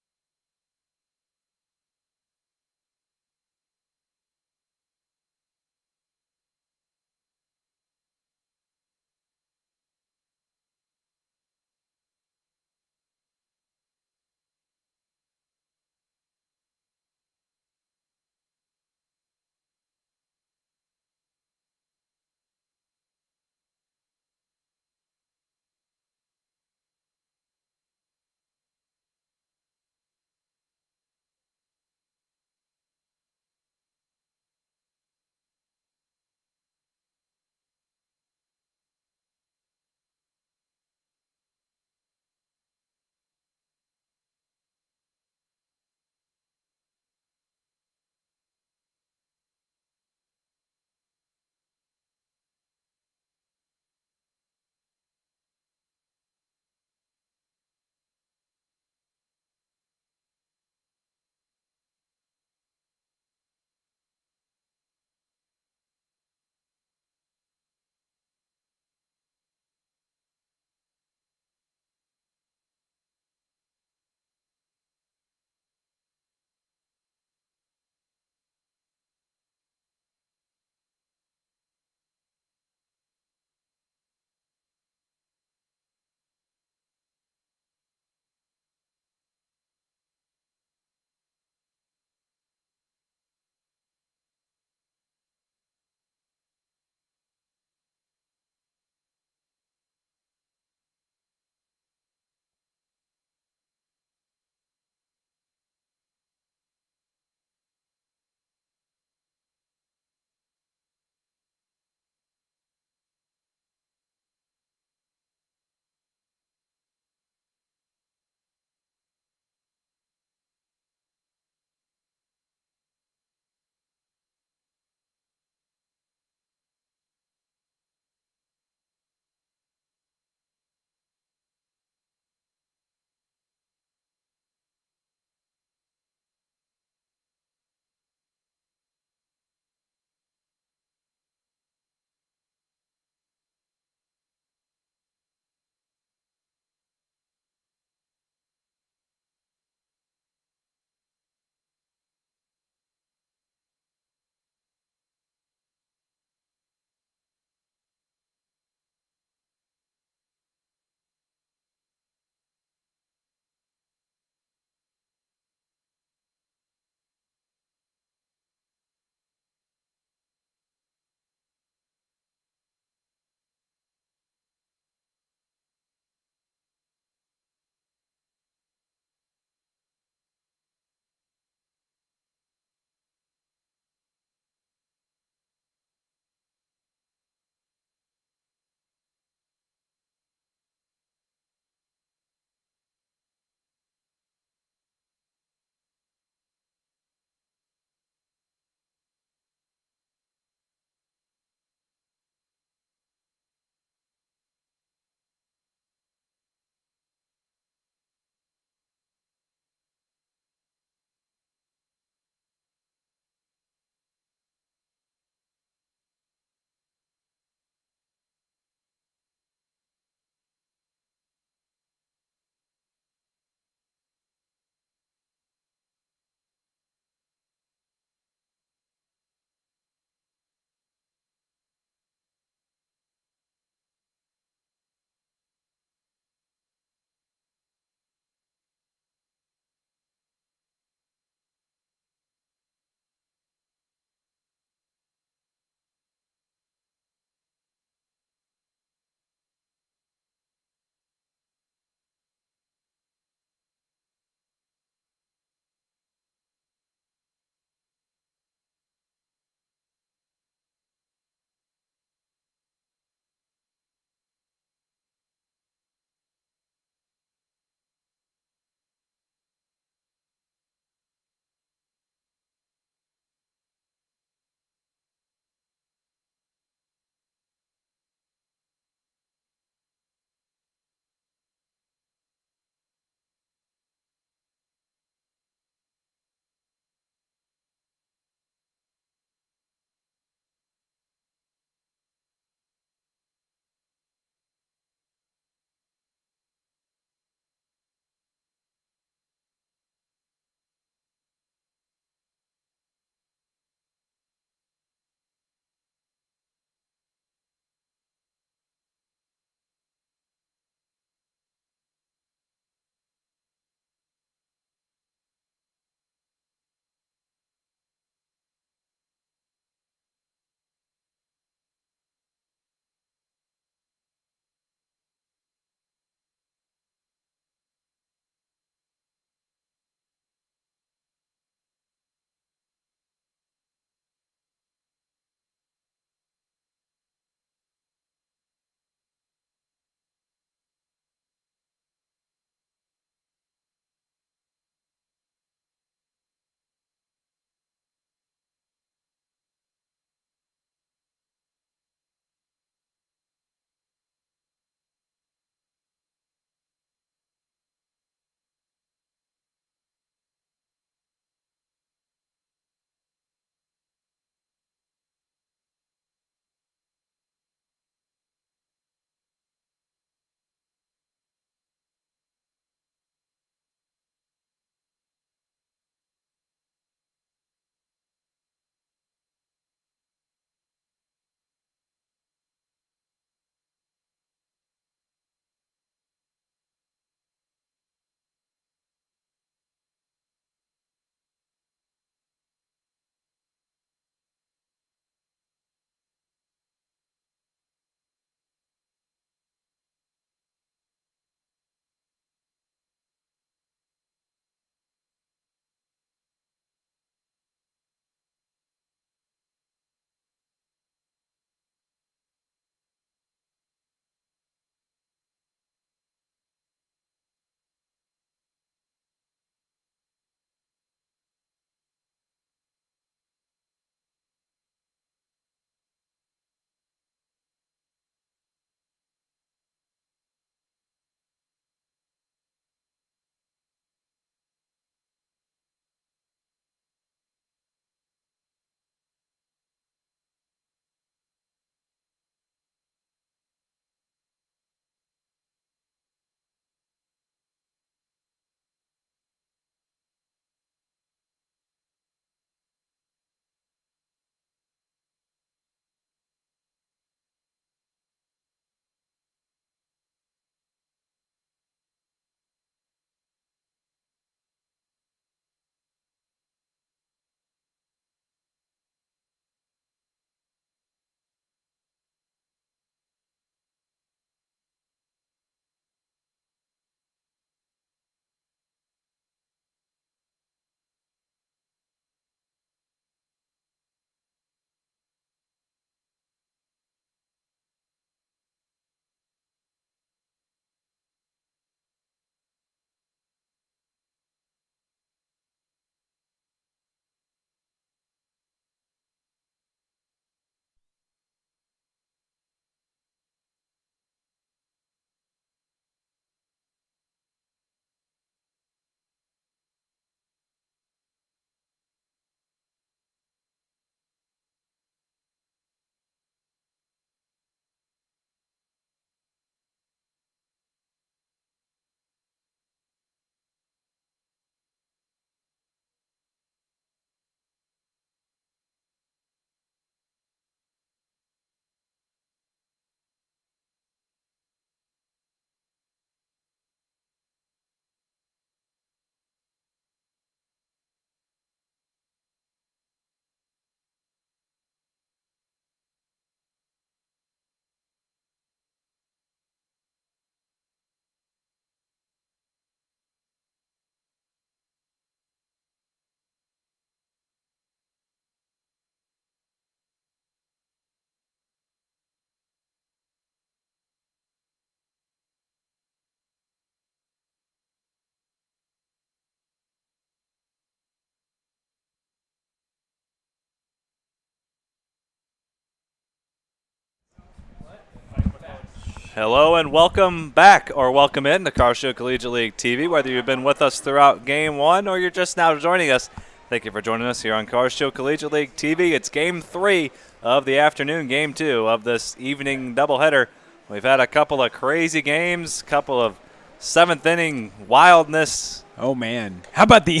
Hello and welcome back, or welcome in to Carshield Collegiate League TV. Whether you've been with us throughout Game 1 or you're just now joining us, thank you for joining us here on Carshield Collegiate League TV. It's Game 3 of the afternoon, Game 2 of this evening doubleheader. We've had a couple of crazy games, couple of seventh-inning wildness. Oh, man. How about the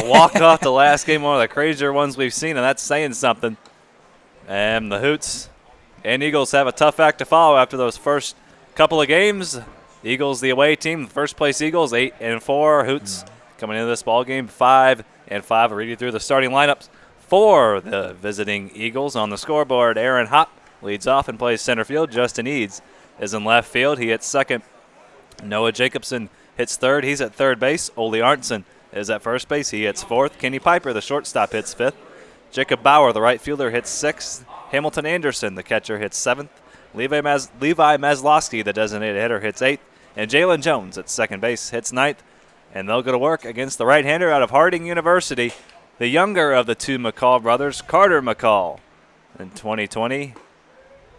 walk-off the last game, one of the crazier ones we've seen, and that's saying something. And the Hoots and Eagles have a tough act to follow after those first couple of games. The Eagles, the away team, first place Eagles, 8-4. Hoots coming into this ball game 5-5. I'll read you through the starting lineups for the visiting Eagles. On the scoreboard, Aaron Hopp leads off and plays center field. Justin Eads is in left field. He hits second. Noah Jacobson hits third. He's at third base. Ole Arntzen is at first base. He hits fourth. Kenny Piper, the shortstop, hits fifth. Jacob Bauer, the right fielder, hits sixth. Hamilton Anderson, the catcher, hits seventh. Levi Maslowski, the designated hitter, hits eighth. And Jalen Jones at second base hits ninth. And they'll go to work against the right-hander out of Harding University, the younger of the two McCall brothers, Carter McCall. In 2020,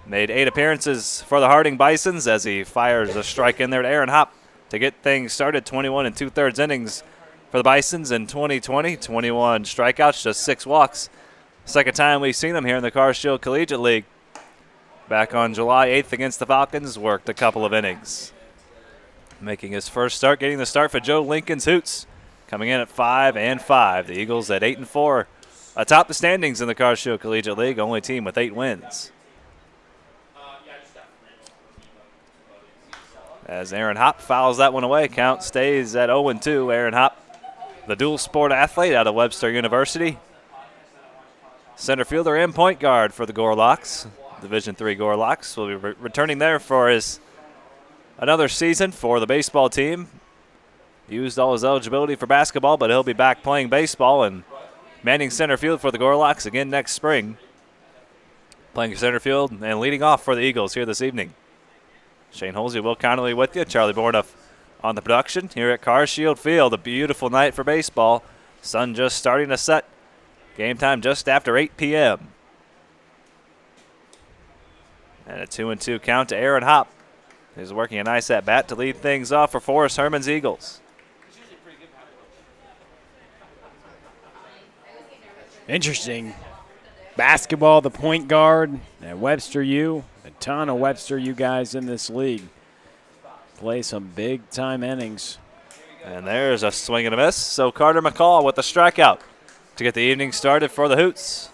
made 8 appearances for the Harding Bisons as he fires a strike in there to Aaron Hopp to get things started. 21 2/3 innings for the Bisons in 2020. 21 strikeouts, just 6 walks. Second time we've seen him here in the Carshield Collegiate League. Back on July 8th against the Falcons, worked a couple of innings. Making his first start, getting the start for Joe Lincoln's Hoots. Coming in at 5-5. The Eagles at 8-4. Atop the standings in the Carshield Collegiate League, only team with 8 wins. As Aaron Hopp fouls that one away, count stays at 0-2. Aaron Hopp, the dual sport athlete out of Webster University. Center fielder and point guard for the Gorlocks. Division III Gorlocks will be returning there for another season for the baseball team. Used all his eligibility for basketball, but he'll be back playing baseball and manning center field for the Gorlocks again next spring. Playing center field and leading off for the Eagles here this evening. Shane Holsey, Will Connolly with you. Charlie Bornoff on the production here at Carshield Field. A beautiful night for baseball. Sun just starting to set. Game time just after 8 p.m. And a 2-2 count to Aaron Hopp. He's working a nice at-bat to lead things off for Forrest Herman's Eagles. Interesting. Basketball, the point guard at Webster U. A ton of Webster U guys in this league. Play some big-time innings. And there's a swing and a miss. So Carter McCall with the strikeout to get the evening started for the Hoots.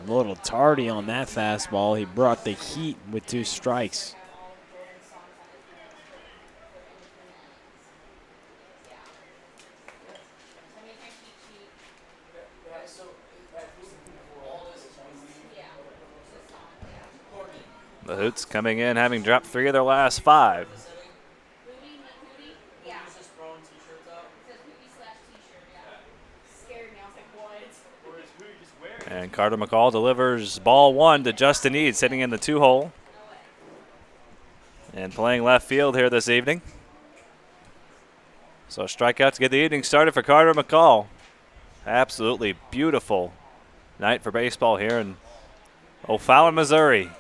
A little tardy on that fastball. He brought the heat with 2 strikes. The Hoots coming in having dropped 3 of their last 5. And Carter McCall delivers ball 1 to Justin Eads, sitting in the 2-hole. And playing left field here this evening. So a strikeout to get the evening started for Carter McCall. Absolutely beautiful night for baseball here in O'Fallon, Missouri.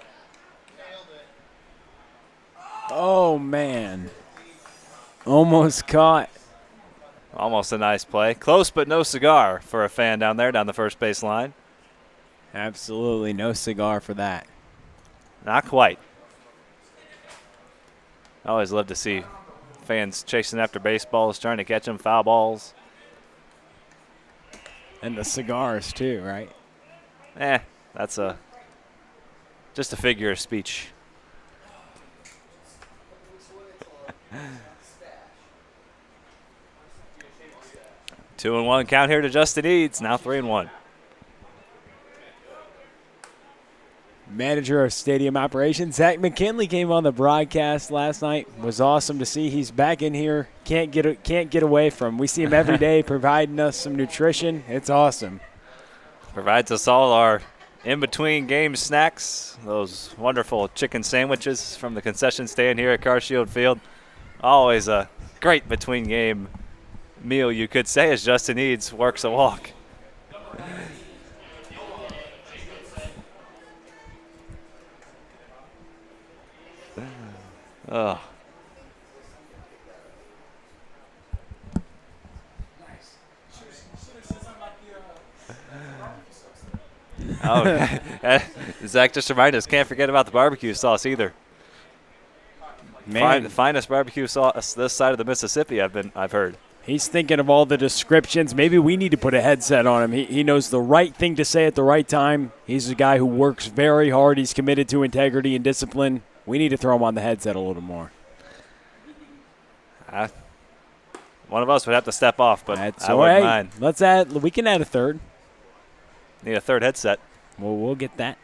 Oh, man. Almost caught. Almost a nice play. Close but no cigar for a fan down there down the first base line. Absolutely no cigar for that. Not quite. I always love to see fans chasing after baseballs, trying to catch them, foul balls. And the cigars too, right? That's just a figure of speech. 2-1 count here to Justin Eads, now 3-1. Manager of stadium operations, Zach McKinley, came on the broadcast last night. It was awesome to see he's back in here. Can't get away from him. We see him every day providing us some nutrition. It's awesome. Provides us all our in-between game snacks, those wonderful chicken sandwiches from the concession stand here at Carshield Field. Always a great between-game meal, you could say, as Justin Eads works a walk. Oh. Oh, Zach just reminded us, can't forget about the barbecue sauce either. Man, The finest barbecue sauce this side of the Mississippi, I've heard. he's thinking of all the descriptions. Maybe we need to put a headset on him. He knows the right thing to say at the right time. He's a guy who works very hard. He's committed to integrity and discipline. We need to throw him on the headset a little more. One of us would have to step off, but That's I all wouldn't right. mind. We can add a third. Need a third headset. Well, we'll get that.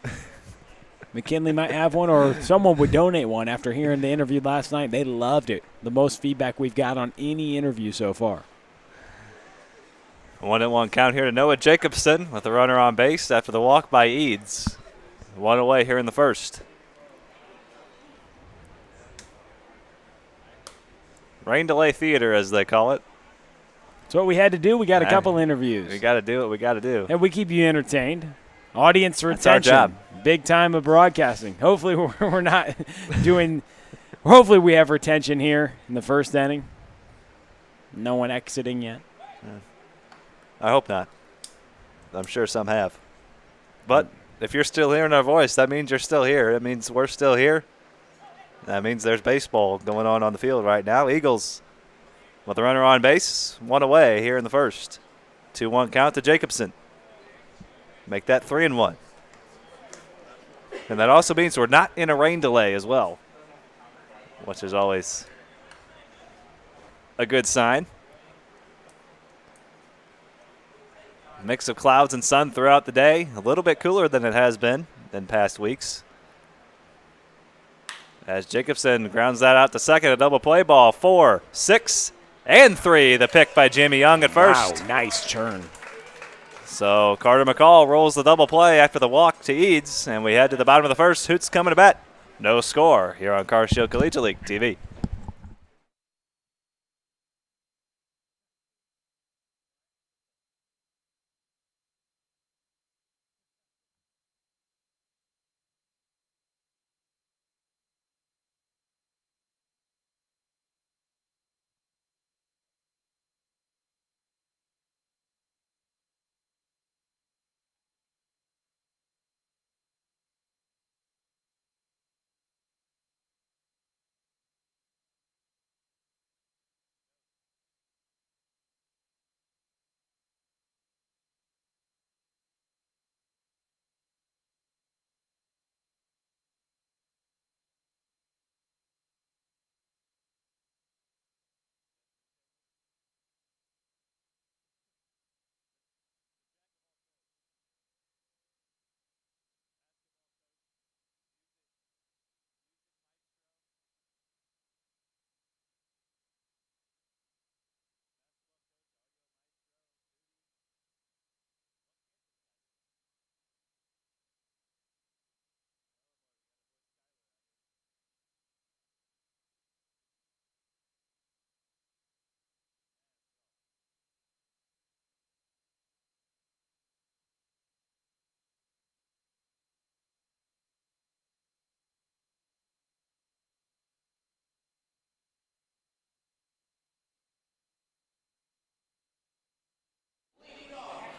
McKinley might have one, or someone would donate one after hearing the interview last night. They loved it. The most feedback we've got on any interview so far. 1-1 count here to Noah Jacobson with the runner on base after the walk by Eads. 1 away here in the first. Rain delay theater, as they call it. That's what we had to do. We got a couple interviews. We got to do what we got to do. And we keep you entertained. Audience retention. That's our job. Big time of broadcasting. Hopefully we're not doing – hopefully we have retention here in the first inning. No one exiting yet. I hope not. I'm sure some have. But if you're still hearing our voice, that means you're still here. It means we're still here. That means there's baseball going on the field right now. Eagles with the runner on base, 1 away here in the first. 2-1 count to Jacobson. Make that 3-1. And that also means we're not in a rain delay as well, which is always a good sign. Mix of clouds and sun throughout the day. A little bit cooler than it has been in past weeks. As Jacobson grounds that out to second, a double play ball. 4, 6, and 3. The pick by Jimmy Young at first. Wow, nice turn. So Carter McCall rolls the double play after the walk to Eads, and we head to the bottom of the first. Hoots coming to bat. No score here on Car Shield Collegiate League TV.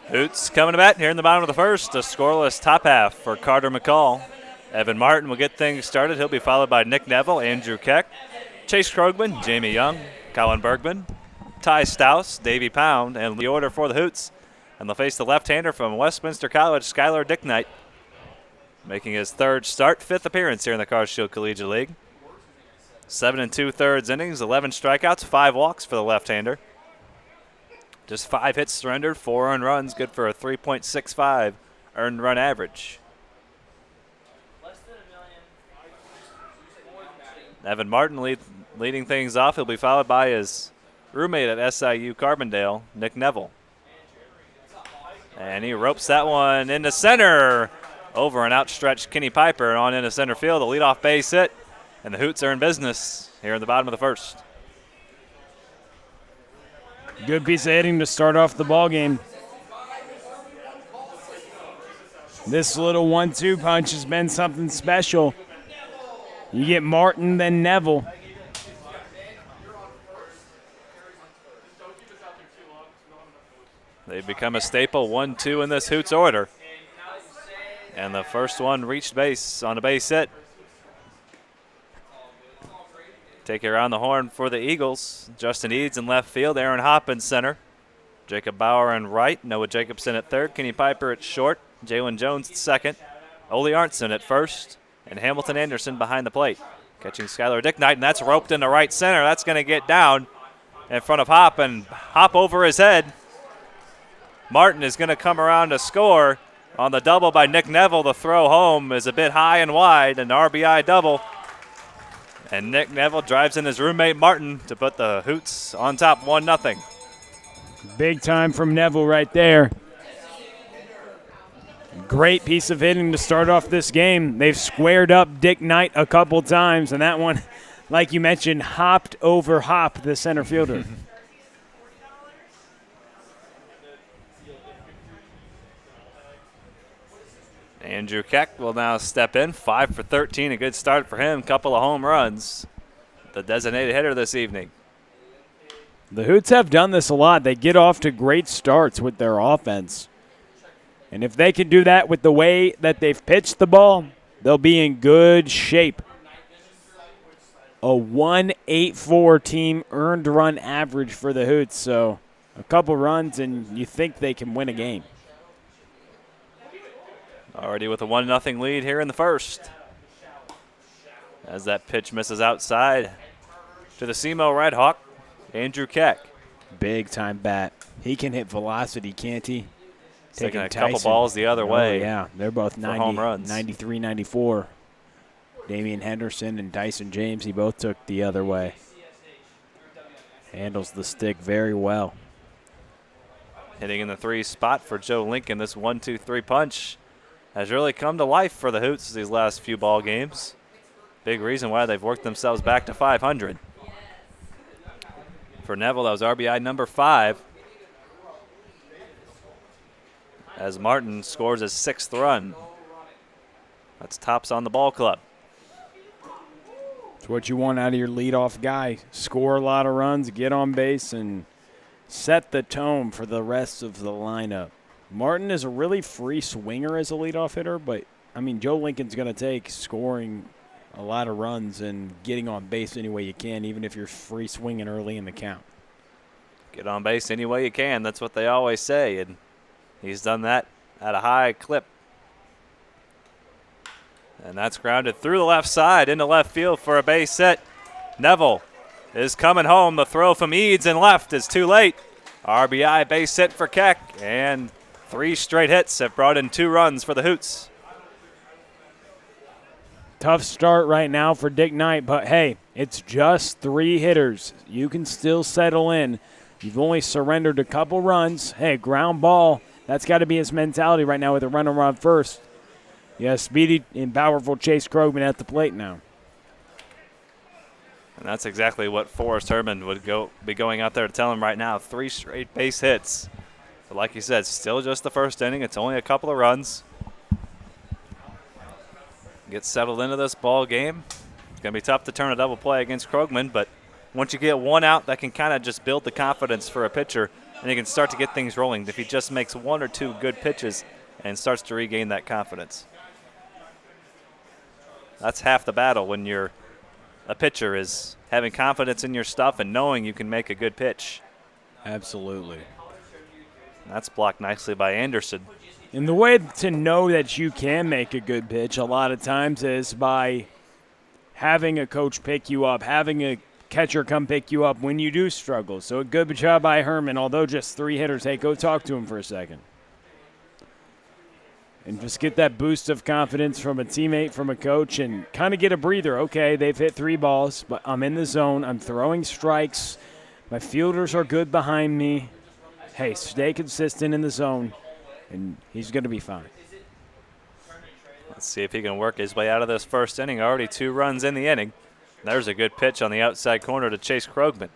Hoots coming to bat here in the bottom of the first. A scoreless top half for Carter McCall. Evan Martin will get things started. He'll be followed by Nick Neville, Andrew Keck, Chase Krogman, Jamie Young, Colin Bergman, Ty Stouse, Davey Pound, and the order for the Hoots. And they'll face the left-hander from Westminster College, Skylar Dicknight, making his third start, fifth appearance here in the Car Shield Collegiate League. 7 2/3 innings, 11 strikeouts, 5 walks for the left-hander. Just 5 hits surrendered, 4 earned runs, good for a 3.65 earned run average. Evan Martin leading things off. He'll be followed by his roommate at SIU Carbondale, Nick Neville. And he ropes that one into center. Over an outstretched Kenny Piper on into center field. The leadoff base hit, and the Hoots are in business here in the bottom of the first. Good piece of hitting to start off the ball game. This little 1-2 punch has been something special. You get Martin, then Neville. They've become a staple, 1-2 in this Hoots order. And the first one reached base on a base hit. Take it around the horn for the Eagles. Justin Eads in left field, Aaron Hopp in center. Jacob Bauer in right, Noah Jacobson at third, Kenny Piper at short, Jalen Jones at second, Ole Arntzen at first, and Hamilton Anderson behind the plate. Catching Skylar Dicknight, and that's roped into right center. That's going to get down in front of Hopp, and Hopp over his head. Martin is going to come around to score on the double by Nick Neville. The throw home is a bit high and wide, an RBI double. And Nick Neville drives in his roommate Martin to put the Hoots on top 1-0. Big time from Neville right there. Great piece of hitting to start off this game. They've squared up Dick Knight a couple times, and that one, like you mentioned, hopped over Hop, the center fielder. Andrew Keck will now step in, 5 for 13, a good start for him, couple of home runs. The designated hitter this evening. The Hoots have done this a lot. They get off to great starts with their offense. And if they can do that with the way that they've pitched the ball, they'll be in good shape. A 1.84 team earned run average for the Hoots, so a couple runs and you think they can win a game. Already with a 1-0 lead here in the first. As that pitch misses outside to the SEMO Red Hawk, Andrew Keck. Big time bat. He can hit velocity, can't he? Taking a couple balls the other way. Yeah, they're both 90, home runs. 93, 94. Damian Henderson and Dyson James, he both took the other way. Handles the stick very well. Hitting in the 3 spot for Joe Lincoln. This 1-2-3 punch has really come to life for the Hoots these last few ball games. Big reason why they've worked themselves back to 500. For Neville, that was RBI number 5. As Martin scores his 6th run. That's tops on the ball club. It's what you want out of your leadoff guy. Score a lot of runs, get on base, and set the tone for the rest of the lineup. Martin is a really free swinger as a leadoff hitter, but, I mean, Joe Lincoln's going to take scoring a lot of runs and getting on base any way you can, even if you're free swinging early in the count. Get on base any way you can. That's what they always say, and he's done that at a high clip. And that's grounded through the left side into left field for a base hit. Neville is coming home. The throw from Eads in left is too late. RBI base hit for Keck, and 3 straight hits have brought in 2 runs for the Hoots. Tough start right now for Dick Knight, but hey, it's just 3 hitters. You can still settle in. You've only surrendered a couple runs. Hey, ground ball, that's got to be his mentality right now with a runner on first. Yeah, speedy and powerful Chase Krogman at the plate now. And that's exactly what Forrest Herman would be going out there to tell him right now. 3 straight base hits. But like you said, still just the first inning. It's only a couple of runs. Get settled into this ball game. It's going to be tough to turn a double play against Krogman, but once you get 1 out, that can kind of just build the confidence for a pitcher, and you can start to get things rolling if he just makes 1 or 2 good pitches and starts to regain that confidence. That's half the battle when you're a pitcher, is having confidence in your stuff and knowing you can make a good pitch. Absolutely. That's blocked nicely by Anderson. And the way to know that you can make a good pitch a lot of times is by having a coach pick you up, having a catcher come pick you up when you do struggle. So a good job by Herman, although just 3 hitters. Hey, go talk to him for a second. And just get that boost of confidence from a teammate, from a coach, and kind of get a breather. Okay, they've hit 3 balls, but I'm in the zone. I'm throwing strikes. My fielders are good behind me. Hey, stay consistent in the zone, and he's going to be fine. Let's see if he can work his way out of this first inning. Already 2 runs in the inning. There's a good pitch on the outside corner to Chase Krogman.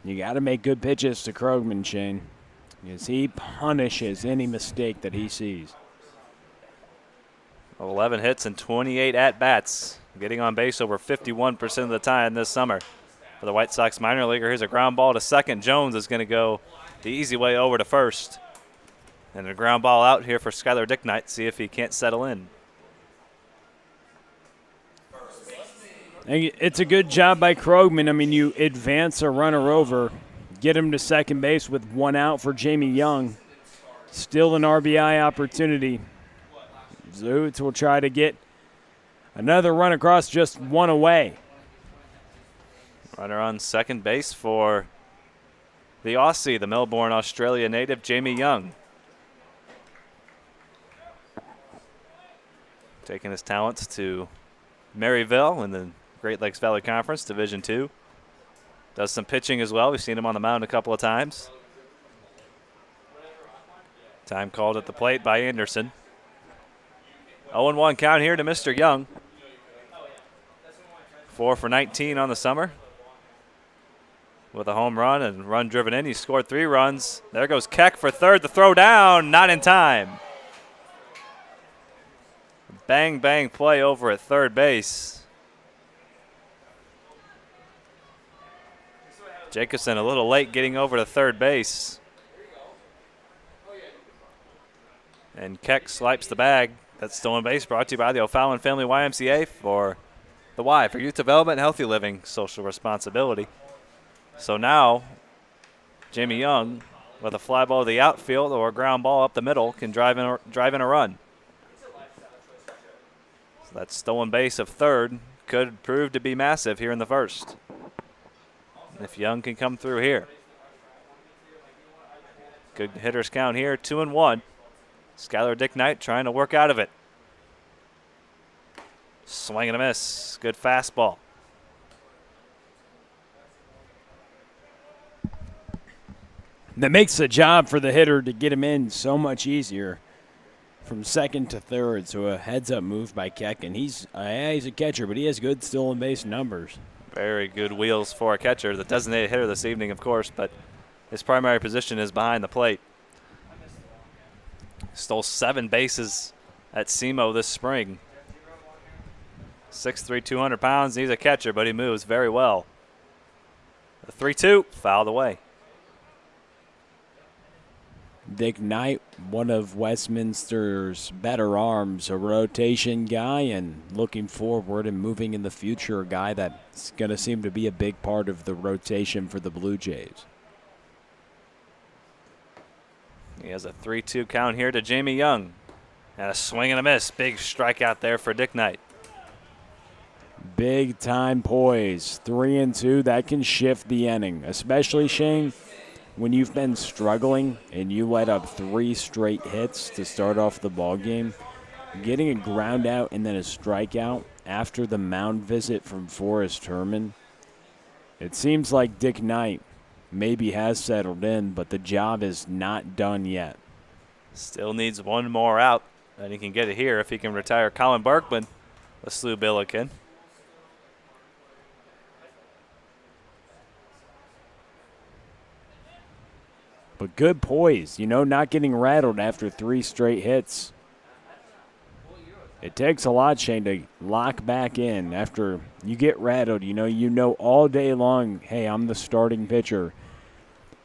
You got to make good pitches to Krogman, Shane, because he punishes any mistake that he sees. 11 hits and 28 at-bats. Getting on base over 51% of the time this summer. For the White Sox minor leaguer, here's a ground ball to second. Jones is going to go the easy way over to first. And a ground ball out here for Skylar Dicknight. See if he can't settle in. It's a good job by Krogman. I mean, you advance a runner over, get him to second base with one out for Jamie Young. Still an RBI opportunity. The Hoots will try to get another run across, just one away. Runner on second base for the Aussie, the Melbourne, Australia native, Jamie Young. Taking his talents to Maryville in the Great Lakes Valley Conference, Division II. Does some pitching as well. We've seen him on the mound a couple of times. Time called at the plate by Anderson. 0-1 count here to Mr. Young. 4 for 19 on the summer. With a home run and run driven in. He scored 3 runs. There goes Keck for third. The throw down, not in time. Bang, bang play over at third base. Jacobson a little late getting over to third base. And Keck swipes the bag. That's stolen base, brought to you by the O'Fallon Family YMCA for the Y, for youth development, healthy living, social responsibility. So now, Jamie Young, with a fly ball to the outfield or a ground ball up the middle, can drive in a run. So that stolen base of third could prove to be massive here in the first, if Young can come through here. Good hitters count here, 2-1. Skylar Dicknight trying to work out of it. Swing and a miss. Good fastball. That makes the job for the hitter to get him in so much easier from second to third. So a heads-up move by Keck, and he's a catcher, but he has good stolen base numbers. Very good wheels for a catcher. The designated hitter this evening, of course, but his primary position is behind the plate. Stole 7 bases at SEMO this spring. 6'3", 200 pounds. He's a catcher, but he moves very well. The 3-2, fouled away. Dick Knight, one of Westminster's better arms, a rotation guy, and looking forward and moving in the future, a guy that's going to seem to be a big part of the rotation for the Blue Jays. He has a 3-2 count here to Jamie Young. And a swing and a miss. Big strikeout there for Dick Knight. Big time poise. 3-2, that can shift the inning, especially, Shane, when you've been struggling and you let up 3 straight hits to start off the ball game. Getting a ground out and then a strikeout after the mound visit from Forrest Herman. It seems like Dick Knight maybe has settled in, but the job is not done yet. Still needs one more out, and he can get it here if he can retire Colin Berkman with Slu Billiken. But good poise, not getting rattled after 3 straight hits. It takes a lot, Shane, to lock back in after you get rattled. You know all day long, hey, I'm the starting pitcher.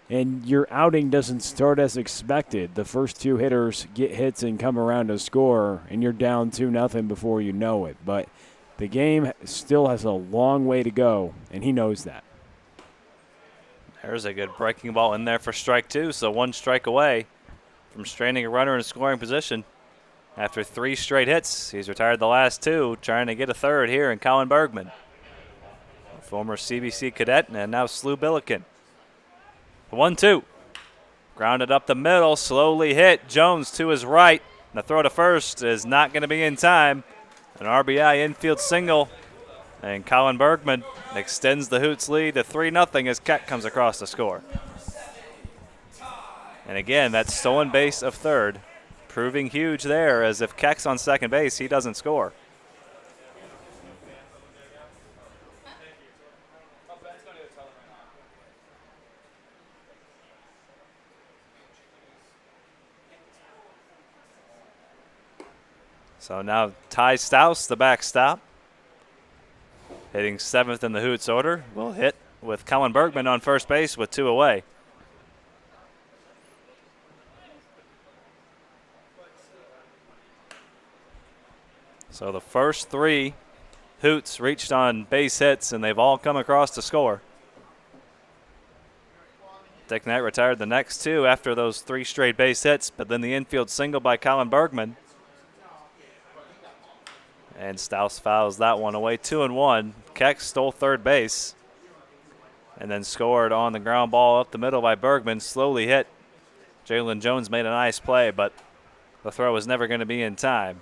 And your outing doesn't start as expected. The first 2 hitters get hits and come around to score, and you're down 2-0 before you know it. But the game still has a long way to go, and he knows that. There's a good breaking ball in there for strike 2, so 1 strike away from stranding a runner in scoring position. After 3 straight hits, he's retired the last 2, trying to get a third here in Colin Bergman. A former CBC cadet and now Slu Billiken. 1-2. Grounded up the middle, slowly hit. Jones to his right. The throw to first is not going to be in time. An RBI infield single. And Colin Bergman extends the Hoots lead to 3-0 as Keck comes across to score. And again, that stolen base of third, proving huge there, as if Keck's on second base, he doesn't score. So now Ty Stouse, the backstop, hitting 7th in the Hoots order, will hit with Colin Bergman on first base with 2 away. So the first 3 Hoots reached on base hits, and they've all come across to score. Dick Knight retired the next 2 after those 3 straight base hits, but then the infield single by Colin Bergman. And Stouse fouls that one away. 2-1. Keck stole third base and then scored on the ground ball up the middle by Bergman. Slowly hit. Jalen Jones made a nice play, but the throw was never going to be in time.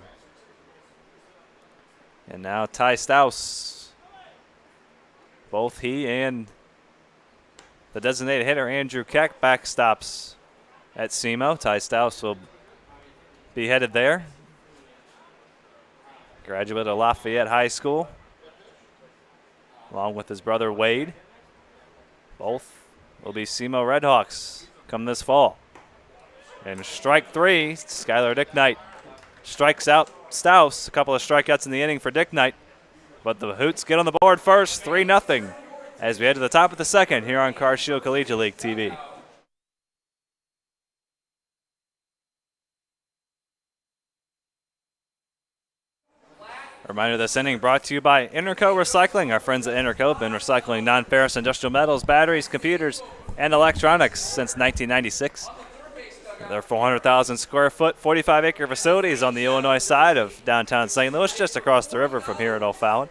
And now Ty Stouse, both he and the designated hitter Andrew Keck backstops at SEMO. Ty Stouse will be headed there. Graduate of Lafayette High School, along with his brother Wade. Both will be SEMO Redhawks come this fall. And strike 3, Skylar Dick Knight strikes out Stouse. A couple of strikeouts in the inning for Dick Knight. But the Hoots get on the board first, 3-0, as we head to the top of the second here on Car Shield Collegiate League TV. Reminder, this inning brought to you by Interco Recycling. Our friends at Interco have been recycling non-ferrous industrial metals, batteries, computers, and electronics since 1996. Their 400,000 square foot, 45-acre facility is on the Illinois side of downtown St. Louis, just across the river from here at O'Fallon.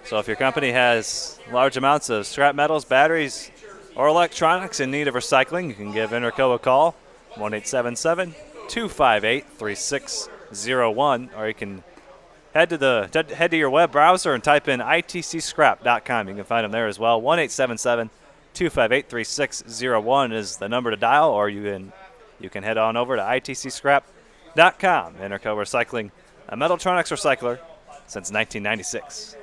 So if your company has large amounts of scrap metals, batteries, or electronics in need of recycling, you can give Interco a call, 1-877-258-3601, or you can head to your web browser and type in itcscrap.com. You can find them there as well. 1-877-258-3601 is the number to dial, or you can head on over to itcscrap.com. Interco Recycling, a Metaltronics recycler since 1996.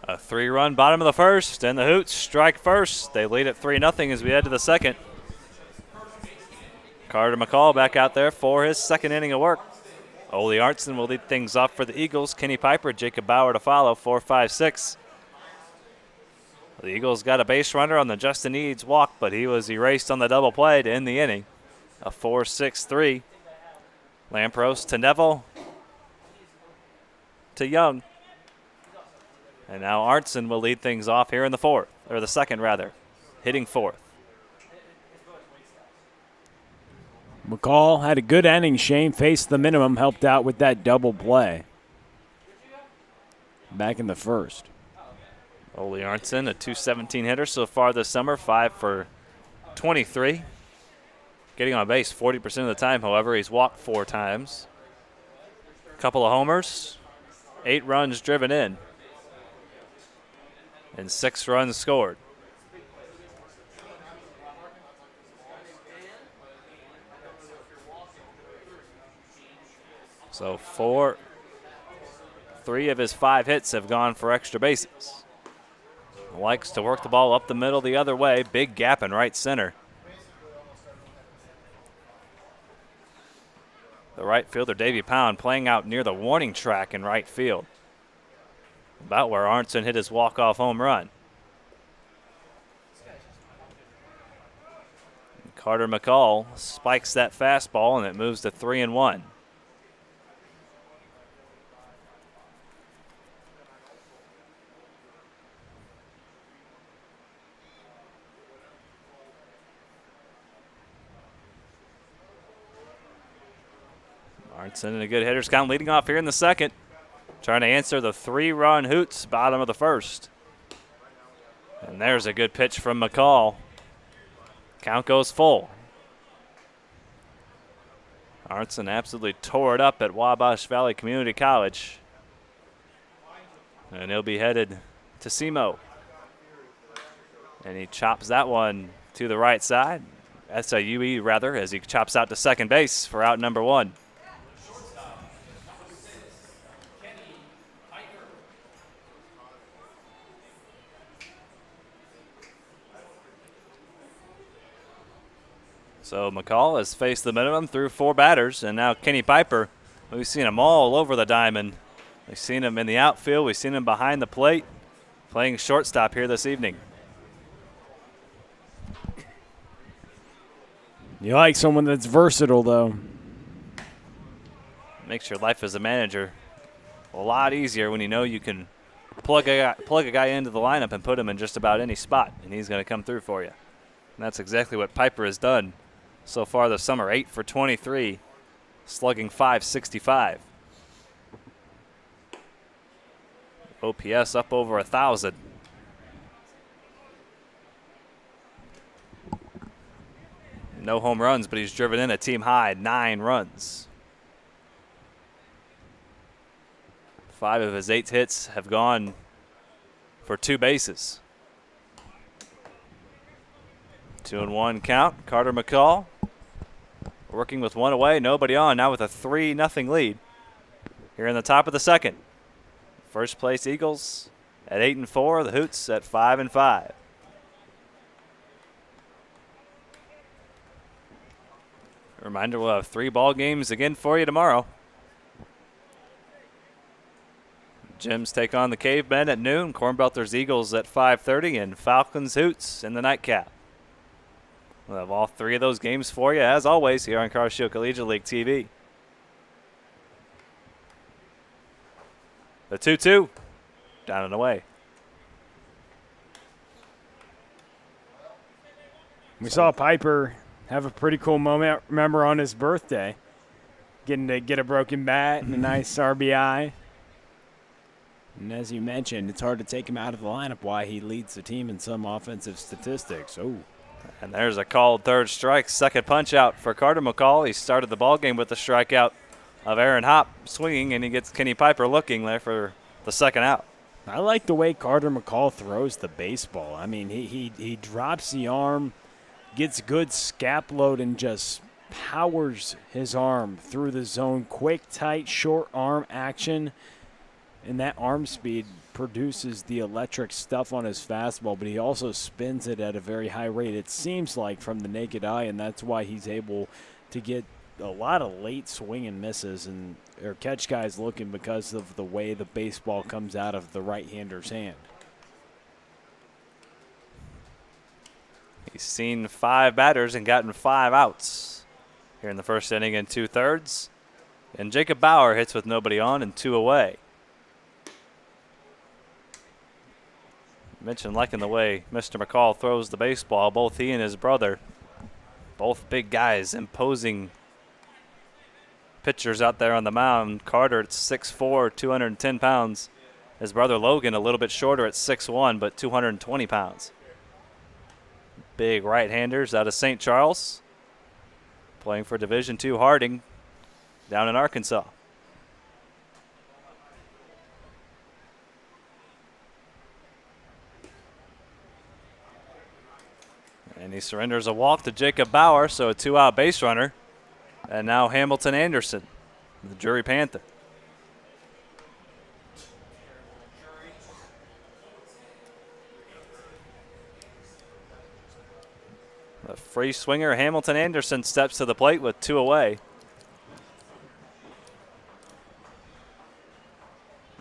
A 3-run bottom of the first, and the Hoots strike first. They lead at 3-0 as we head to the second. Carter McCall back out there for his second inning of work. Ole Artson will lead things off for the Eagles. Kenny Piper, Jacob Bauer to follow, 4, 5, 6. The Eagles got a base runner on the Justin Eads walk, but he was erased on the double play to end the inning. A 4-6-3. Lampros to Neville to Young. And now Artson will lead things off here in the second, hitting fourth. McCall had a good inning. Shane faced the minimum, helped out with that double play back in the first. Ole Arntzen, a .217 hitter so far this summer, 5 for 23. Getting on base 40% of the time, however. He's walked 4 times. A couple of homers, 8 runs driven in, and 6 runs scored. So 3 of his 5 hits have gone for extra bases. Likes to work the ball up the middle the other way. Big gap in right center. The right fielder, Davey Pound, playing out near the warning track in right field. About where Arntzen hit his walk-off home run. Carter McCall spikes that fastball, and it moves to 3-1. Arntzen in a good hitter's count, leading off here in the second. Trying to answer the 3-run Hoots, bottom of the first. And there's a good pitch from McCall. Count goes full. Arntzen absolutely tore it up at Wabash Valley Community College. And he'll be headed to SEMO. And he chops that one to the right side. SIUE rather, as he chops out to second base for out number 1. So McCall has faced the minimum through 4 batters, and now Kenny Piper, we've seen him all over the diamond. We've seen him in the outfield. We've seen him behind the plate, playing shortstop here this evening. You like someone that's versatile, though. Makes your life as a manager a lot easier when you know you can plug a guy into the lineup and put him in just about any spot, and he's going to come through for you. And that's exactly what Piper has done so far this summer. 8 for 23, slugging .565. OPS up over 1,000. No home runs, but he's driven in a team high 9 runs. 5 of his 8 hits have gone for 2 bases. 2-1 count. Carter McCall working with 1 away, nobody on, now with a 3-0 lead here in the top of the second. First place Eagles at 8-4, the Hoots at 5-5. Reminder, we'll have 3 ball games again for you tomorrow. Gems take on the Cavemen at noon, Cornbelters Eagles at 5:30, and Falcons Hoots in the nightcap. We'll have all 3 of those games for you, as always, here on Car Show Collegiate League TV. The 2-2, down and away. We saw Piper have a pretty cool moment, remember, on his birthday. Getting to get a broken bat and a nice RBI. And as you mentioned, it's hard to take him out of the lineup, why he leads the team in some offensive statistics. Oh. And there's a called third strike, second punch out for Carter McCall. He started the ball game with the strikeout of Aaron Hopp swinging, and he gets Kenny Piper looking there for the second out. I like the way Carter McCall throws the baseball. I mean, he drops the arm, gets good scap load, and just powers his arm through the zone. Quick, tight, short arm action. And that arm speed produces the electric stuff on his fastball, but he also spins it at a very high rate, it seems like, from the naked eye, and that's why he's able to get a lot of late swing and misses or catch guys looking because of the way the baseball comes out of the right-hander's hand. He's seen 5 batters and gotten 5 outs here in the first inning and 2/3. And Jacob Bauer hits with nobody on and 2 away. Mentioned liking the way Mr. McCall throws the baseball. Both he and his brother, both big guys, imposing pitchers out there on the mound. Carter at 6'4", 210 pounds. His brother Logan a little bit shorter at 6'1", but 220 pounds. Big right-handers out of St. Charles, playing for Division II Harding down in Arkansas. And he surrenders a walk to Jacob Bauer, so a 2-out base runner. And now Hamilton Anderson, the Jury Panther. The free swinger Hamilton Anderson steps to the plate with 2 away.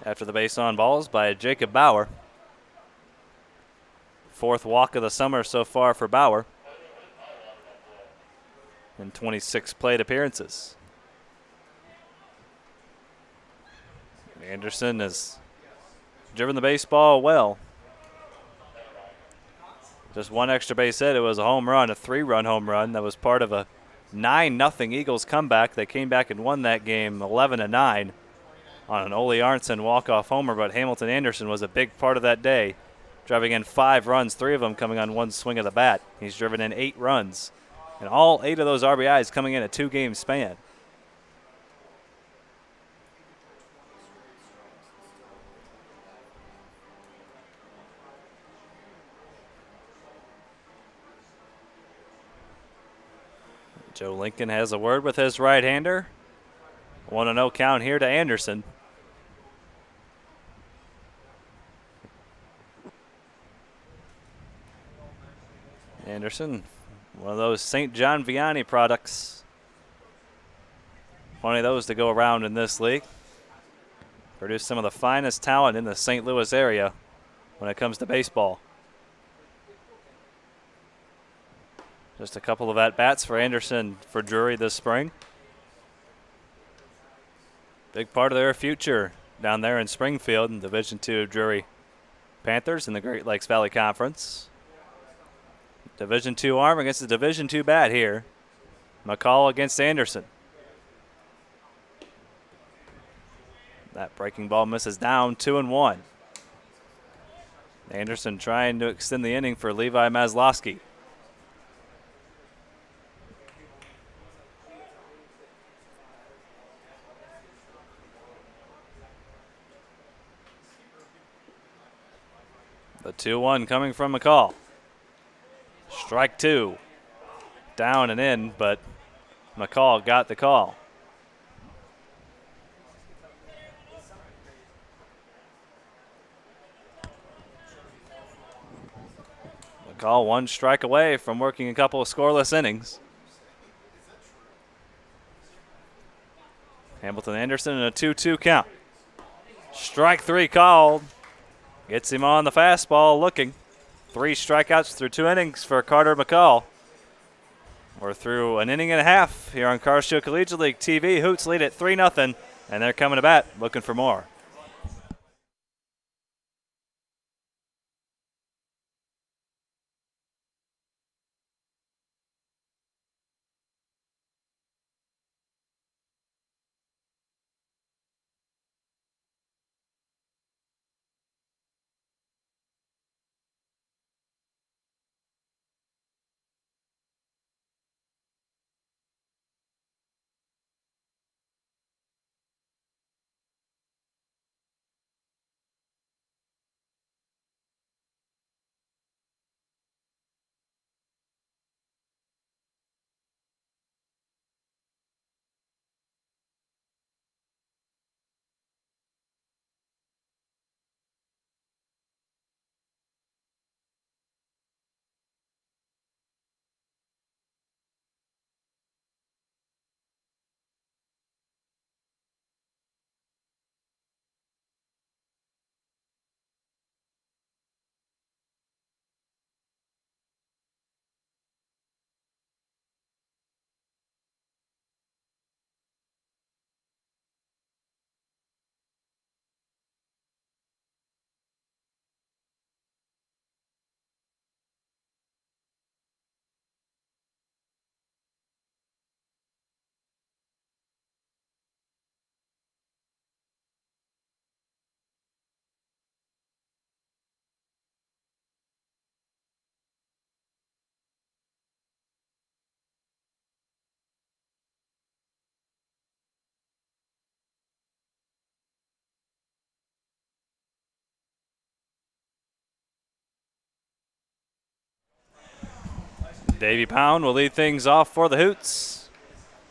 After the base on balls by Jacob Bauer. 4th walk of the summer so far for Bauer in 26 plate appearances. Anderson has driven the baseball well. Just 1 extra base hit. It was a home run, a 3-run home run. That was part of a 9-0 Eagles comeback. They came back and won that game 11-9 on an Ole Arntzen walk-off homer, but Hamilton Anderson was a big part of that day, driving in 5 runs, 3 of them coming on 1 swing of the bat. He's driven in 8 runs, and all 8 of those RBIs coming in a 2-game span. Joe Lincoln has a word with his right-hander. 1-0 count here to Anderson. Anderson, one of those St. John Vianney products. Plenty of those to go around in this league. Produce some of the finest talent in the St. Louis area when it comes to baseball. Just a couple of at-bats for Anderson for Drury this spring. Big part of their future down there in Springfield in Division II of Drury Panthers in the Great Lakes Valley Conference. Division II arm against the Division II bat here. McCall against Anderson. That breaking ball misses down, 2-1. Anderson trying to extend the inning for Levi Maslowski. The 2-1 coming from McCall. Strike two. Down and in, but McCall got the call. McCall 1 strike away from working a couple of scoreless innings. Hamilton Anderson in a 2-2 count. Strike 3 called. Gets him on the fastball looking. 3 strikeouts through 2 innings for Carter McCall. We're through an inning and a half here on Carshill Collegiate League TV. Hoots lead at 3-0, and they're coming to bat looking for more. Davey Pound will lead things off for the Hoots.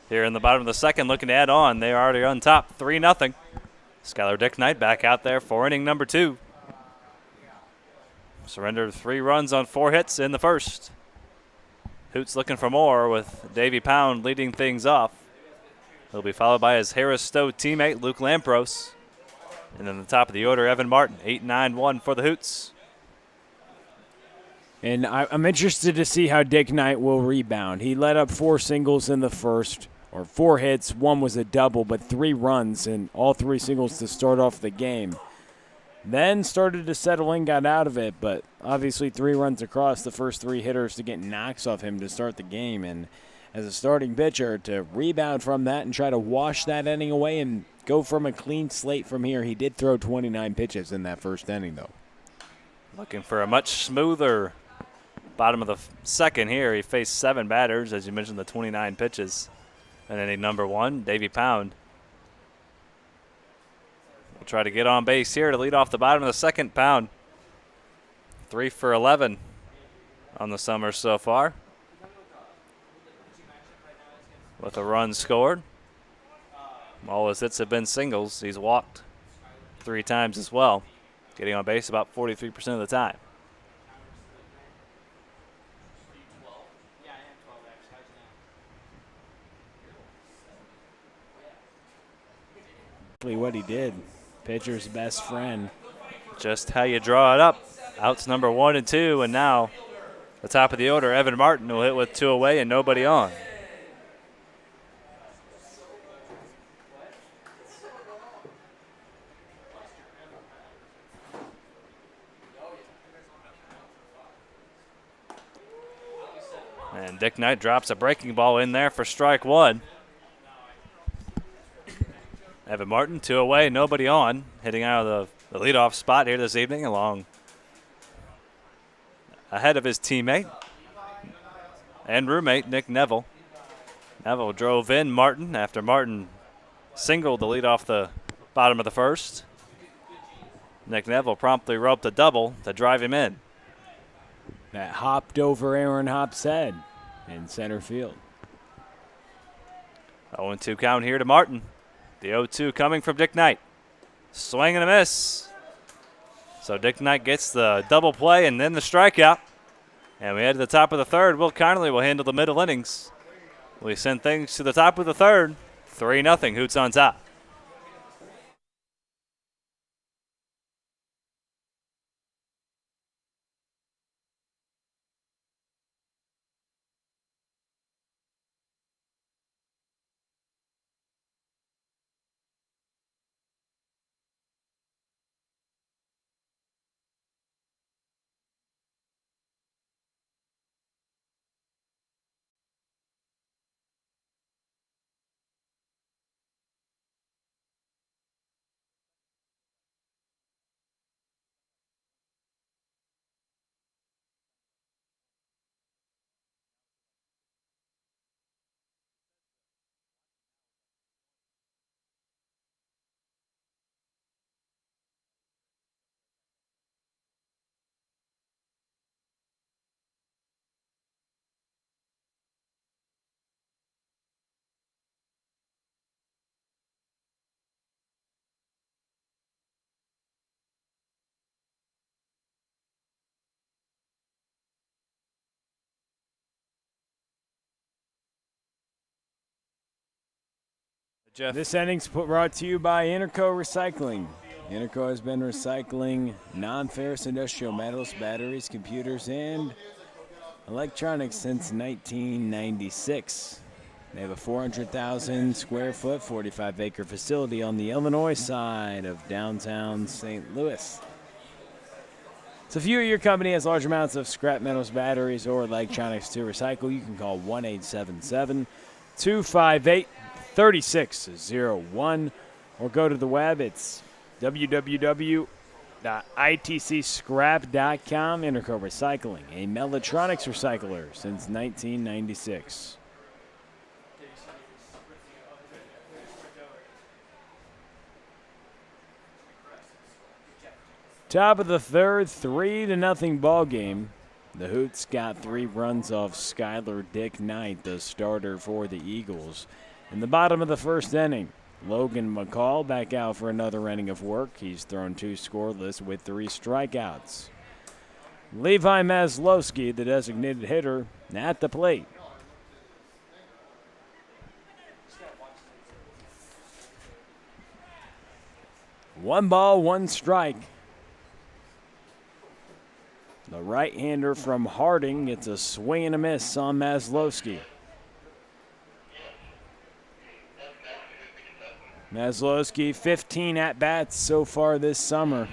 Here in the bottom of the second, looking to add on. They are already on top, 3-0. Skylar Dicknight back out there for inning number 2. Surrendered 3 runs on 4 hits in the first. Hoots looking for more with Davey Pound leading things off. He'll be followed by his Harris Stowe teammate, Luke Lampros. And then the top of the order, Evan Martin, 8-9-1 for the Hoots. And I'm interested to see how Dick Knight will rebound. He let up 4 singles in the first, or 4 hits. 1 was a double, but 3 runs and all 3 singles to start off the game. Then started to settle in, got out of it, but obviously 3 runs across the first 3 hitters to get knocks off him to start the game. And as a starting pitcher, to rebound from that and try to wash that inning away and go from a clean slate from here. He did throw 29 pitches in that first inning, though. Looking for a much smoother bottom of the second here. He faced 7 batters, as you mentioned, the 29 pitches. And inning number 1, Davey Pound will try to get on base here to lead off the bottom of the second. Pound 3 for 11 on the summer so far. with a run scored. All his hits have been singles. He's walked 3 times as well, getting on base about 43% of the time. What he did. Pitcher's best friend. Just how you draw it up. Outs number 1 and 2, and now the top of the order, Evan Martin will hit with 2 away and nobody on. And Dick Knight drops a breaking ball in there for strike 1. Evan Martin, 2 away, nobody on. Hitting out of the leadoff spot here this evening ahead of his teammate and roommate, Nick Neville. Neville drove in Martin after Martin singled the lead off the bottom of the first. Nick Neville promptly roped a double to drive him in. That hopped over Aaron Hop's head in center field. 0-2 count here to Martin. The 0-2 coming from Dick Knight. Swing and a miss. So Dick Knight gets the double play and then the strikeout. And we head to the top of the third. Will Connolly will handle the middle innings. We send things to the top of the third. 3-0, Hoots on top. Jeff. This inning's brought to you by Interco Recycling. Interco has been recycling non-ferrous industrial metals, batteries, computers, and electronics since 1996. They have a 400,000 square foot, 45-acre facility on the Illinois side of downtown St. Louis. So if you or your company has large amounts of scrap metals, batteries, or electronics to recycle, you can call 1-877-258-3601 or go to the web. It's www.itcscrap.com. Interco Recycling, a Mellatronics recycler since 1996. Top of the third, 3-0 ball game. The Hoots got 3 runs off Skylar Dick Knight, the starter for the Eagles. In the bottom of the first inning, Logan McCall back out for another inning of work. He's thrown 2 scoreless with 3 strikeouts. Levi Maslowski, the designated hitter, at the plate. One ball, 1 strike. The right-hander from Harding gets a swing and a miss on Maslowski. Maslowski, 15 at-bats so far this summer.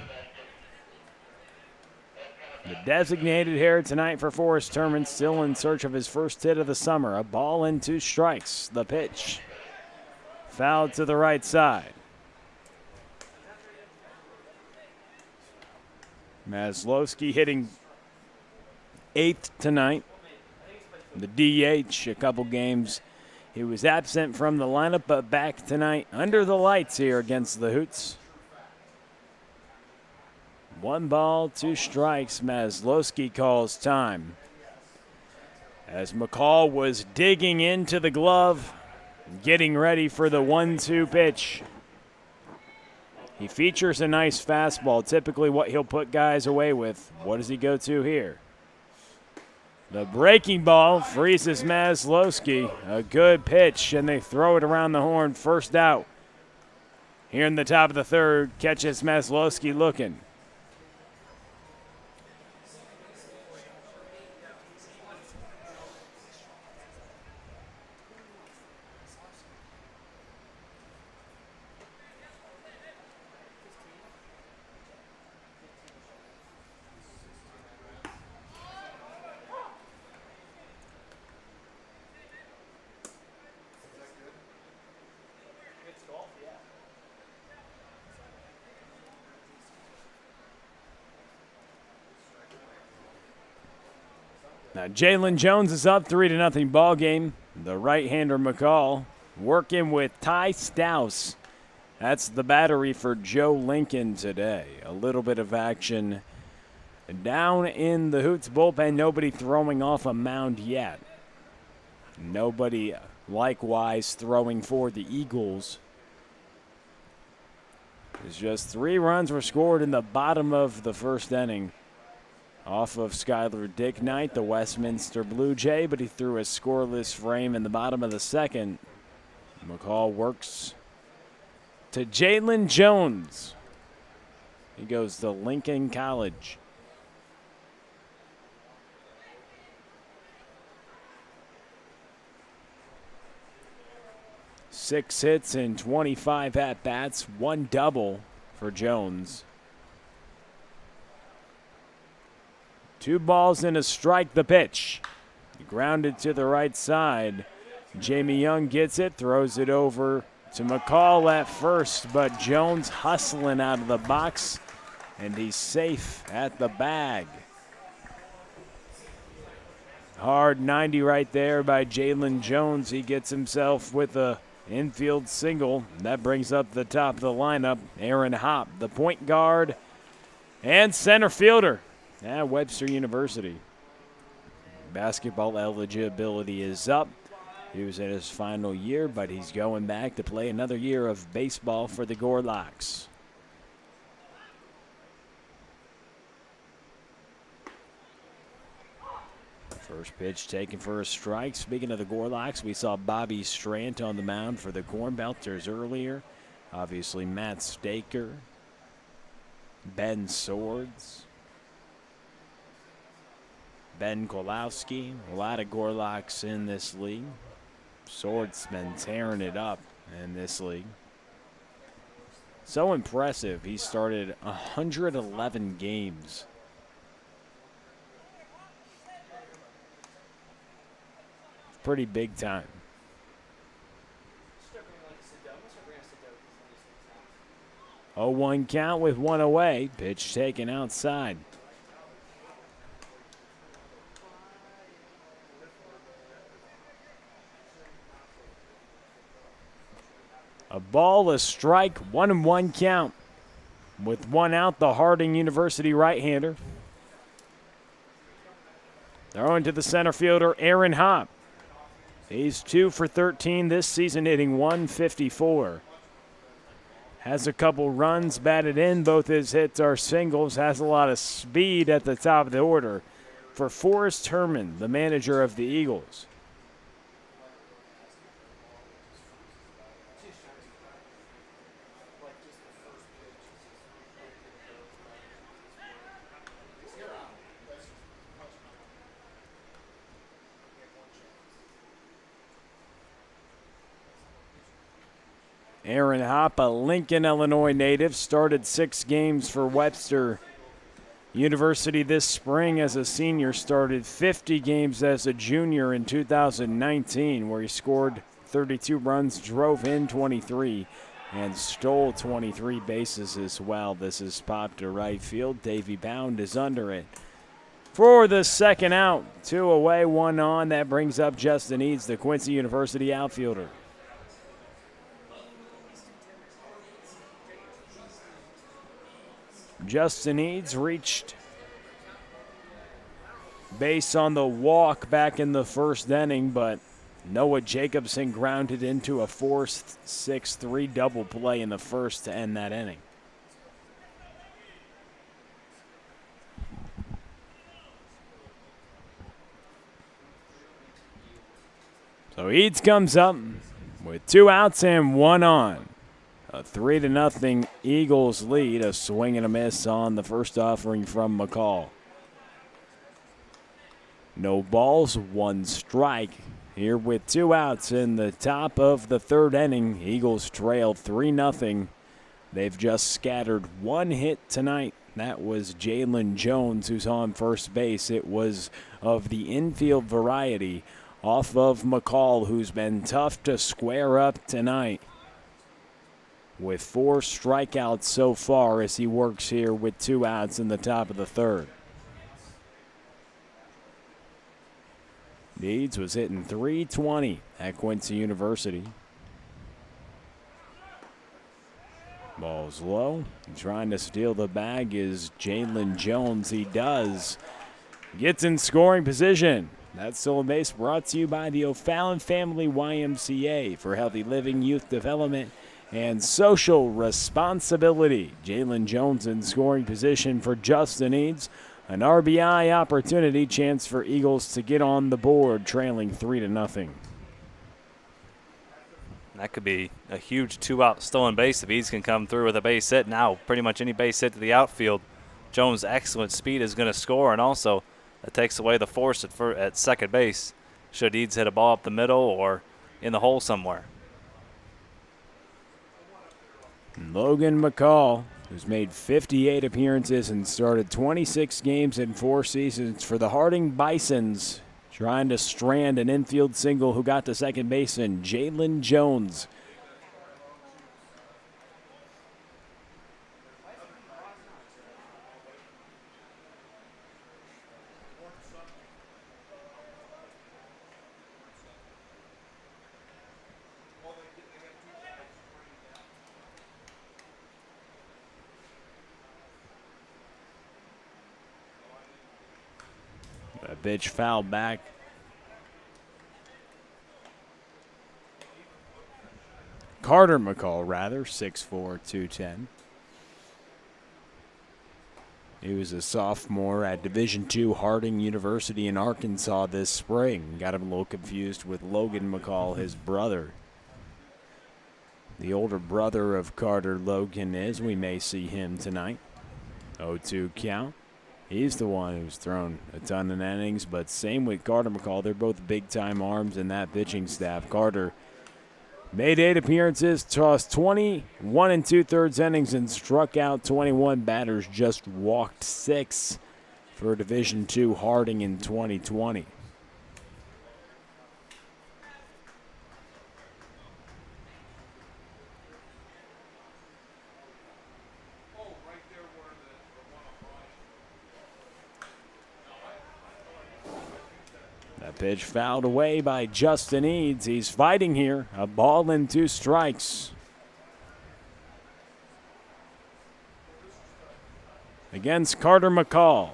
The designated hitter tonight for Forrest Terman, still in search of his first hit of the summer. A ball and 2 strikes. The pitch. Fouled to the right side. Maslowski hitting 8th tonight. The DH, a couple games he was absent from the lineup, but back tonight under the lights here against the Hoots. 1 ball, 2 strikes. Maslowski calls time. As McCall was digging into the glove getting ready for the 1-2 pitch. He features a nice fastball, typically what he'll put guys away with. What does he go to here? The breaking ball freezes Maslowski. A good pitch, and they throw it around the horn. First out. Here in the top of the third, catches Maslowski looking. Now Jalen Jones is up 3-0 ball game. The right-hander McCall working with Ty Stouse. That's the battery for Joe Lincoln today. A little bit of action down in the Hoots bullpen. Nobody throwing off a mound yet. Nobody likewise throwing for the Eagles. It's just 3 runs were scored in the bottom of the first inning. Off of Skylar Dick Knight, the Westminster Blue Jay, but he threw a scoreless frame in the bottom of the second. McCall works to Jalen Jones. He goes to Lincoln College. Six hits and 25 at-bats, 1 double for Jones. 2 balls and a strike, the pitch. Grounded to the right side. Jamie Young gets it, throws it over to McCall at first, but Jones hustling out of the box, and he's safe at the bag. Hard 90 right there by Jalen Jones. He gets himself with a infield single. That brings up the top of the lineup, Aaron Hopp, the point guard and center fielder at Webster University. Basketball eligibility is up. He was in his final year, but he's going back to play another year of baseball for the Gorlocks. First pitch taken for a strike. Speaking of the Gorlocks, we saw Bobby Strant on the mound for the Cornbelters earlier. Obviously, Matt Staker, Ben Swords, Ben Kolowski. A lot of Gorlocks in this league. Swords been tearing it up in this league. So impressive. He started 111 games. Pretty big time. 0-1 count with 1 away. Pitch taken outside. A ball, a strike, 1-1 count. With 1 out, the Harding University right-hander. Throwing to the center fielder, Aaron Hopp. He's 2 for 13 this season, hitting .154. Has a couple runs batted in. Both his hits are singles. Has a lot of speed at the top of the order for Forrest Herman, the manager of the Eagles. Aaron Hopp, a Lincoln, Illinois native, started 6 games for Webster University this spring as a senior, started 50 games as a junior in 2019, where he scored 32 runs, drove in 23, and stole 23 bases as well. This is popped to right field. Davey Bound is under it for the second out. 2 away, 1 on. That brings up Justin Eads, the Quincy University outfielder. Justin Eads reached base on the walk back in the first inning, but Noah Jacobson grounded into a 4-6-3 double play in the first to end that inning. So Eads comes up with 2 outs and 1 on. A 3-0 Eagles lead, a swing and a miss on the first offering from McCall. No balls, 1 strike. Here with 2 outs in the top of the third inning, Eagles trail 3-0. They've just scattered 1 hit tonight. That was Jalen Jones, who's on first base. It was of the infield variety off of McCall, who's been tough to square up tonight, with 4 strikeouts so far as he works here with 2 outs in the top of the third. Eads was hitting .320 at Quincy University. Ball's low. Trying to steal the bag is Jalen Jones. He does. Gets in scoring position. That stolen base brought to you by the O'Fallon Family YMCA for healthy living, youth development, and social responsibility. Jalen Jones in scoring position for Justin Eads. An RBI opportunity, chance for Eagles to get on the board, trailing 3-0. That could be a huge 2-out stolen base if Eads can come through with a base hit. Now pretty much any base hit to the outfield. Jones' excellent speed is going to score, and also that takes away the force at second base should Eads hit a ball up the middle or in the hole somewhere. Logan McCall, who's made 58 appearances and started 26 games in 4 seasons for the Harding Bisons, trying to strand an infield single who got to second baseman, Jalen Jones. A pitch fouled back. Carter McCall, rather, 6'4", 210. He was a sophomore at Division II Harding University in Arkansas this spring. Got him a little confused with Logan McCall, his brother. The older brother of Carter, Logan, is. We may see him tonight. 0-2 count. He's the one who's thrown a ton of innings, but same with Carter McCall. They're both big-time arms in that pitching staff. Carter made 8 appearances, tossed 21 2/3 innings, and struck out 21 batters, just walked 6 for Division II Harding in 2020. That pitch fouled away by Justin Eads. He's fighting here. A ball and 2 strikes. Against Carter McCall.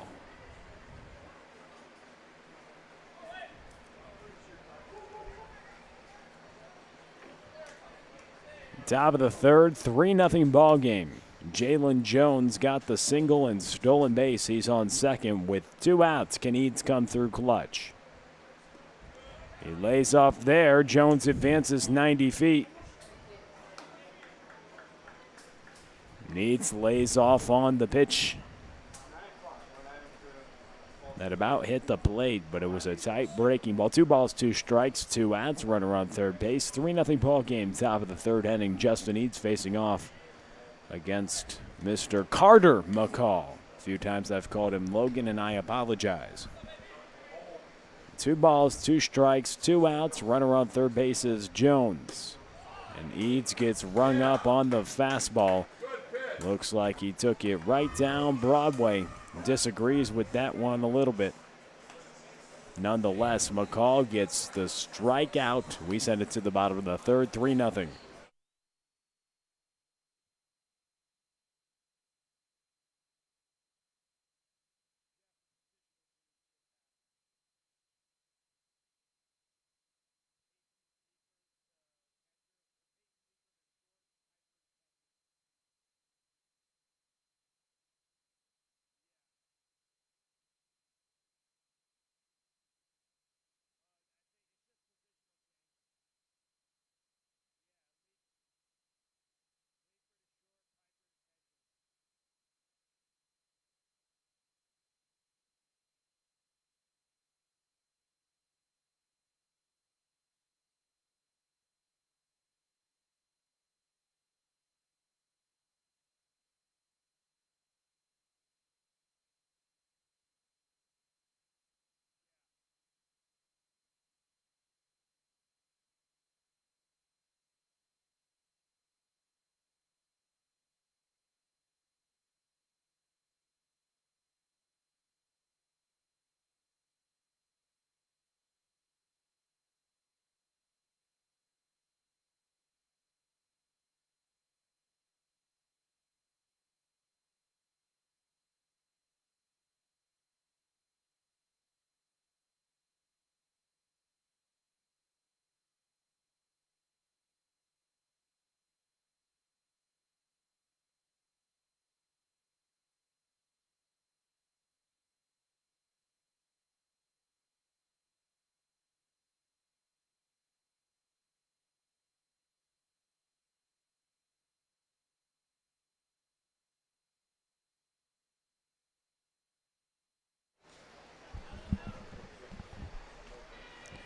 Top of the third, 3-0 ball game. Jalen Jones got the single and stolen base. He's on second with 2 outs. Can Eads come through clutch? He lays off there. Jones advances 90 feet. Eads lays off on the pitch. That about hit the plate, but it was a tight breaking ball. 2 balls, 2 strikes, 2 outs, runner on third base. 3-0 ball game, top of the third inning. Justin Eads facing off against Mr. Carter McCall. A few times I've called him Logan, and I apologize. 2 balls, 2 strikes, 2 outs. Runner on third base is Jones. And Eads gets rung up on the fastball. Looks like he took it right down Broadway. Disagrees with that one a little bit. Nonetheless, McCall gets the strikeout. We send it to the bottom of the third, 3-0.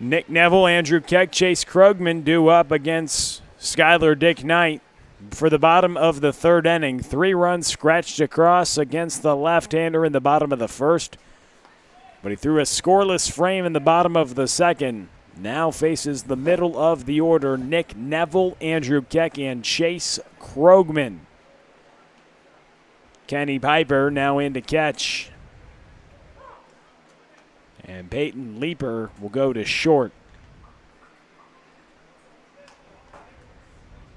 Nick Neville, Andrew Keck, Chase Krogman due up against Skylar Dick Knight for the bottom of the third inning. 3 runs scratched across against the left-hander in the bottom of the first, but he threw a scoreless frame in the bottom of the second. Now faces the middle of the order, Nick Neville, Andrew Keck, and Chase Krogman. Kenny Piper now in to catch. And Peyton Leeper will go to short.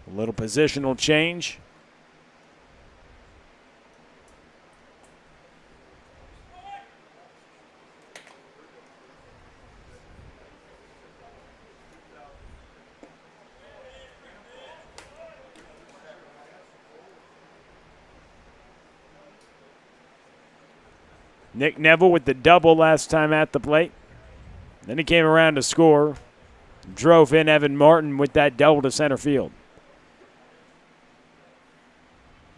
A little positional change. Nick Neville with the double last time at the plate. Then he came around to score. Drove in Evan Martin with that double to center field.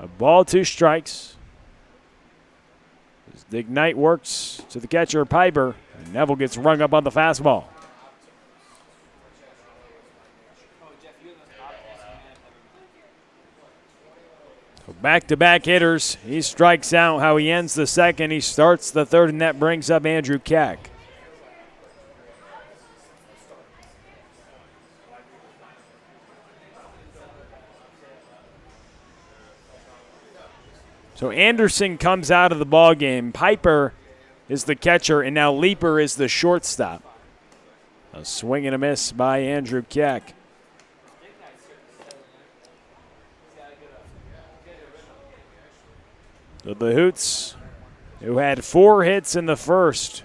A ball, 2 strikes. As Dick Knight works to the catcher, Piper. And Neville gets rung up on the fastball. Back-to-back hitters. He strikes out. How he ends the second. He starts the third, and that brings up Andrew Keck. So Anderson comes out of the ball game. Piper is the catcher, and now Leeper is the shortstop. A swing and a miss by Andrew Keck. So the Hoots, who had 4 hits in the first,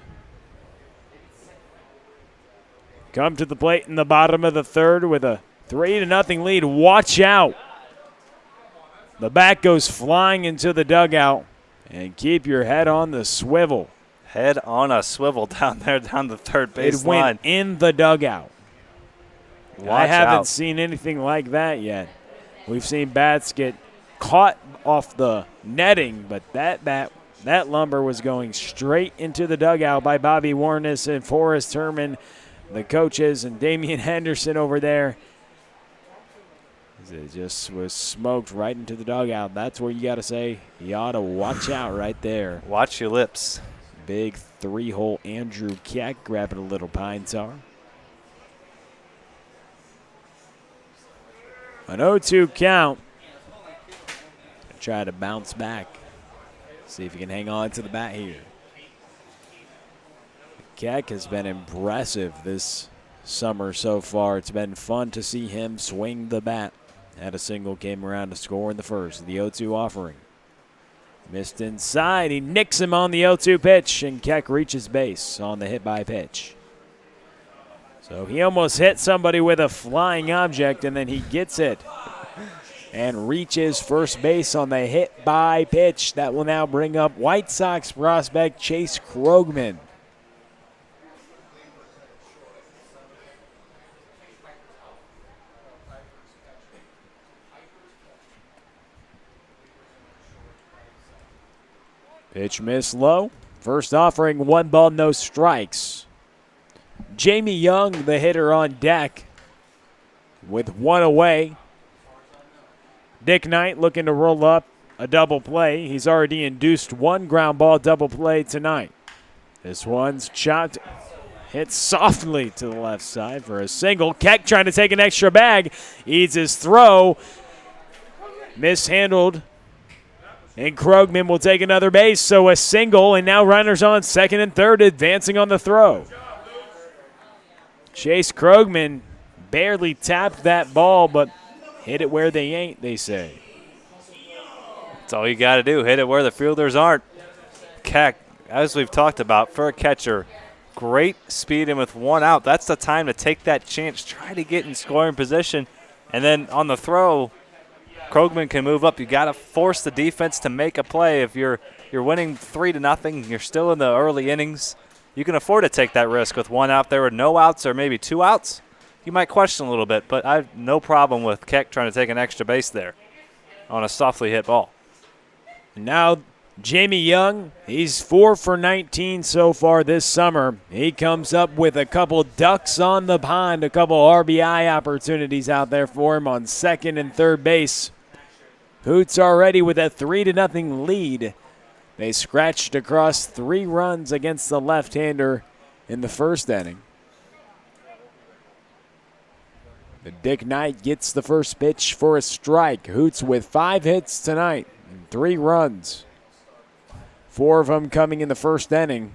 come to the plate in the bottom of the third with a 3-0 lead. Watch out. The bat goes flying into the dugout, and keep your head on the swivel. Head on a swivel down there, down the third base line. It went in the dugout. I Watch haven't out. seen anything like that yet. We've seen bats get caught off the netting, but that lumber was going straight into the dugout by Bobby Warnes and Forrest Herman, the coaches, and Damian Henderson over there. It just was smoked right into the dugout. That's where you got to say you ought to watch out right there. Watch your lips. Big 3-hole Andrew Keck grabbing a little pine tar. An 0-2 count. Try to bounce back. See if he can hang on to the bat here. Keck has been impressive this summer so far. It's been fun to see him swing the bat. Had a single, came around to score in the first. The 0-2 offering. Missed inside. He nicks him on the 0-2 pitch, and Keck reaches base on the hit by pitch. So he almost hit somebody with a flying object, and then he gets it and reaches first base on the hit by pitch. That will now bring up White Sox prospect Chase Krogman. Pitch miss low. First offering, 1 ball, no strikes. Jamie Young, the hitter on deck, with 1 away. Dick Knight looking to roll up a double play. He's already induced 1 ground ball double play tonight. This one's chopped, hit softly to the left side for a single. Keck trying to take an extra bag. Eats his throw. Mishandled. And Krogman will take another base, so a single, and now runners on second and third, advancing on the throw. Chase Krogman barely tapped that ball, but hit it where they ain't, they say. That's all you got to do, hit it where the fielders aren't. Keck, as we've talked about, for a catcher, great speed, and with 1 out, that's the time to take that chance, try to get in scoring position, and then on the throw, Krogman can move up. You got to force the defense to make a play. If you're winning 3-0, you're still in the early innings, you can afford to take that risk with 1 out there or no outs or maybe 2 outs. You might question a little bit, but I have no problem with Keck trying to take an extra base there on a softly hit ball. And now Jamie Young, he's 4 for 19 so far this summer. He comes up with a couple ducks on the pond, a couple RBI opportunities out there for him on second and third base. Hoots already with a 3-0 lead. They scratched across 3 runs against the left-hander in the first inning. Dick Knight gets the first pitch for a strike. Hoots with 5 hits tonight and 3 runs. 4 of them coming in the first inning.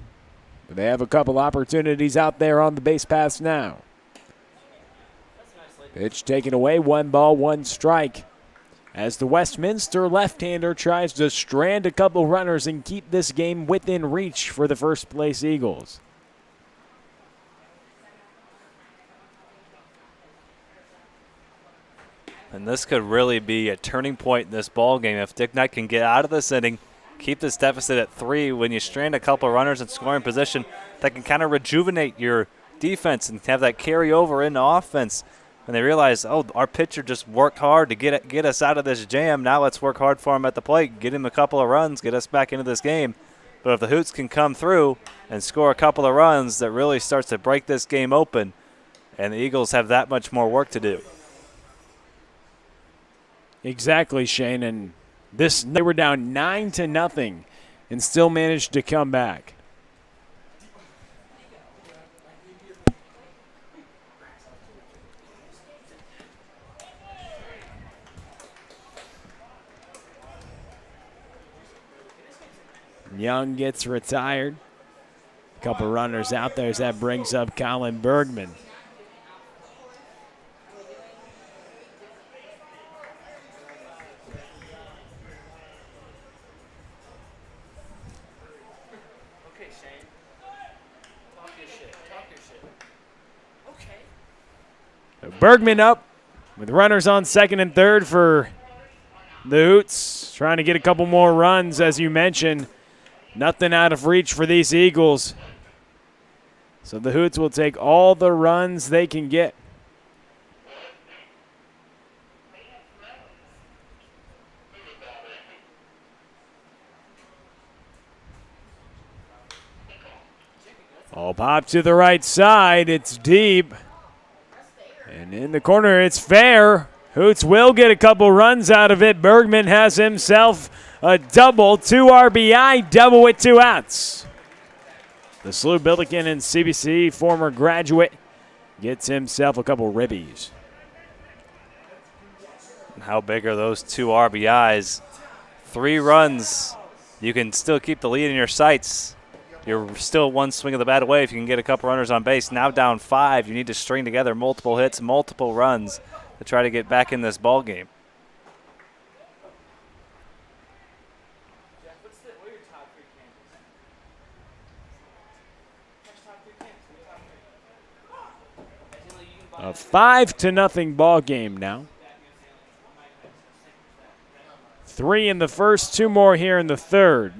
But they have a couple opportunities out there on the base paths now. Pitch taken away, 1 ball, 1 strike. As the Westminster left-hander tries to strand a couple runners and keep this game within reach for the first place Eagles. And this could really be a turning point in this ball game if Dick Knight can get out of this inning, keep this deficit at 3. When you strand a couple runners in scoring position, that can kind of rejuvenate your defense and have that carry over into offense. And they realize, oh, our pitcher just worked hard to get us out of this jam. Now let's work hard for him at the plate, get him a couple of runs, get us back into this game. But if the Hoots can come through and score a couple of runs, that really starts to break this game open, and the Eagles have that much more work to do. Exactly, Shane. And they were down 9-0 and still managed to come back. Young gets retired. A couple runners out there as that brings up Colin Bergman. Bergman up with runners on second and third for the Hoots. Trying to get a couple more runs, as you mentioned. Nothing out of reach for these Eagles. So the Hoots will take all the runs they can get. All pop to the right side. It's deep. And in the corner, it's fair. Hoots will get a couple runs out of it. Bergman has himself a double, 2 RBI, double with 2 outs. The SLU Billiken and CBC former graduate gets himself a couple ribbies. How big are those 2 RBIs? 3 runs. You can still keep the lead in your sights. You're still 1 swing of the bat away if you can get a couple runners on base. Now down 5. You need to string together multiple hits, multiple runs to try to get back in this ball game. A 5-0 ball game now. 3 in the first, 2 more here in the third.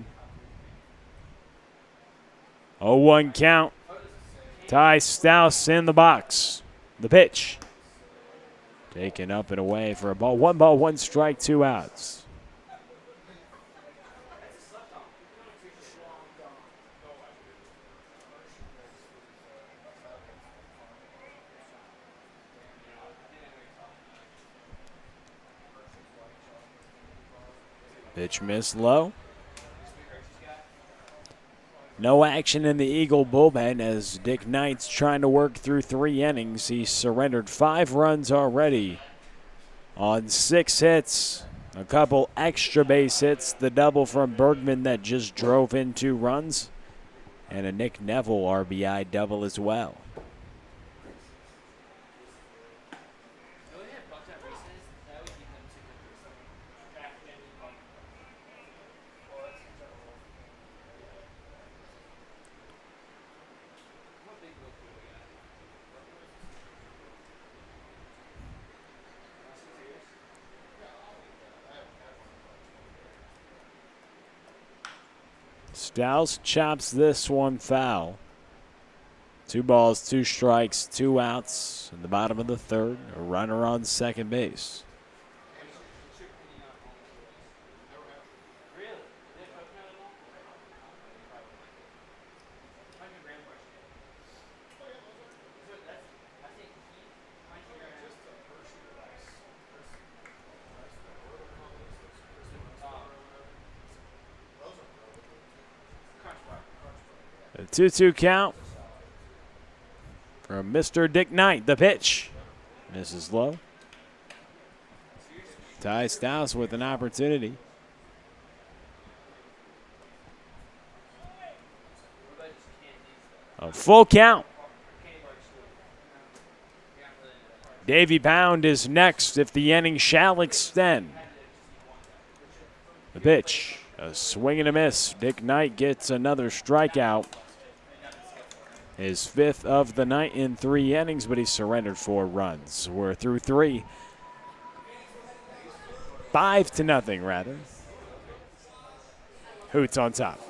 0-1 count. Ty Stouse in the box. The pitch. Taken up and away for a ball. 1 ball, 1 strike, 2 outs. Pitch missed low. No action in the Eagle bullpen as Dick Knight's trying to work through 3 innings. He surrendered 5 runs already on 6 hits. A couple extra base hits. The double from Bergman that just drove in 2 runs. And a Nick Neville RBI double as well. Stouse chops this one foul. 2 balls, 2 strikes, 2 outs in the bottom of the third. A runner on second base. A 2-2 count from Mr. Dick Knight. The pitch misses low. Ty Stouse with an opportunity. A full count. Davy Pound is next if the inning shall extend. The pitch, a swing and a miss. Dick Knight gets another strikeout. His 5th of the night in 3 innings, but he surrendered 4 runs. We're through 3. 5-0 rather. Hoots on top.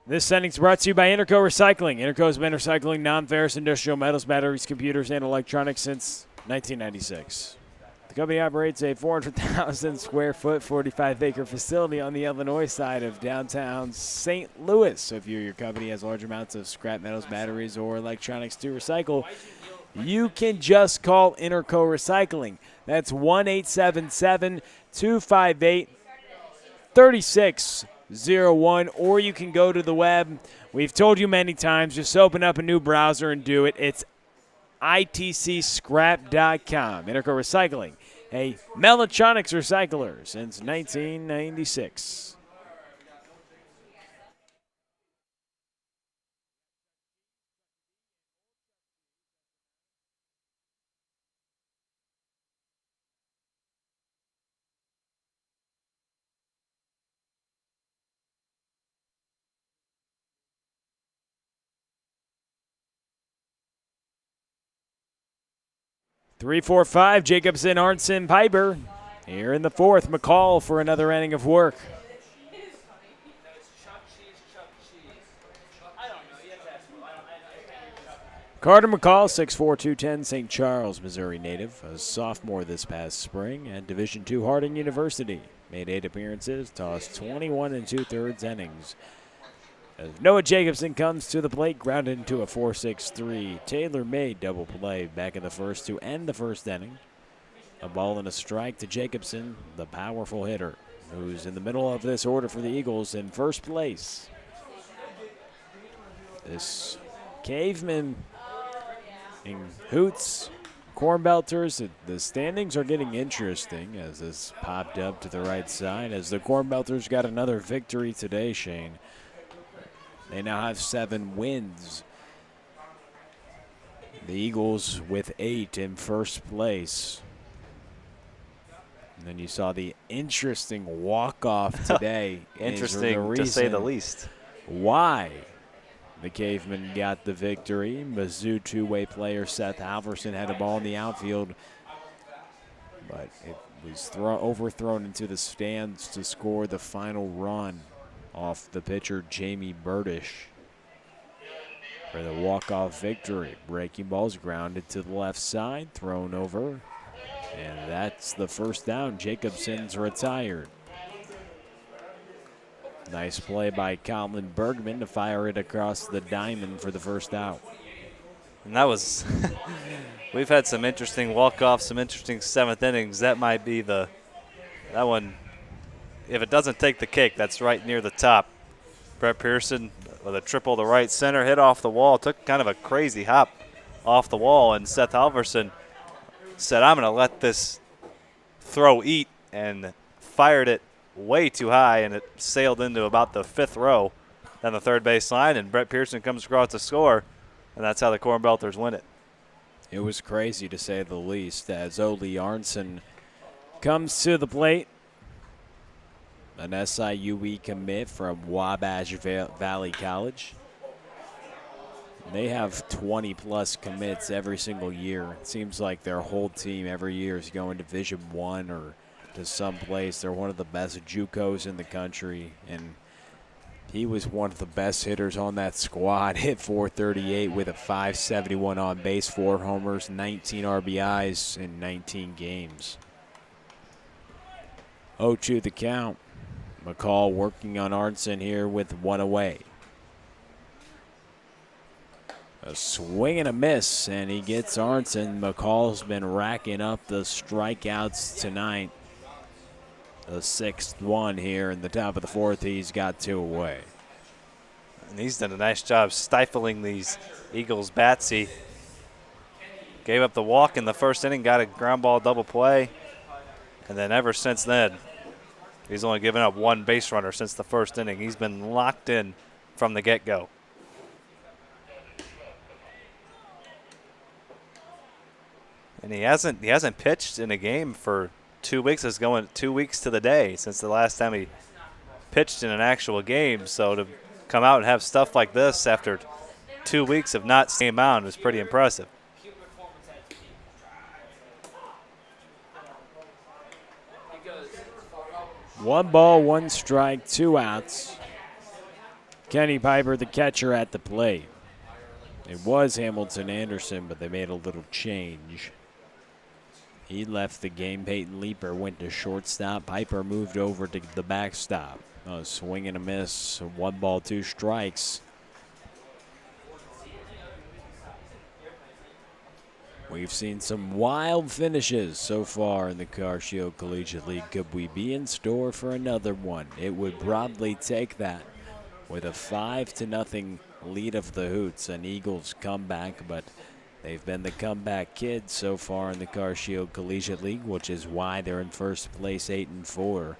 This inning's brought to you by Interco Recycling. Interco has been recycling non-ferrous industrial metals, batteries, computers, and electronics since 1996. The company operates a 400,000 square foot, 45-acre facility on the Illinois side of downtown St. Louis. So if you or your company has large amounts of scrap metals, batteries, or electronics to recycle, you can just call Interco Recycling. That's 1-877-258-3601, or you can go to the web. We've told you many times, just open up a new browser and do it. It's itcscrap.com. Interco Recycling, a Mechatronics recycler since 1996. 3-4-5, Jacobson, Arnson, Piper. Here in the 4th, McCall for another inning of work. Carter McCall, 6'4", 210, St. Charles, Missouri native, a sophomore this past spring at Division II Harding University. Made 8 appearances, tossed 21 2/3 innings. As Noah Jacobson comes to the plate, grounded into a 4-6-3 tailor-made double play back in the 1st to end the 1st inning. A ball and a strike to Jacobson, the powerful hitter, who's in the middle of this order for the Eagles in 1st place. This Cavemen and Hoots Cornbelters, the standings are getting interesting as this popped up to the right side as the Cornbelters got another victory today, Shane. They now have 7 wins. The Eagles with 8 in 1st place. And then you saw the interesting walk-off today. Interesting, to say the least. Why the Cavemen got the victory. Mizzou two-way player Seth Halverson had a ball in the outfield, but it was overthrown into the stands to score the final run off the pitcher Jamie Burdish for the walk-off victory. Breaking ball's grounded to the left side, thrown over And that's the first down. Jacobson's retired. Nice play by Colin Bergman to fire it across the diamond for the first out. And that was, we've had some interesting walk-offs, some interesting seventh innings. That might be that one, if it doesn't take the cake, that's right near the top. Brett Pearson with a triple to right center, hit off the wall, took kind of a crazy hop off the wall, and Seth Halverson said, I'm going to let this throw eat, and fired it way too high, and it sailed into about the fifth row down the third base line, and Brett Pearson comes across to score, and that's how the Cornbelters win it. It was crazy to say the least as Ole Arnson comes to the plate. An SIUE commit from Wabash Valley College. They have 20-plus commits every single year. It seems like their whole team every year is going to Division I or to some place. They're one of the best JUCOs in the country, and he was one of the best hitters on that squad. Hit .438 with a .571 on base, 4 homers, 19 RBIs in 19 games. 0-2 the count. McCall working on Arnson here with one away. A swing and a miss, and he gets Arnson. McCall's been racking up the strikeouts tonight. The 6th one here in the top of the 4th. He's got 2 away. And he's done a nice job stifling these Eagles bats. He gave up the walk in the first inning, got a ground ball double play, and then ever since then, he's only given up 1 base runner since the first inning. He's been locked in from the get-go. And he hasn't pitched in a game for 2 weeks. It's going 2 weeks to the day since the last time he pitched in an actual game. So to come out and have stuff like this after 2 weeks of not staying mound is pretty impressive. One ball, 1 strike, 2 outs. Kenny Piper, the catcher, at the plate. It was Hamilton Anderson, but they made a little change. He left the game. Peyton Leeper went to shortstop. Piper moved over to the backstop. A swing and a miss. 1 ball, 2 strikes. We've seen some wild finishes so far in the CarShield Collegiate League. Could we be in store for another one? It would probably take that with a 5-0 lead of the Hoots. An Eagles comeback, but they've been the comeback kids so far in the CarShield Collegiate League, which is why they're in first place 8-4.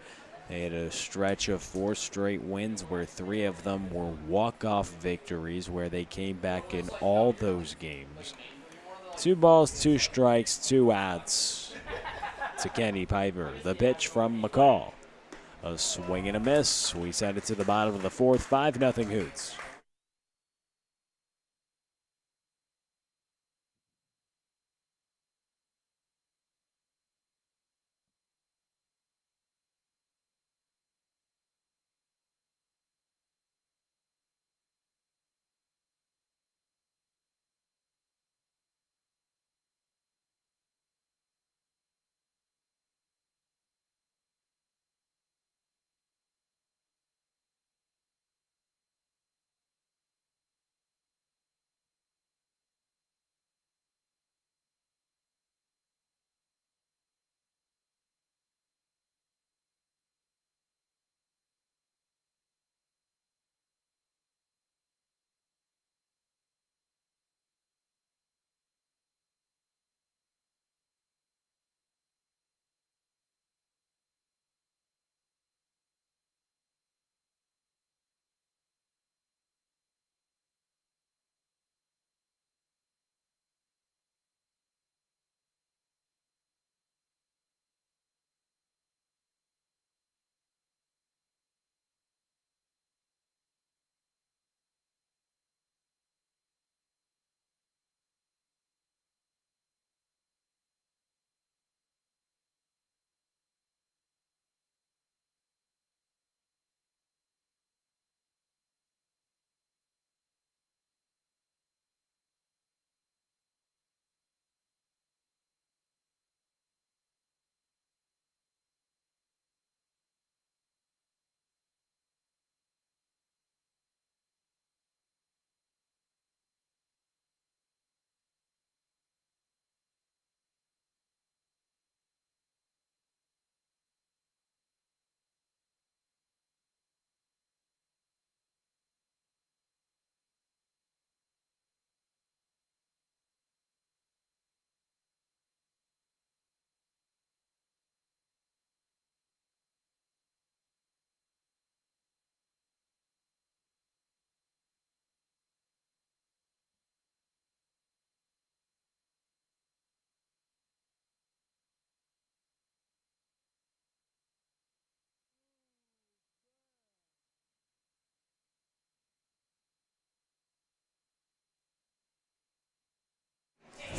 They had a stretch of 4 straight wins where 3 of them were walk-off victories where they came back in all those games. 2 balls, 2 strikes, 2 outs to Kenny Piper. The pitch from McCall. A swing and a miss. We send it to the bottom of the 4th, 5-0 Hoots.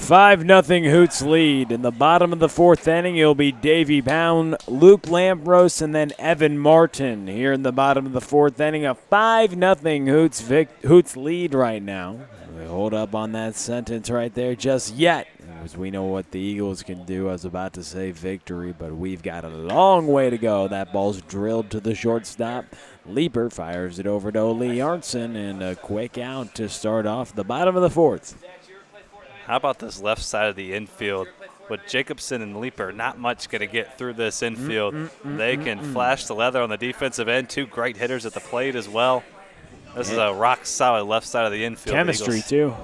5-0 Hoots lead. In the bottom of the fourth inning, it'll be Davey Pound, Luke Lambros, and then Evan Martin. Here in the bottom of the fourth inning, a 5-0 Hoots lead right now. We hold up on that sentence right there just yet, as we know what the Eagles can do. I was about to say victory, but we've got a long way to go. That ball's drilled to the shortstop. Leaper fires it over to Ole Arnson, and a quick out to start off the bottom of the fourth. How about this left side of the infield? With Jacobson and Leaper, not much going to get through this infield. They can flash the leather on the defensive end. Two great hitters at the plate as well. This is a rock-solid left side of the infield. Chemistry, too.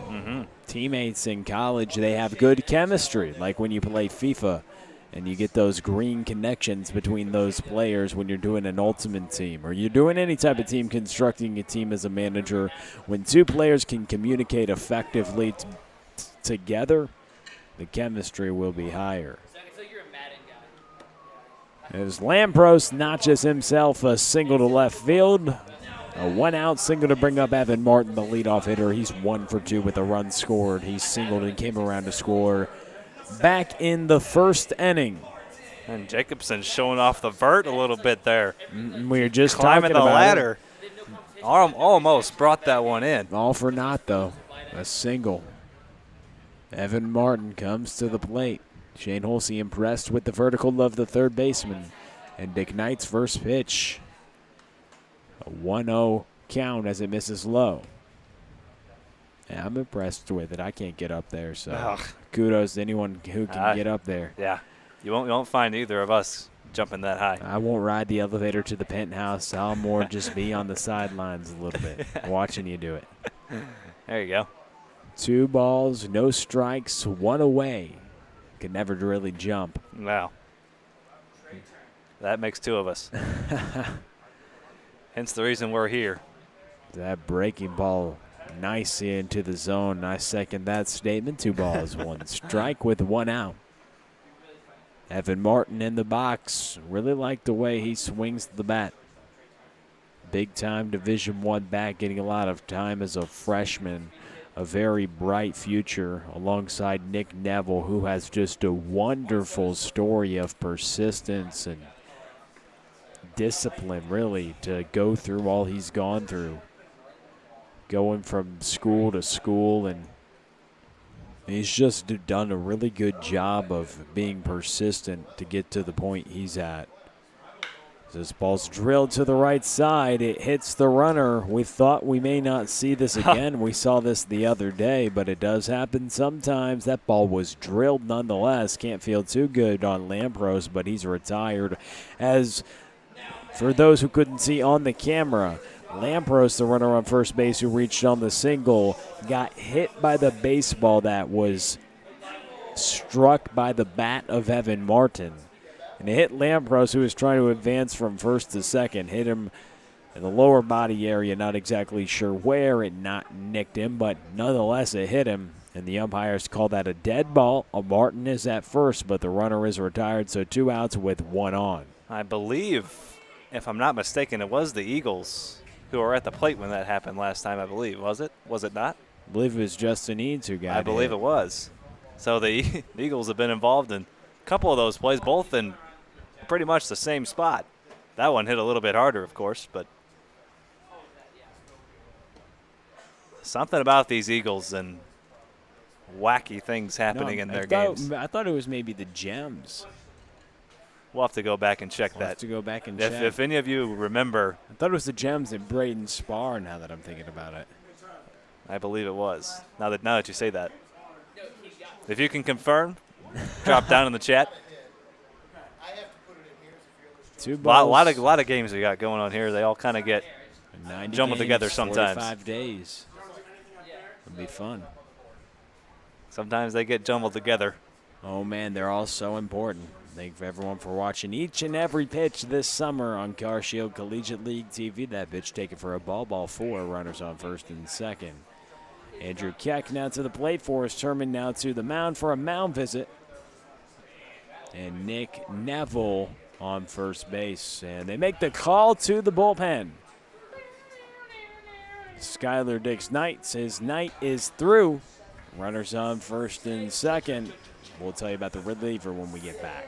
Teammates in college, they have good chemistry, like when you play FIFA and you get those green connections between those players when you're doing an ultimate team or you're doing any type of team, constructing a team as a manager. When two players can communicate effectively together, the chemistry will be higher. As Lampros notches himself a single to left field. A one-out single to bring up Evan Martin, the leadoff hitter. He's 1 for 2 with a run scored. He singled and came around to score back in the first inning. And Jacobson's showing off the vert a little bit there. We were just climbing talking the about ladder. Almost brought that one in. All for naught, though. A single. Evan Martin comes to the plate. Shane Holsey impressed with the vertical of the third baseman. And Dick Knight's first pitch. A 1-0 count as it misses low. Yeah, I'm impressed with it. I can't get up there, so kudos to anyone who can get up there. Yeah, you won't find either of us jumping that high. I won't ride the elevator to the penthouse. I'll more just be on the sidelines a little bit, watching you do it. There you go. 2 balls, no strikes, 1 away. Can never really jump. Wow. That makes 2 of us. Hence the reason we're here. That breaking ball nice into the zone. I second that statement. 2 balls, 1 strike with 1 out. Evan Martin in the box. Really like the way he swings the bat. Big-time Division I back, getting a lot of time as a freshman. A very bright future alongside Nick Neville, who has just a wonderful story of persistence and discipline, really, to go through all he's gone through. Going from school to school, and he's just done a really good job of being persistent to get to the point he's at. This ball's drilled to the right side. It hits the runner. We thought we may not see this again. We saw this the other day, but it does happen sometimes. That ball was drilled nonetheless. Can't feel too good on Lampros, but he's retired. As for those who couldn't see on the camera, Lampros, the runner on first base who reached on the single, got hit by the baseball that was struck by the bat of Evan Martin. And it hit Lampros, who was trying to advance from first to second. Hit him in the lower body area, not exactly sure where. It not nicked him, but nonetheless it hit him. And the umpires call that a dead ball. Martin is at first, but the runner is retired, so 2 outs with 1 on. I believe, if I'm not mistaken, it was the Eagles who were at the plate when that happened last time, I believe. Was it? Was it not? I believe it was Justin Eads who got it. I believe it was. So the Eagles have been involved in a couple of those plays, both in pretty much the same spot. That one hit a little bit harder, of course, but something about these Eagles and wacky things happening in their games. I thought it was maybe the Gems. We'll have to go back and check that. We'll have to go back and check. If any of you remember. I thought it was the Gems at Braden Spar, now that I'm thinking about it. I believe it was, now that you say that. If you can confirm, drop down in the chat. 2 balls. A lot of games we got going on here. They all kind of get jumbled together sometimes. 45 days. It'll be fun. Sometimes they get jumbled together. Oh, man, they're all so important. Thank everyone for watching each and every pitch this summer on Car Shield Collegiate League TV. That pitch taken for a ball 4. Runners on first and second. Andrew Keck now to the plate. Forrest Herman now to the mound for a mound visit. And Nick Neville on first base. And they make the call to the bullpen. Skylar Dix Knight says Knight is through. Runners on first and second. We'll tell you about the reliever when we get back.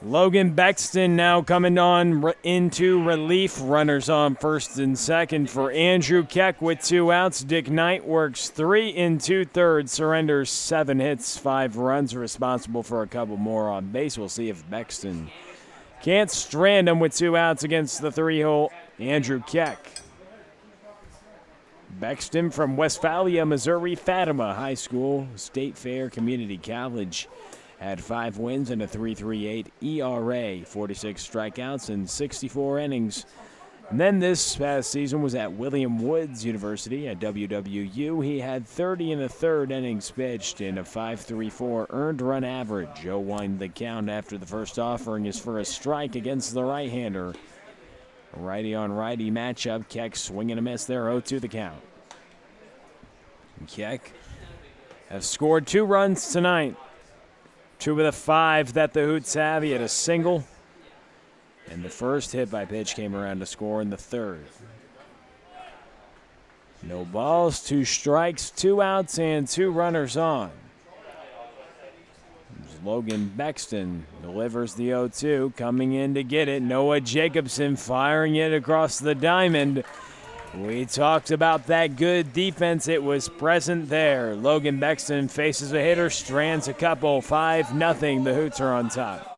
Logan Bexton now coming on into relief. Runners on first and second for Andrew Keck with 2 outs. Dick Knight works 3 2/3, surrenders 7 hits, 5 runs, responsible for a couple more on base. We'll see if Bexton can't strand him with 2 outs against the 3-hole Andrew Keck. Bexton from Westphalia, Missouri, Fatima High School, State Fair Community College. Had 5 wins and a 3.38 ERA, 46 strikeouts in 64 innings. And then this past season was at William Woods University at WWU. He had 30 1/3 innings pitched and a 5.34 earned run average. 0-1 the count after the first offering is for a strike against the right-hander. Righty on righty matchup. Keck swing and a miss there, 0-2 the count. Keck has scored 2 runs tonight. 2 of the 5 that the Hoots have. He had a single, and the first hit by pitch came around to score in the 3rd. No balls, 2 strikes, 2 outs, and 2 runners on. Logan Bexton delivers the 0-2, coming in to get it. Noah Jacobson firing it across the diamond. We talked about that good defense. It was present there. Logan Bexton faces a hitter, strands a couple, 5-0. The Hoots are on top.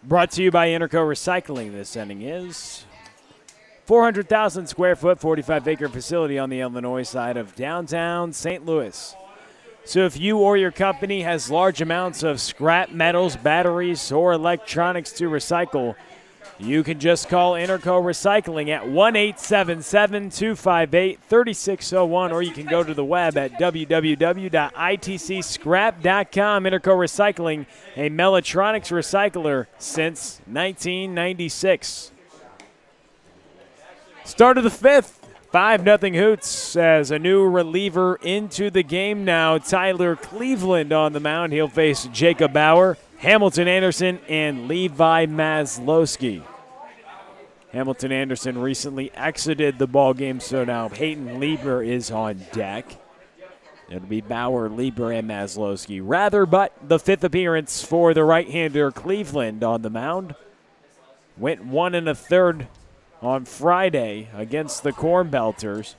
Brought to you by Interco Recycling. This inning is 400,000 square foot, 45-acre facility on the Illinois side of downtown St. Louis. So if you or your company has large amounts of scrap metals, batteries, or electronics to recycle, you can just call Interco Recycling at 1-877-258-3601, or you can go to the web at www.itcscrap.com. Interco Recycling, a Mellatronics recycler since 1996. Start of the fifth. 5-0 Hoots as a new reliever into the game now. Tyler Cleveland on the mound. He'll face Jacob Bauer, Hamilton Anderson, and Levi Maslowski. Hamilton Anderson recently exited the ball game, so now Peyton Lieber is on deck. It'll be Bauer, Lieber, and Maslowski. Rather, but the fifth appearance for the right-hander Cleveland on the mound. Went 1 1/3 on Friday against the Cornbelters.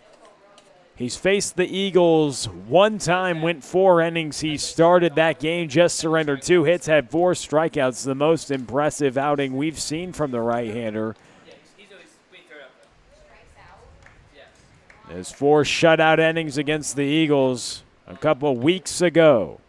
He's faced the Eagles one time, went 4 innings. He started that game, just surrendered 2 hits, had 4 strikeouts, the most impressive outing we've seen from the right-hander. There's 4 shutout innings against the Eagles a couple weeks ago.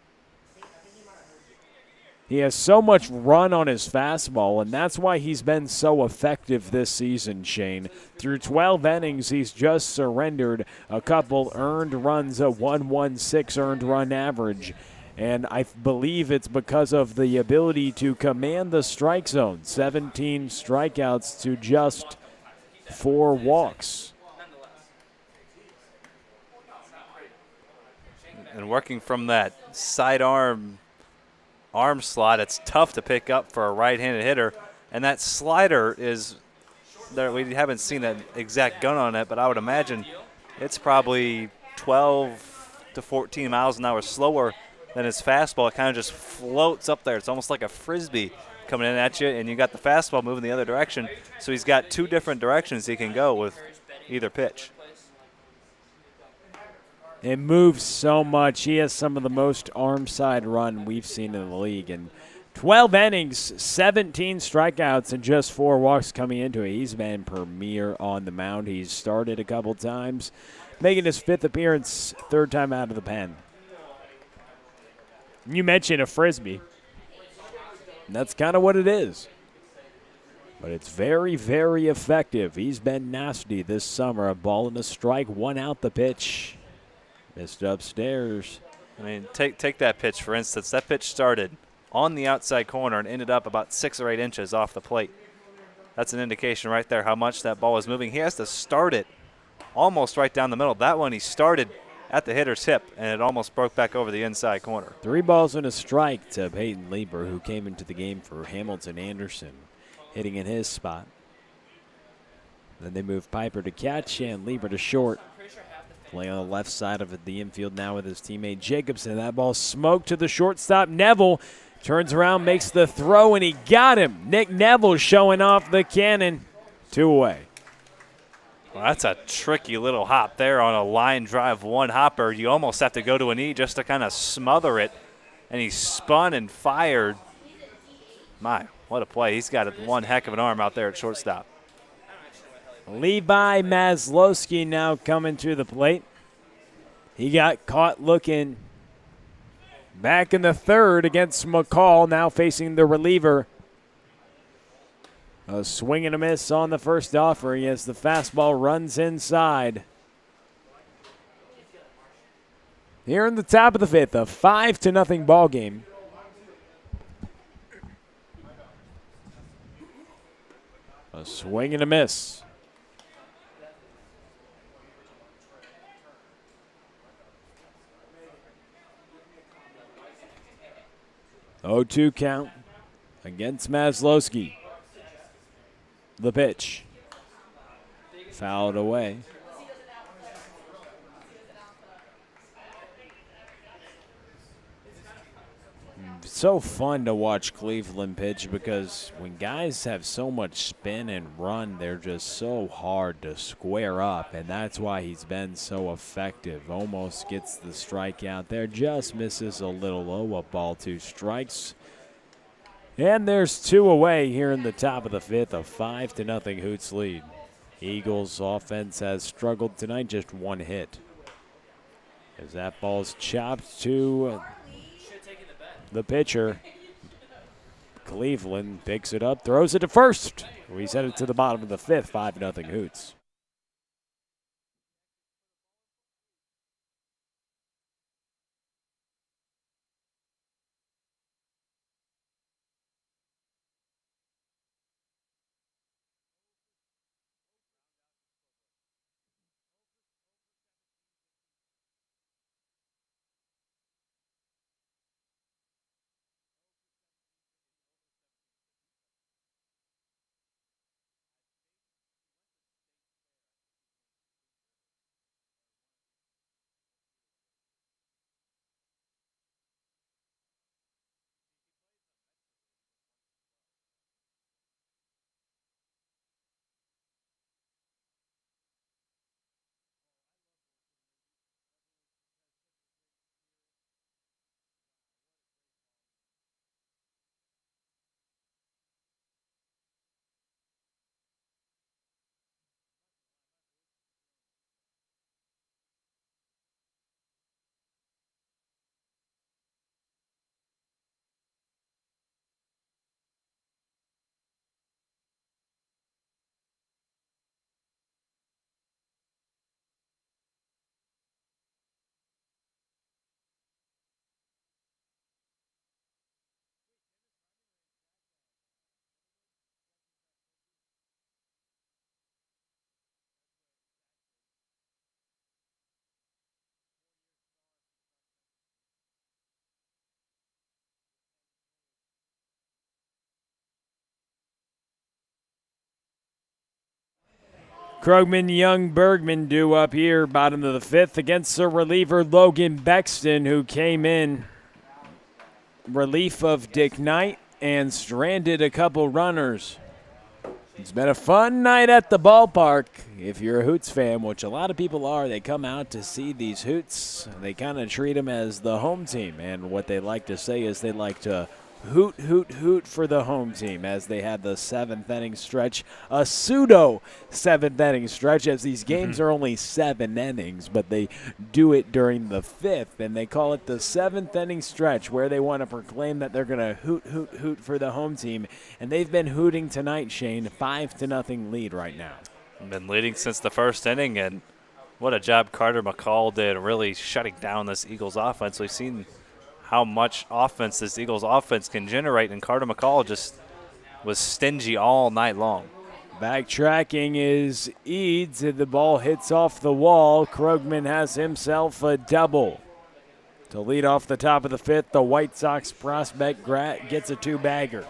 He has so much run on his fastball, and that's why he's been so effective this season, Shane. Through 12 innings, he's just surrendered a couple earned runs, a 1.16 earned run average. And I believe it's because of the ability to command the strike zone. 17 strikeouts to just 4 walks. And working from that sidearm slot, it's tough to pick up for a right-handed hitter. And that slider is there. We haven't seen an exact gun on it, but I would imagine it's probably 12 to 14 miles an hour slower than his fastball. It kind of just floats up there. It's almost like a frisbee coming in at you, and you got the fastball moving the other direction. So he's got 2 different directions he can go with either pitch. It moves so much. He has some of the most arm side run we've seen in the league. And 12 innings, 17 strikeouts, and just 4 walks coming into it. He's been premier on the mound. He's started a couple times, making his 5th appearance, 3rd time out of the pen. You mentioned a frisbee. That's kind of what it is. But it's very, very effective. He's been nasty this summer. A ball and a strike, 1 out the pitch. Missed upstairs. I mean, take that pitch, for instance. That pitch started on the outside corner and ended up about 6 or 8 inches off the plate. That's an indication right there how much that ball is moving. He has to start it almost right down the middle. That one he started at the hitter's hip, and it almost broke back over the inside corner. 3 balls and a strike to Peyton Lieber, who came into the game for Hamilton Anderson, hitting in his spot. Then they move Piper to catch and Lieber to short. Play on the left side of the infield now with his teammate Jacobson. That ball smoked to the shortstop. Neville turns around, makes the throw, and he got him. Nick Neville showing off the cannon. 2 away. Well, that's a tricky little hop there on a line drive 1 hopper. You almost have to go to a knee just to kind of smother it. And he spun and fired. My, what a play. He's got one heck of an arm out there at shortstop. Levi Maslowski now coming to the plate. He got caught looking back in the 3rd against McCall, now facing the reliever. A swing and a miss on the first offering as the fastball runs inside. Here in the top of the 5th, a 5-0 ball game. A swing and a miss. Oh, 2 count against Maslowski. The pitch. Fouled away. So fun to watch Cleveland pitch because when guys have so much spin and run, they're just so hard to square up, and that's why he's been so effective. Almost gets the strikeout there, just misses a little low. 1 ball, 2 strikes. And there's 2 away here in the top of the 5th, a 5-0 Hoots lead. Eagles offense has struggled tonight, just 1 hit. As that ball's chopped to the pitcher. Cleveland picks it up, throws it to first. We send it to the bottom of the 5th, 5-0 Hoots. Krogman, Young, Bergman due up here, bottom of the 5th, against the reliever Logan Bexton, who came in relief of Dick Knight and stranded a couple runners. It's been a fun night at the ballpark. If you're a Hoots fan, which a lot of people are, they come out to see these Hoots. They kind of treat them as the home team, and what they like to say is they like to hoot, hoot, hoot for the home team as they had the 7th inning stretch, a pseudo 7th inning stretch, as these games are only 7 innings, but they do it during the 5th, and they call it the 7th inning stretch, where they want to proclaim that they're going to hoot, hoot, hoot for the home team, and they've been hooting tonight, Shane. 5-0 lead right now. Been leading since the 1st inning, and what a job Carter McCall did really shutting down this Eagles offense. We've seen how much offense this Eagles offense can generate, and Carter McCall just was stingy all night long. Backtracking is Eads, and the ball hits off the wall. Krogman has himself a double. To lead off the top of the 5th, the White Sox prospect gets a 2-bagger.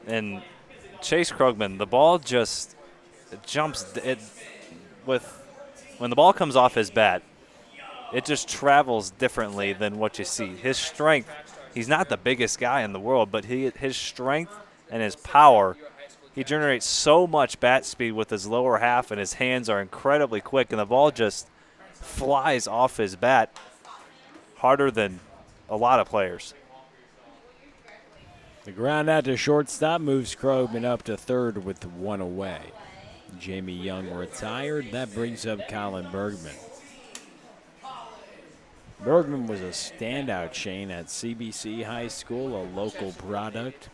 And Chase Krogman, the ball just jumps when the ball comes off his bat, it just travels differently than what you see. His strength, he's not the biggest guy in the world, but his strength and his power, he generates so much bat speed with his lower half, and his hands are incredibly quick, and the ball just flies off his bat harder than a lot of players. The ground out to shortstop moves Krogman up to 3rd with 1 away. Jamie Young retired. That brings up Colin Bergman. Bergman was a standout, Shane, at CBC High School, a local product.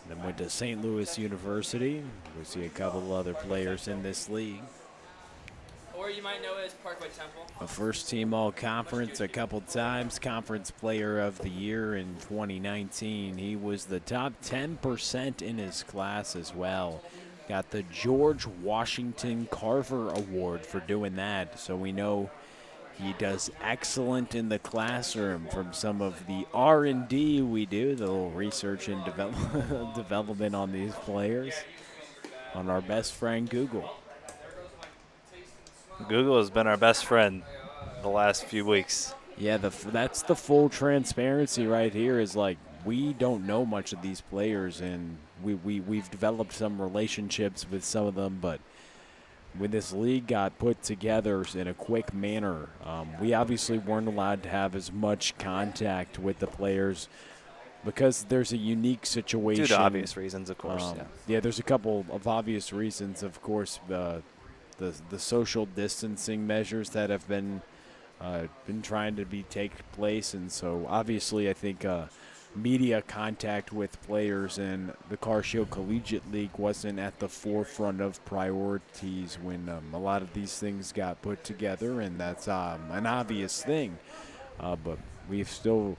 Then went to St. Louis University. We see a couple other players in this league. Or you might know it as Parkway Temple. A first-team All-Conference a couple times, Conference Player of the Year in 2019. He was the top 10% in his class as well. Got the George Washington Carver Award for doing that, so we know he does excellent in the classroom. From some of the R&D we do, the little research and development on these players, on our best friend Google. Google has been our best friend the last few weeks. Yeah, that's the full transparency right here, is like, we don't know much of these players, and we've developed some relationships with some of them, but when this league got put together in a quick manner, we obviously weren't allowed to have as much contact with the players because there's a unique situation. Due to obvious reasons, of course. Yeah, there's a couple of obvious reasons. Of course, the social distancing measures that have been trying to take place, and so obviously I think media contact with players and the Car Show Collegiate League wasn't at the forefront of priorities when a lot of these things got put together, and that's an obvious thing. But we've still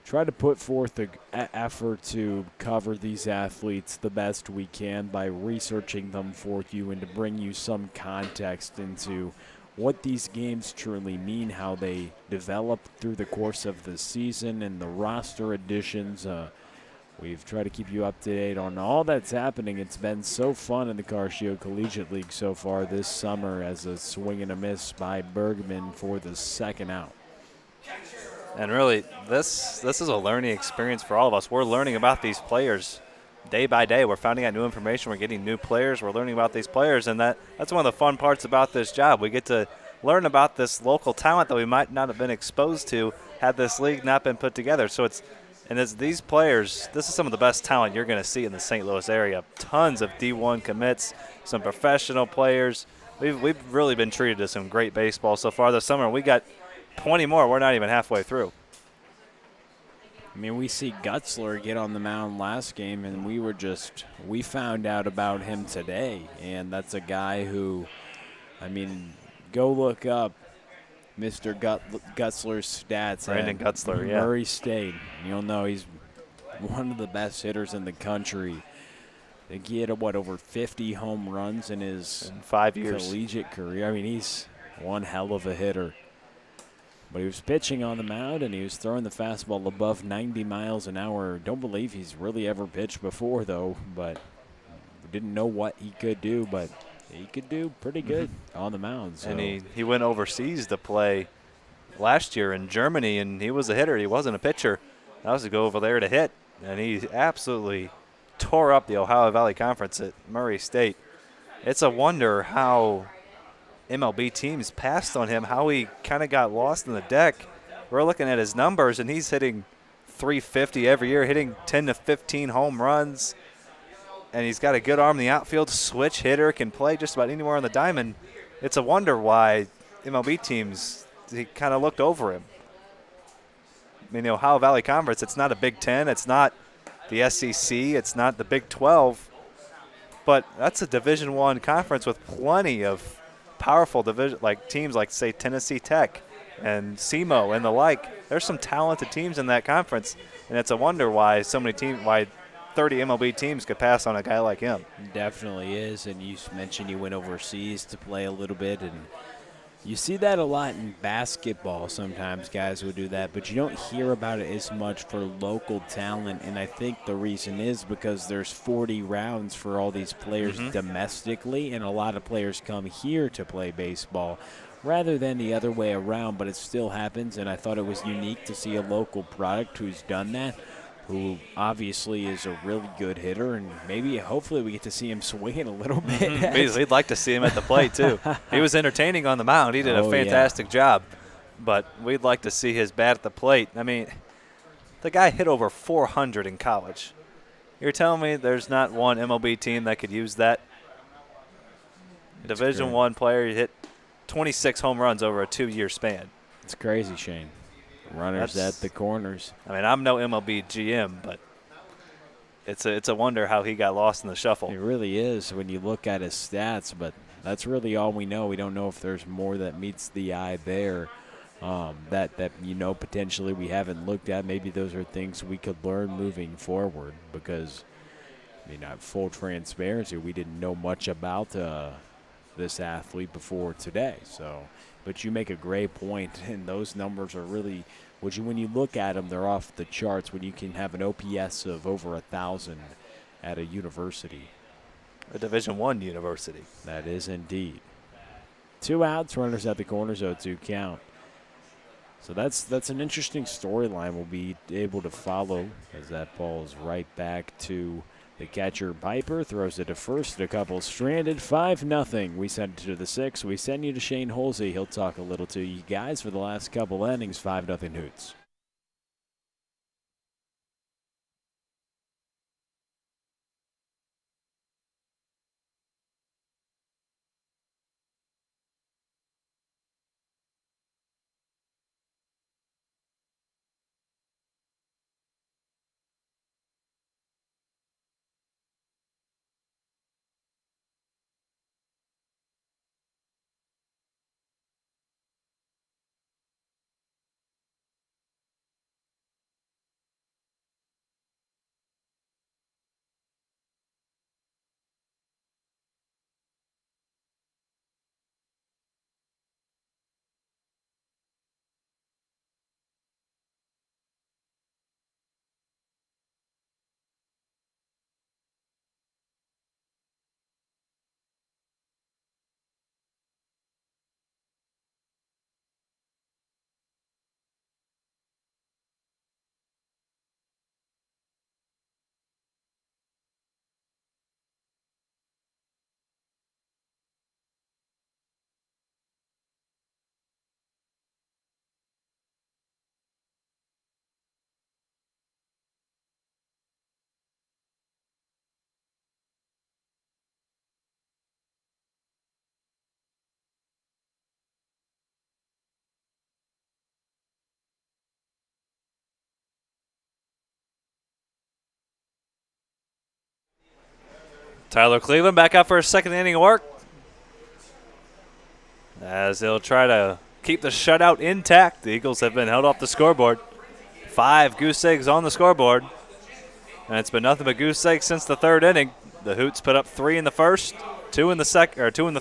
tried to put forth an effort to cover these athletes the best we can by researching them for you and to bring you some context into what these games truly mean, how they develop through the course of the season and the roster additions. We've tried to keep you up to date on all that's happening. It's been so fun in the Car Show Collegiate League so far this summer as a swing and a miss by Bergman for the second out. And really, this is a learning experience for all of us. We're learning about these players day by day. We're finding out new information. We're getting new players. We're learning about these players, and that's one of the fun parts about this job. We get to learn about this local talent that we might not have been exposed to had this league not been put together. So it's these players, this is some of the best talent you're going to see in the St. Louis area. Tons of D1 commits, some professional players. We've really been treated to some great baseball so far this summer. We got 20 more. We're not even halfway through. I mean, we see Gutzler get on the mound last game, and we found out about him today. And that's a guy who, I mean, go look up Mr. Gutzler's stats. Brandon Gutzler, yeah. Murray State. You'll know he's one of the best hitters in the country. I think he hit, over 50 home runs in his 5 years collegiate career. I mean, he's one hell of a hitter. But he was pitching on the mound, and he was throwing the fastball above 90 miles an hour. Don't believe he's really ever pitched before, though. But we didn't know what he could do, but he could do pretty good on the mound. So. And he went overseas to play last year in Germany, and he was a hitter. He wasn't a pitcher. That was to go over there to hit. And he absolutely tore up the Ohio Valley Conference at Murray State. It's a wonder how MLB teams passed on him, how he kind of got lost in the deck. We're looking at his numbers, and he's hitting .350 every year, hitting 10 to 15 home runs. And he's got a good arm in the outfield, switch hitter, can play just about anywhere on the diamond. It's a wonder why MLB teams, he kind of looked over him. I mean, the Ohio Valley Conference, it's not a Big Ten, it's not the SEC, it's not the Big 12, but that's a Division I conference with plenty of powerful division, like teams like, say, Tennessee Tech and SEMO and the like. There's some talented teams in that conference, and it's a wonder why so many teams, why 30 MLB teams could pass on a guy like him. Definitely is, and you mentioned you went overseas to play a little bit, and you see that a lot in basketball. Sometimes guys will do that, but you don't hear about it as much for local talent, and I think the reason is because there's 40 rounds for all these players domestically, and a lot of players come here to play baseball rather than the other way around, but it still happens, and I thought it was unique to see a local product who's done that, who obviously is a really good hitter, and maybe hopefully we get to see him swinging a little bit. We'd like to see him at the plate, too. He was entertaining on the mound. He did a fantastic job, but we'd like to see his bat at the plate. I mean, the guy hit over 400 in college. You're telling me there's not one MLB team that could use that? Division I player hit 26 home runs over a 2-year span. It's crazy, Shane. Runners at the corners. I mean, I'm no MLB GM, but it's a wonder how he got lost in the shuffle. It really is when you look at his stats, but that's really all we know. We don't know if there's more that meets the eye there that potentially we haven't looked at. Maybe those are things we could learn moving forward because, I mean, full transparency, we didn't know much about this athlete before today. So, but you make a great point, and those numbers are really, when you look at them, they're off the charts when you can have an OPS of over 1,000 at a university. A Division I university. That is indeed. 2 outs, runners at the corners, 0-2 count. So that's an interesting storyline we'll be able to follow as that ball is right back to the catcher. Piper throws it to first. A couple stranded. 5-0. We send it to the 6th. We send you to Shane Holsey. He'll talk a little to you guys for the last couple innings. 5-0 Hoots. Tyler Cleveland back out for a second inning of work, as he'll try to keep the shutout intact. The Eagles have been held off the scoreboard. 5 goose eggs on the scoreboard, and it's been nothing but goose eggs since the third inning. The Hoots put up 3 in the first, 2 in the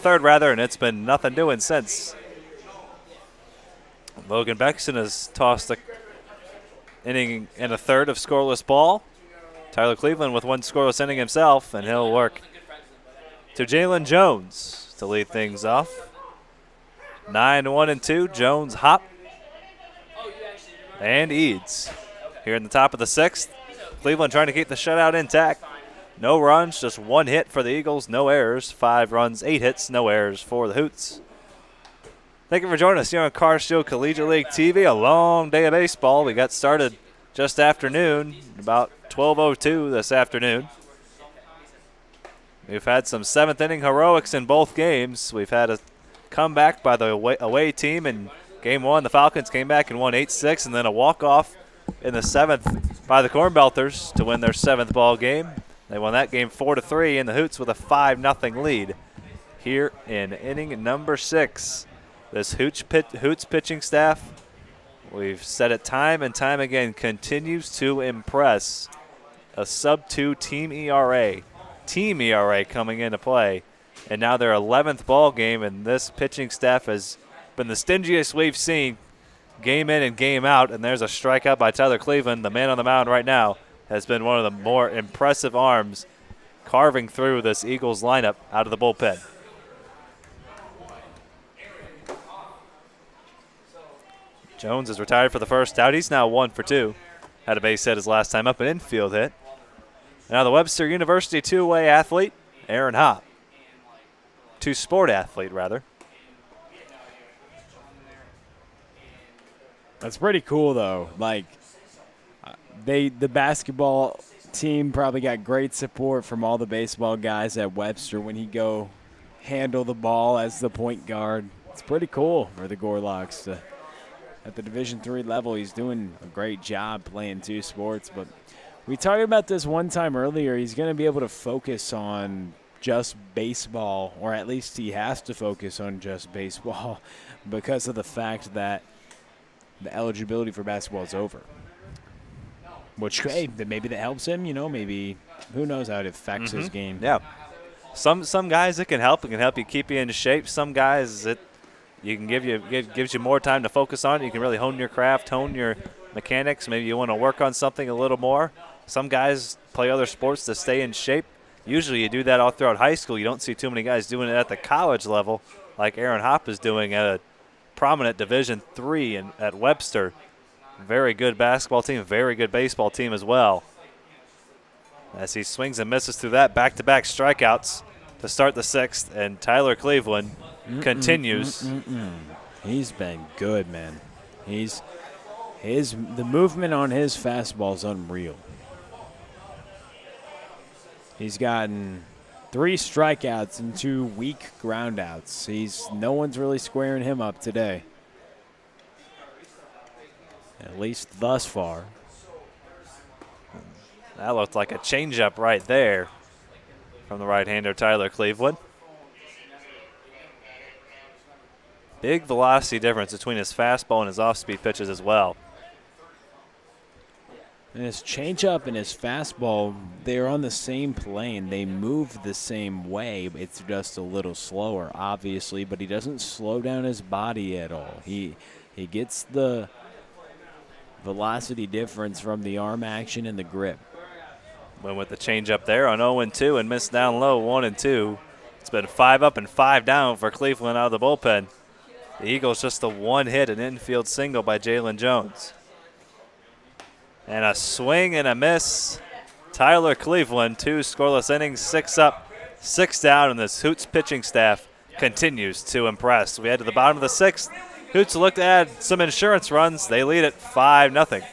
third rather, and it's been nothing doing since. Logan Beckson has tossed the inning and a third of scoreless ball. Tyler Cleveland with 1 scoreless inning himself, and he'll work to Jalen Jones to lead things off. 9-1-2. Jones, Hop, and Eads. Here in the top of the 6th, Cleveland trying to keep the shutout intact. No runs, just 1 hit for the Eagles, no errors. 5 runs, 8 hits, no errors for the Hoots. Thank you for joining us here on Carshield Collegiate League TV. A long day of baseball. We got started just afternoon, about 12:02 this afternoon. We've had some 7th inning heroics in both games. We've had a comeback by the away team in Game 1. The Falcons came back and won 8-6, and then a walk-off in the 7th by the Cornbelters to win their 7th ball game. They won that game 4-3, and the Hoots with a 5-0 lead here in inning number 6. This Hoots pitching staff, we've said it time and time again, continues to impress. A sub-2 team ERA coming into play. And now their 11th ball game, and this pitching staff has been the stingiest we've seen game in and game out. And there's a strikeout by Tyler Cleveland. The man on the mound right now has been one of the more impressive arms carving through this Eagles lineup out of the bullpen. Jones is retired for the first out. He's now 1 for 2. Had a base hit his last time up, an infield hit. Now the Webster University two-way athlete, Aaron Hopp. Two-sport athlete, rather. That's pretty cool, though. Like, the basketball team probably got great support from all the baseball guys at Webster when he go handle the ball as the point guard. It's pretty cool for the Gorlocks to – at the Division III level, he's doing a great job playing 2 sports. But we talked about this one time earlier. He's going to be able to focus on just baseball, or at least he has to focus on just baseball because of the fact that the eligibility for basketball is over. Which, hey, maybe that helps him. Maybe who knows how it affects his game. Yeah. Some guys it can help. It can help you keep you in shape. Some guys it gives you more time to focus on it. You can really hone your craft, hone your mechanics. Maybe you want to work on something a little more. Some guys play other sports to stay in shape. Usually you do that all throughout high school. You don't see too many guys doing it at the college level like Aaron Hopp is doing at a prominent Division III at Webster. Very good basketball team, very good baseball team as well. As he swings and misses through that, back-to-back strikeouts to start the 6th, and Tyler Cleveland continues. He's been good, man. The movement on his fastball is unreal. He's gotten 3 strikeouts and 2 weak groundouts. No one's really squaring him up today, at least thus far. That looked like a changeup right there from the right-hander Tyler Cleveland. Big velocity difference between his fastball and his off-speed pitches as well. And his changeup and his fastball, they're on the same plane. They move the same way. It's just a little slower, obviously, but he doesn't slow down his body at all. He gets the velocity difference from the arm action and the grip. Went with the changeup there on 0-2 and missed down low 1-2. It's been 5 up and 5 down for Cleveland out of the bullpen. The Eagles just a 1 hit, an infield single by Jalen Jones. And a swing and a miss. Tyler Cleveland, 2 scoreless innings, 6 up, 6 down, and this Hoots pitching staff continues to impress. We head to the bottom of the 6th. Hoots look to add some insurance runs. They lead it 5-0.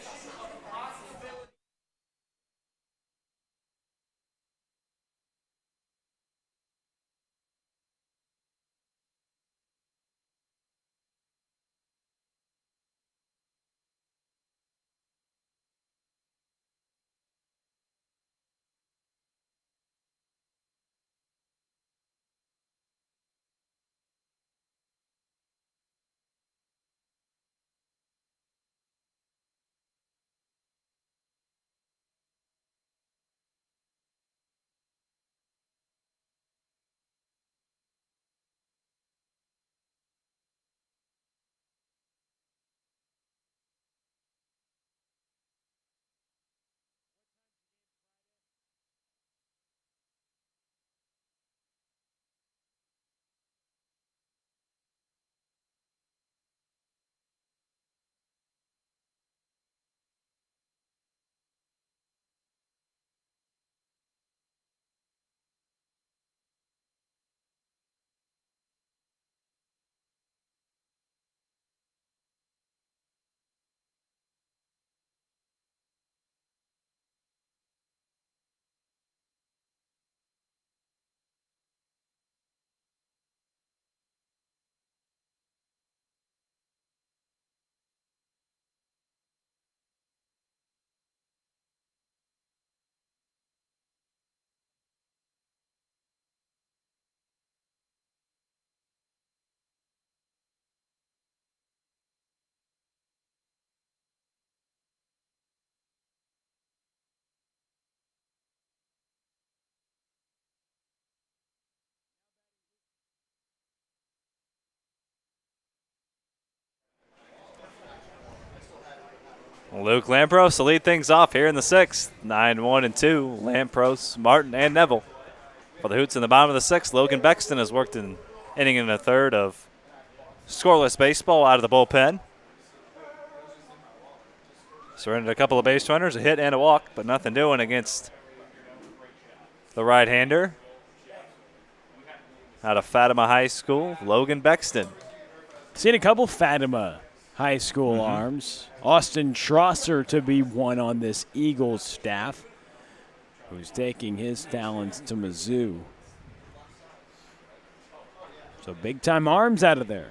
Luke Lampros to lead things off here in the sixth. 9-1 and 2. Lampros, Martin, and Neville. For the Hoots in the bottom of the sixth, Logan Bexton has worked an inning and a third of scoreless baseball out of the bullpen. Surrendered a couple of base runners, a hit and a walk, but nothing doing against the right-hander. Out of Fatima High School, Logan Bexton. Seen a couple Fatima High School arms. Austin Schrosser to be one on this Eagles staff, who's taking his talents to Mizzou. So big-time arms out of there.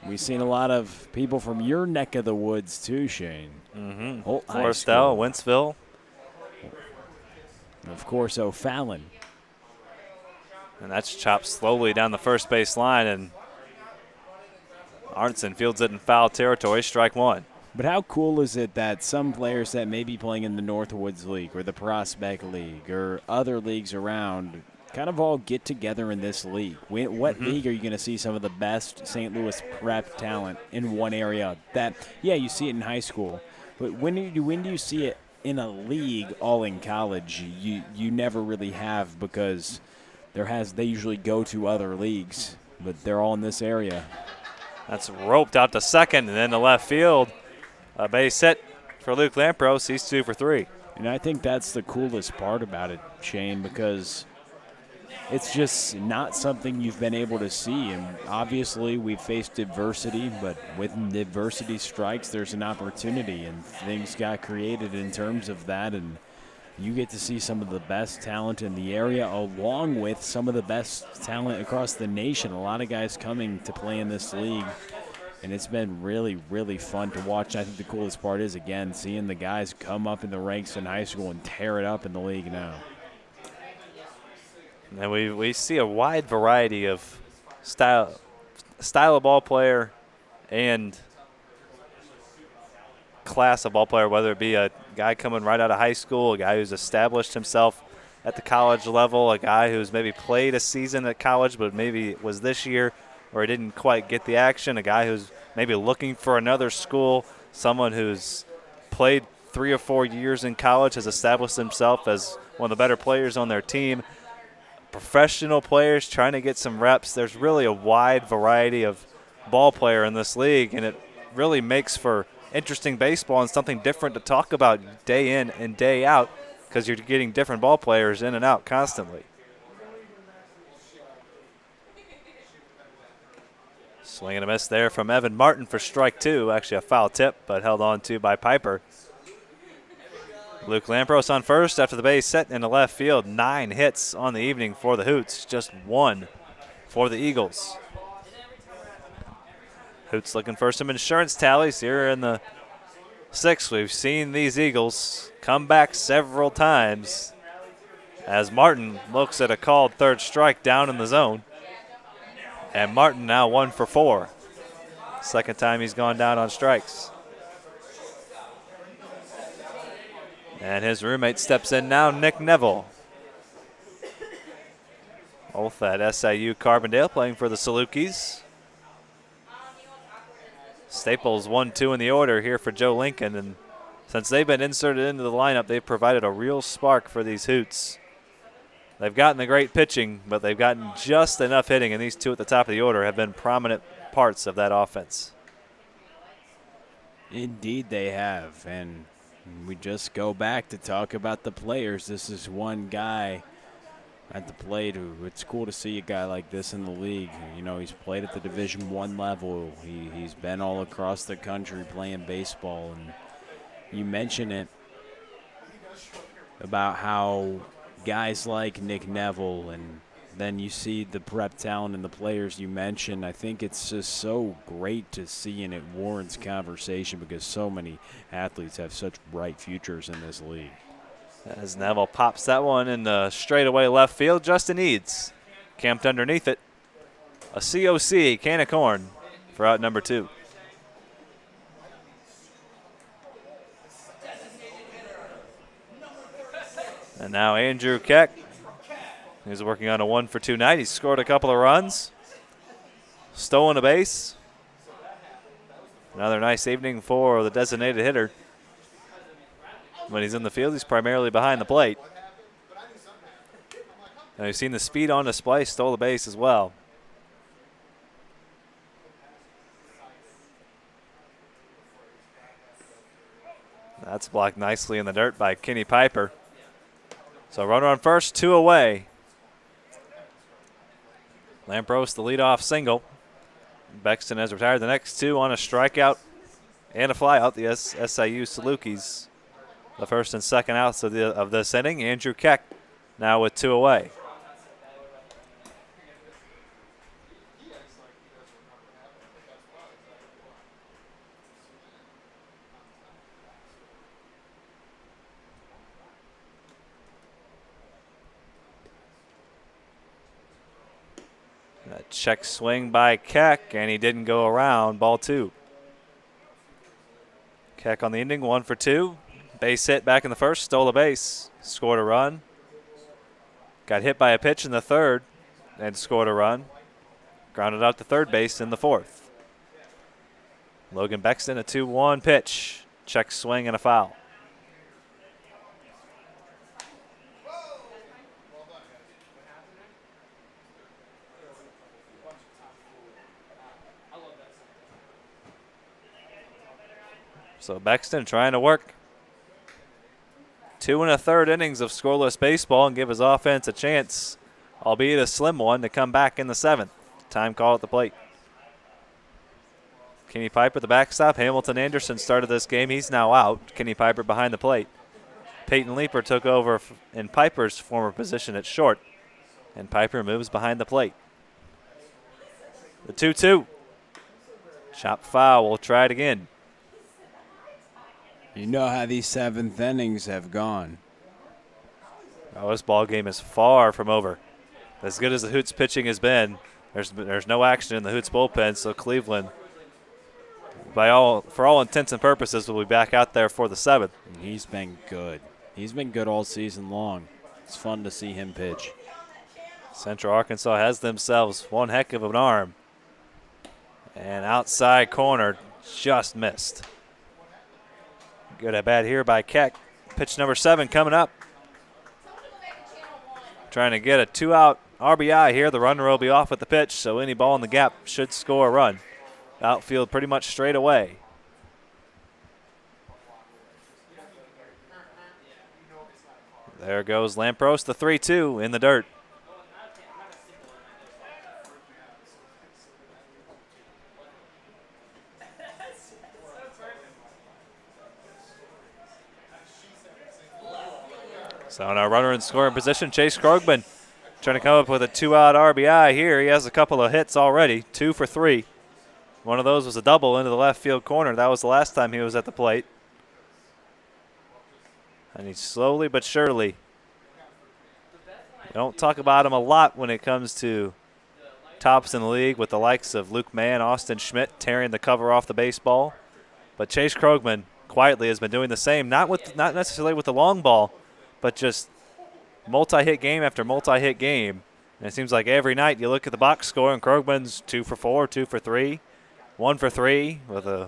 We've seen a lot of people from your neck of the woods too, Shane. Holt High Forestell, School. Wentzville. And of course, O'Fallon. And that's chopped slowly down the first base line, and Arnson fields it in foul territory, strike one. But how cool is it that some players that may be playing in the Northwoods League or the Prospect League or other leagues around kind of all get together in this league? What league are you going to see some of the best St. Louis prep talent in one area? That, yeah, you see it in high school, but when do you see it in a league all in college? You never really have, because they usually go to other leagues, but they're all in this area. That's roped out to second and then to left field. A base hit for Luke Lampros. He's 2 for 3. And I think that's the coolest part about it, Shane, because it's just not something you've been able to see. And obviously we've faced adversity, but when adversity strikes, there's an opportunity, and things got created in terms of that. And you get to see some of the best talent in the area, along with some of the best talent across the nation. A lot of guys coming to play in this league, and it's been really, really fun to watch. I think the coolest part is, again, seeing the guys come up in the ranks in high school and tear it up in the league now. And we see a wide variety of style of ball player and class of ball player, whether it be a guy coming right out of high school, a guy who's established himself at the college level, a guy who's maybe played a season at college but maybe it was this year or he didn't quite get the action, a guy who's maybe looking for another school, someone who's played 3 or 4 years in college, has established himself as one of the better players on their team, professional players trying to get some reps. There's really a wide variety of ball player in this league, and it really makes for interesting baseball and something different to talk about day in and day out, because you're getting different ball players in and out constantly. Swing and a miss there from Evan Martin for strike 2. Actually a foul tip, but held on to by Piper. Luke Lampros on first after the base set in the left field. 9 hits on the evening for the Hoots, just 1 for the Eagles. Hoots looking for some insurance tallies here in the 6th. We've seen these Eagles come back several times as Martin looks at a called third strike down in the zone. And Martin now 1 for 4. Second time he's gone down on strikes. And his roommate steps in now, Nick Neville. Both at SIU Carbondale playing for the Salukis. Staples 1-2 in the order here for Joe Lincoln, and since they've been inserted into the lineup, they've provided a real spark for these Hoots. They've gotten the great pitching, but they've gotten just enough hitting, and these two at the top of the order have been prominent parts of that offense. Indeed they have, and we just go back to talk about the players. This is one guy at the plate who, it's cool to see a guy like this in the league. You know, he's played at the Division I level. He's been all across the country playing baseball, and you mention it about how guys like Nick Neville, and then you see the prep talent and the players you mentioned. I think it's just so great to see, and it warrants conversation because so many athletes have such bright futures in this league. As Neville pops that one in the straightaway left field, Justin Eads camped underneath it. A COC, can of corn, for out number 2. And now Andrew Keck, he's working on a 1 for 2 night. He's scored a couple of runs, stolen a base. Another nice evening for the designated hitter. When he's in the field, he's primarily behind the plate. And we've seen the speed on display, stole the base as well. That's blocked nicely in the dirt by Kenny Piper. So runner on first, 2 away. Lampros the leadoff single. Bexton has retired the next 2 on a strikeout and a flyout. The SIU Salukis, the first and second outs of this inning. Andrew Keck now with 2 away. A check swing by Keck, and he didn't go around. Ball 2. Keck on the inning, 1 for 2. Base hit back in the first, stole a base, scored a run. Got hit by a pitch in the third and scored a run. Grounded out to third base in the fourth. Logan Bexton, a 2-1 pitch. Check swing and a foul. So Bexton trying to work 2 1/3 innings of scoreless baseball and give his offense a chance, albeit a slim one, to come back in the 7th. Time call at the plate. Kenny Piper, the backstop. Hamilton Anderson started this game. He's now out. Kenny Piper behind the plate. Peyton Leeper took over in Piper's former position at short, and Piper moves behind the plate. The 2-2. Chop foul. We'll try it again. You know how these 7th innings have gone. Oh, this ball game is far from over. As good as the Hoots pitching has been, there's no action in the Hoots bullpen, so Cleveland, for all intents and purposes, will be back out there for the 7th. He's been good. He's been good all season long. It's fun to see him pitch. Central Arkansas has themselves one heck of an arm. And outside corner just missed. Good at bat here by Keck. Pitch number 7 coming up. Trying to get a 2-out RBI here. The runner will be off at the pitch, so any ball in the gap should score a run. Outfield pretty much straight away. There goes Lampros, the 3-2 in the dirt. So now runner in scoring position, Chase Krogman trying to come up with a 2-out RBI here. He has a couple of hits already, 2 for 3. One of those was a double into the left field corner. That was the last time he was at the plate. And he's slowly but surely. We don't talk about him a lot when it comes to tops in the league with the likes of Luke Mann, Austin Schmidt tearing the cover off the baseball. But Chase Krogman quietly has been doing the same, not necessarily with the long ball, but just multi-hit game after multi-hit game. And it seems like every night you look at the box score and Krogman's 2 for 4, 2 for 3, 1 for 3 with a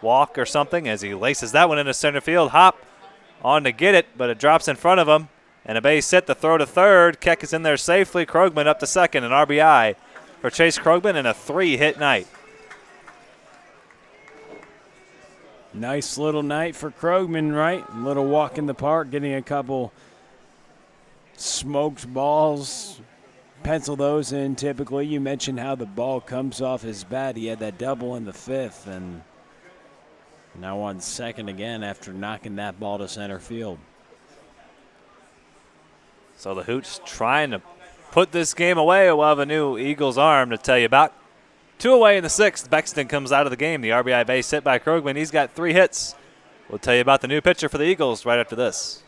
walk or something as he laces that one into center field. Hop on to get it, but it drops in front of him. And a base hit, the throw to third. Keck is in there safely. Krogman up to second. An RBI for Chase Krogman and a 3-hit night. Nice little night for Krogman, right? A little walk in the park, getting a couple smoked balls. Pencil those in typically. You mentioned how the ball comes off his bat. He had that double in the 5th and now on second again after knocking that ball to center field. So the Hoots trying to put this game away. We'll have a new Eagles arm to tell you about. 2 away in the 6th. Bexton comes out of the game. The RBI base hit by Krogman. He's got 3 hits. We'll tell you about the new pitcher for the Eagles right after this.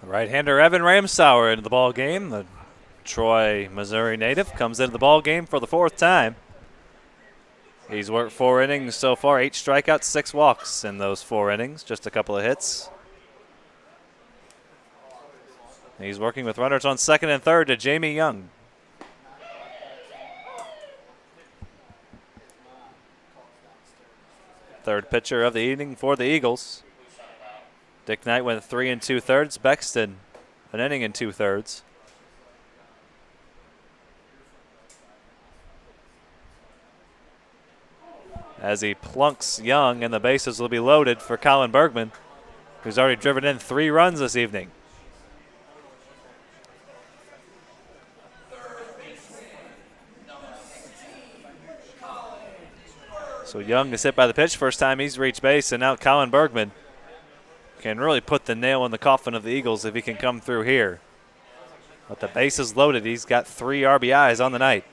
Right-hander Evan Ramsauer into the ball game. The Troy, Missouri native comes into the ball game for the 4th time. He's worked 4 innings so far, 8 strikeouts, 6 walks in those 4 innings, just a couple of hits. He's working with runners on 2nd and 3rd to Jamie Young. Third pitcher of the evening for the Eagles. Dick Knight went 3 2/3. Bexton, an inning and 2/3. As he plunks Young, and the bases will be loaded for Colin Bergman, who's already driven in 3 runs this evening. So Young is hit by the pitch. First time he's reached base, and now Colin Bergman can really put the nail in the coffin of the Eagles if he can come through here. But the base is loaded. He's got 3 RBIs on the night.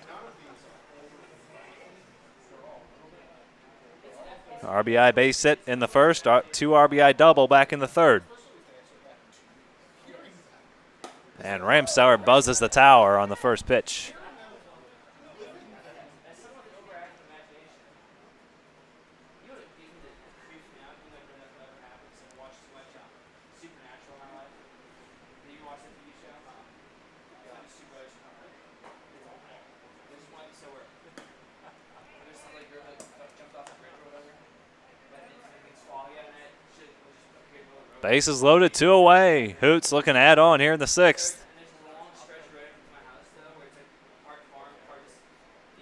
RBI base hit in the first, 2 RBI double back in the 3rd. And Ramsauer buzzes the tower on the first pitch. Bases loaded, 2 away. Hoots looking to add on here in the 6th.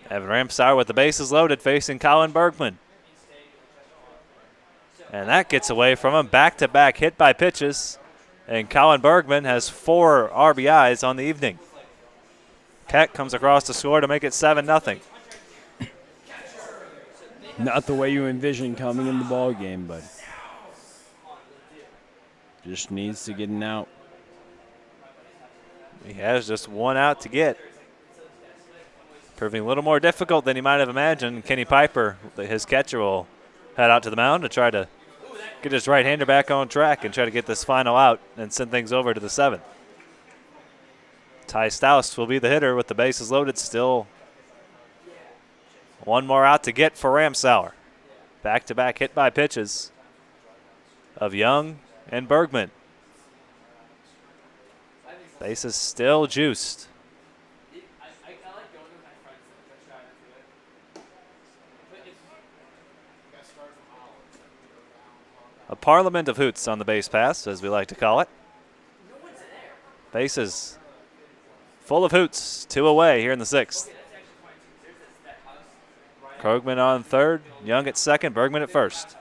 Evan Ramsauer with the bases loaded facing Colin Bergman. And that gets away from him. Back-to-back hit by pitches. And Colin Bergman has 4 RBIs on the evening. Keck comes across to score to make it 7-0. Not the way you envisioned coming in the ball game, but just needs to get an out. He has just 1 out to get. Proving a little more difficult than he might have imagined. Kenny Piper, his catcher, will head out to the mound to try to get his right-hander back on track and try to get this final out and send things over to the 7th. Ty Stouse will be the hitter with the bases loaded. Still 1 more out to get for Ramsauer. Back-to-back hit by pitches of Young and Bergman. Bases still juiced. A parliament of hoots on the base pass, as we like to call it. Bases full of hoots, 2 away here in the 6th. Krogman on 3rd, Young at 2nd, Bergman at 1st.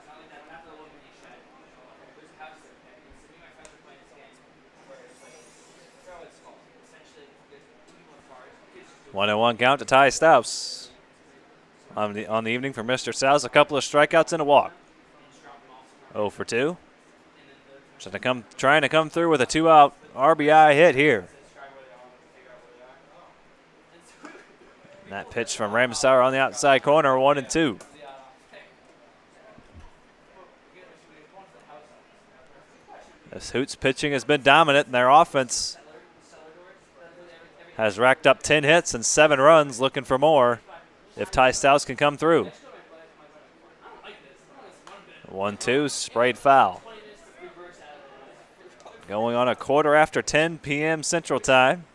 One and 1 count to Ty Stouse. On the evening for Mr. Stouse, a couple of strikeouts and a walk. 0 for 2. Trying to come through with a 2-out RBI hit here. And that pitch from Ramsauer on the outside corner, 1 and 2. This Hoots pitching has been dominant, and their offense has racked up 10 hits and 7 runs, looking for more if Ty Stouse can come through. 1-2, sprayed foul. Going on a 10:15 p.m. Central Time.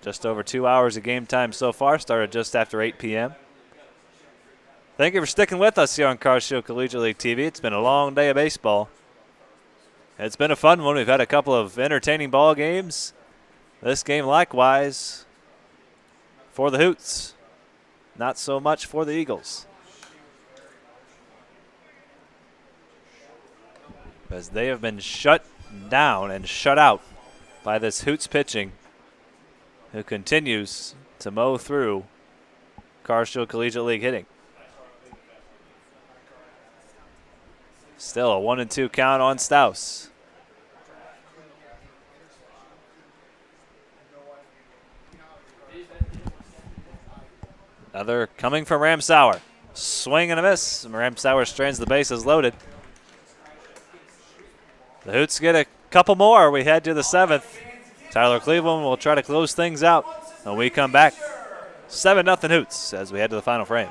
Just over 2 hours of game time so far. Started just after 8 p.m. Thank you for sticking with us here on Carshield Collegiate League TV. It's been a long day of baseball. It's been a fun one. We've had a couple of entertaining ball games. This game likewise for the Hoots. Not so much for the Eagles, as they have been shut down and shut out by this Hoots pitching, who continues to mow through Carshield Collegiate League hitting. Still a 1 and 2 count on Stouse. Another coming from Ramsauer. Swing and a miss. Ramsauer strains the bases loaded. The Hoots get a couple more. We head to the 7th. Tyler Cleveland will try to close things out when we come back. 7-0 Hoots as we head to the final frame.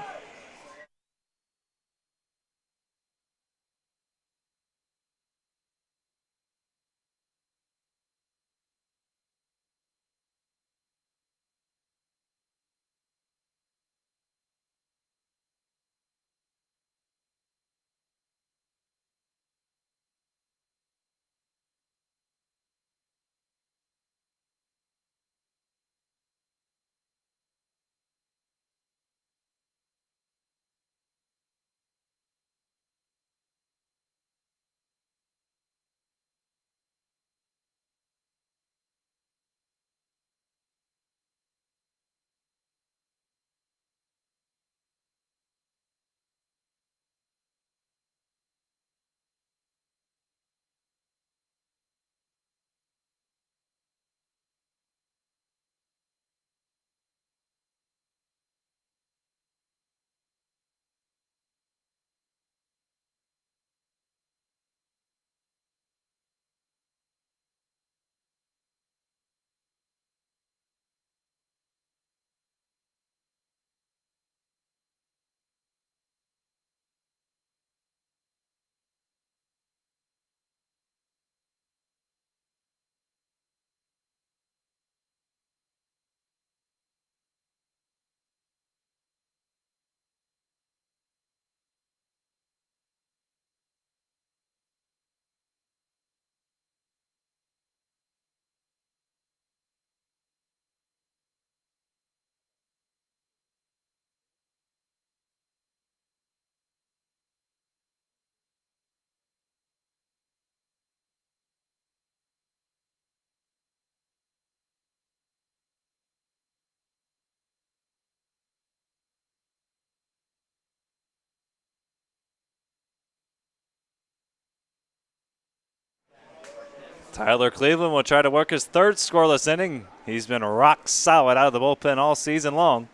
Tyler Cleveland will try to work his 3rd scoreless inning. He's been rock solid out of the bullpen all season long,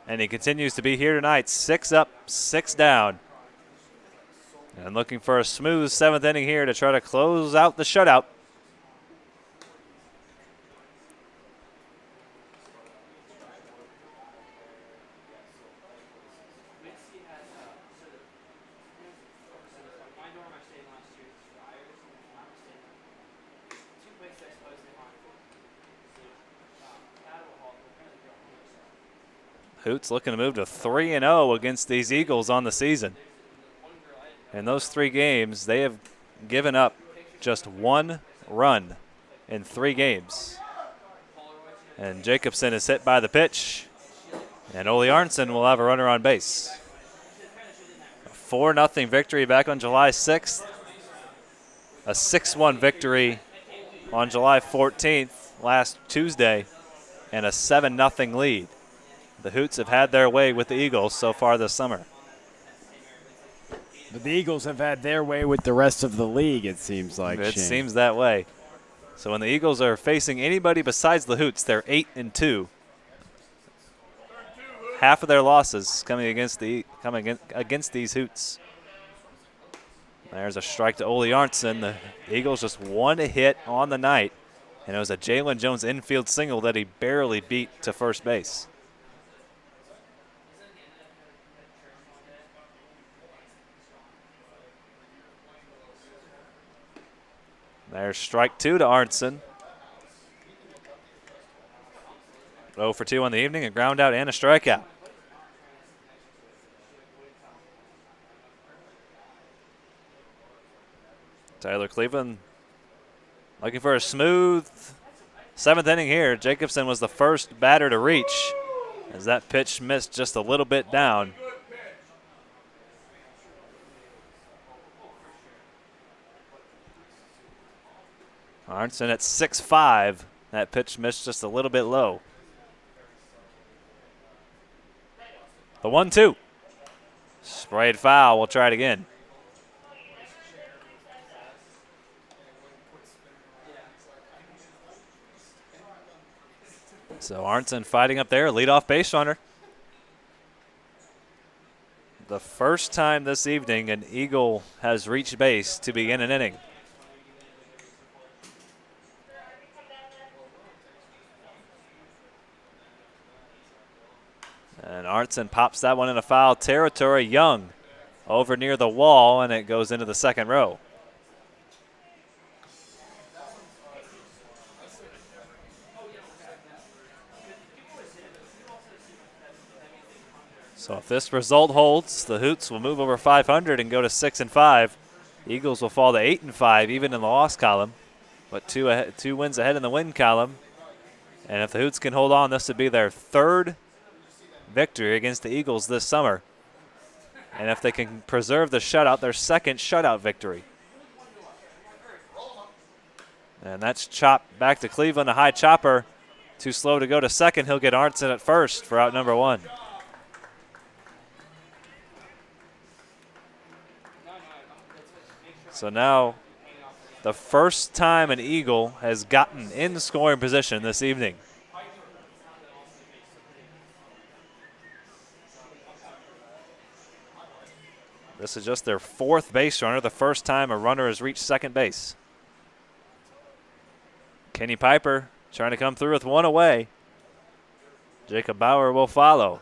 and he continues to be here tonight. 6 up, 6 down. And looking for a smooth 7th inning here to try to close out the shutout. Hoots looking to move to 3-0 against these Eagles on the season. In those 3 games, they have given up just 1 run in 3 games. And Jacobson is hit by the pitch, and Ole Arnson will have a runner on base. A 4-0 victory back on July 6th. A 6-1 victory on July 14th, last Tuesday, and a 7-0 lead. The Hoots have had their way with the Eagles so far this summer. But the Eagles have had their way with the rest of the league, it seems like. It seems that way. So when the Eagles are facing anybody besides the Hoots, they're 8-2. Half of their losses coming against these Hoots. There's a strike to Ole Arnson. The Eagles just 1 hit on the night, and it was a Jalen Jones infield single that he barely beat to first base. There's strike 2 to Arnson. 0 for 2 on the evening, a ground out and a strikeout. Tyler Cleveland looking for a smooth 7th inning here. Jacobson was the first batter to reach as that pitch missed just a little bit down. Arnson at 6-5. That pitch missed just a little bit low. The 1-2. Sprayed foul. We'll try it again. So Arnson fighting up there, leadoff base runner. The first time this evening an Eagle has reached base to begin an inning. And Arntzen pops that one into foul territory. Young over near the wall, and it goes into the second row. So if this result holds, the Hoots will move over 500 and go to 6-5. Eagles will fall to 8-5, even in the loss column, but two wins ahead in the win column. And if the Hoots can hold on, this would be their third victory against the Eagles this summer. And if they can preserve the shutout, their second shutout victory. And that's chopped back to Cleveland, a high chopper. Too slow to go to second. He'll get Arntzen at first for out number one. So now the first time an Eagle has gotten in scoring position this evening. This is just their fourth base runner, the first time a runner has reached second base. Kenny Piper trying to come through with one away. Jacob Bauer will follow.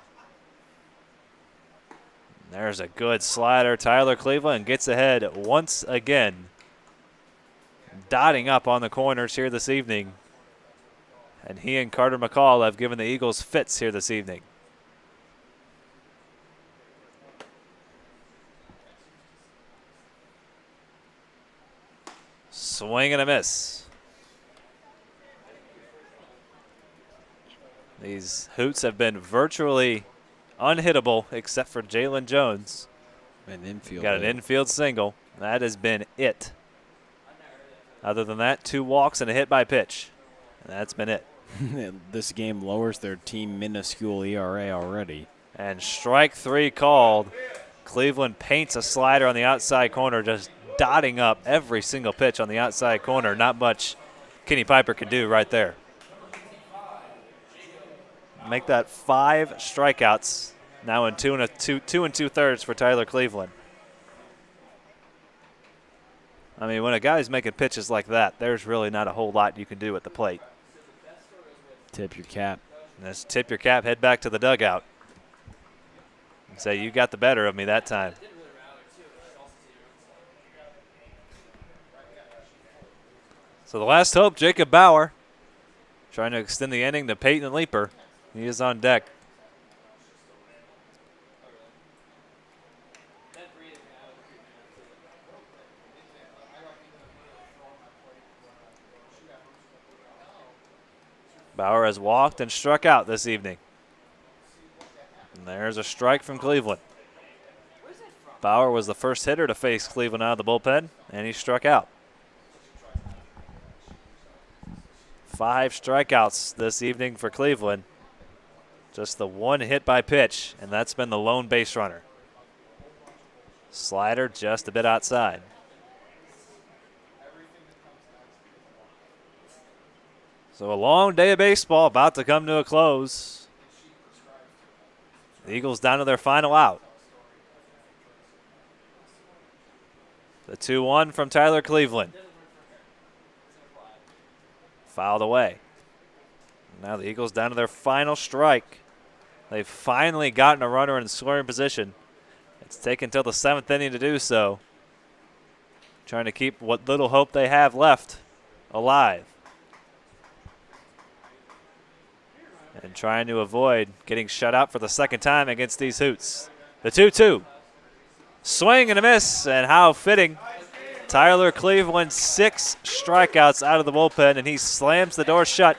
There's a good slider. Tyler Cleveland gets ahead once again. Dotting up on the corners here this evening. And he and Carter McCall have given the Eagles fits here this evening. Swing and a miss. These Hoots have been virtually unhittable except for Jalen Jones. An infield. Got an infield single. That has been it. Other than that, 2 walks and a hit by pitch. And that's been it. This game lowers their team minuscule ERA already. And strike 3 called. Cleveland paints a slider on the outside corner, just dotting up every single pitch on the outside corner. Not much Kenny Piper can do right there. Make that 5 strikeouts. Now in 2 2/3 for Tyler Cleveland. I mean, when a guy's making pitches like that, there's really not a whole lot you can do at the plate. Tip your cap. Just tip your cap, head back to the dugout. And say, you got the better of me that time. So the last hope, Jacob Bauer, trying to extend the inning to Peyton Leeper. He is on deck. Bauer has walked and struck out this evening. And there's a strike from Cleveland. Bauer was the first hitter to face Cleveland out of the bullpen, and he struck out. 5 strikeouts this evening for Cleveland. Just the 1 hit by pitch, and that's been the lone base runner. Slider just a bit outside. So a long day of baseball about to come to a close. The Eagles down to their final out. The 2-1 from Tyler Cleveland. Fouled away. Now the Eagles down to their final strike. They've finally gotten a runner in scoring position. It's taken until the 7th inning to do so. Trying to keep what little hope they have left alive. And trying to avoid getting shut out for the second time against these Hoots. The 2-2. Swing and a miss, and how fitting. Tyler Cleveland, 6 strikeouts out of the bullpen, and he slams the door shut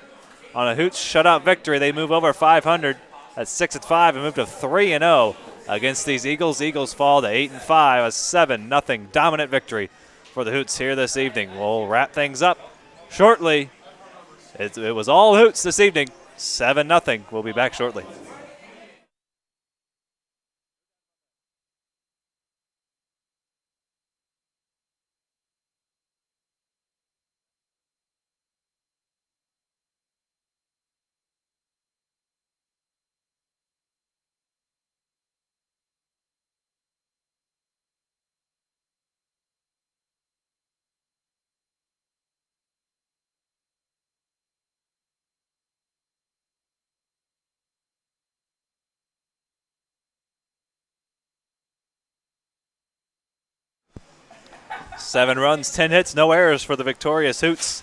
on a Hoots shutout victory. They move over 500 at 6-5 and move to 3-0 against these Eagles. Eagles fall to 8-5, a 7-0 dominant victory for the Hoots here this evening. We'll wrap things up shortly. It was all Hoots this evening. 7-0. We'll be back shortly. 7 runs, 10 hits, no errors for the victorious Hoots.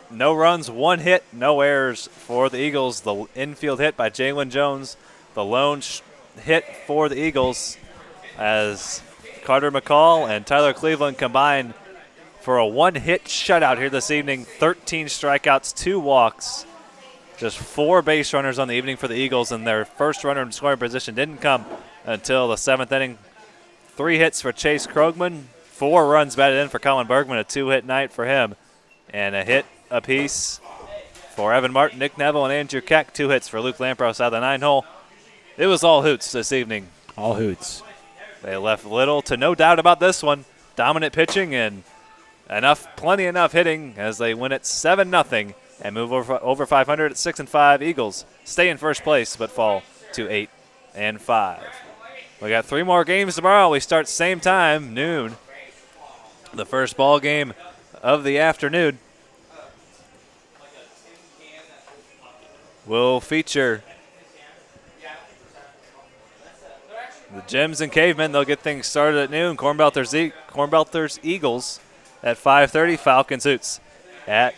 No runs, 1 hit, no errors for the Eagles. The infield hit by Jalen Jones. The lone hit for the Eagles as Carter McCall and Tyler Cleveland combined for a 1-hit shutout here this evening. 13 strikeouts, 2 walks. Just 4 base runners on the evening for the Eagles, and their first runner in scoring position didn't come until the 7th inning. 3 hits for Chase Krogman, 4 runs batted in for Colin Bergman, a 2-hit night for him, and a hit apiece for Evan Martin, Nick Neville, and Andrew Keck. 2 hits for Luke Lampros out of the 9-hole. It was all Hoots this evening. All Hoots. They left little to no doubt about this one. Dominant pitching and plenty enough hitting as they win it 7-0 and move over 500 at 6-5. Eagles stay in first place but fall to 8-5. We got 3 more games tomorrow. We start same time, noon. The first ball game of the afternoon will feature the Gems and Cavemen. They'll get things started at noon. Cornbelters Eagles at 5:30. Falcons Hoots at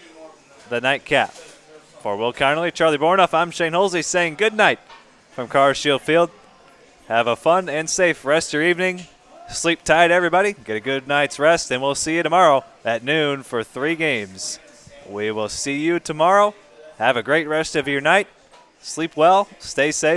the nightcap. For Will Connerly, Charlie Bornoff, I'm Shane Holsey saying good night from Cars Shield Field. Have a fun and safe rest of your evening. Sleep tight, everybody. Get a good night's rest, and we'll see you tomorrow at noon for 3 games. We will see you tomorrow. Have a great rest of your night. Sleep well, stay safe,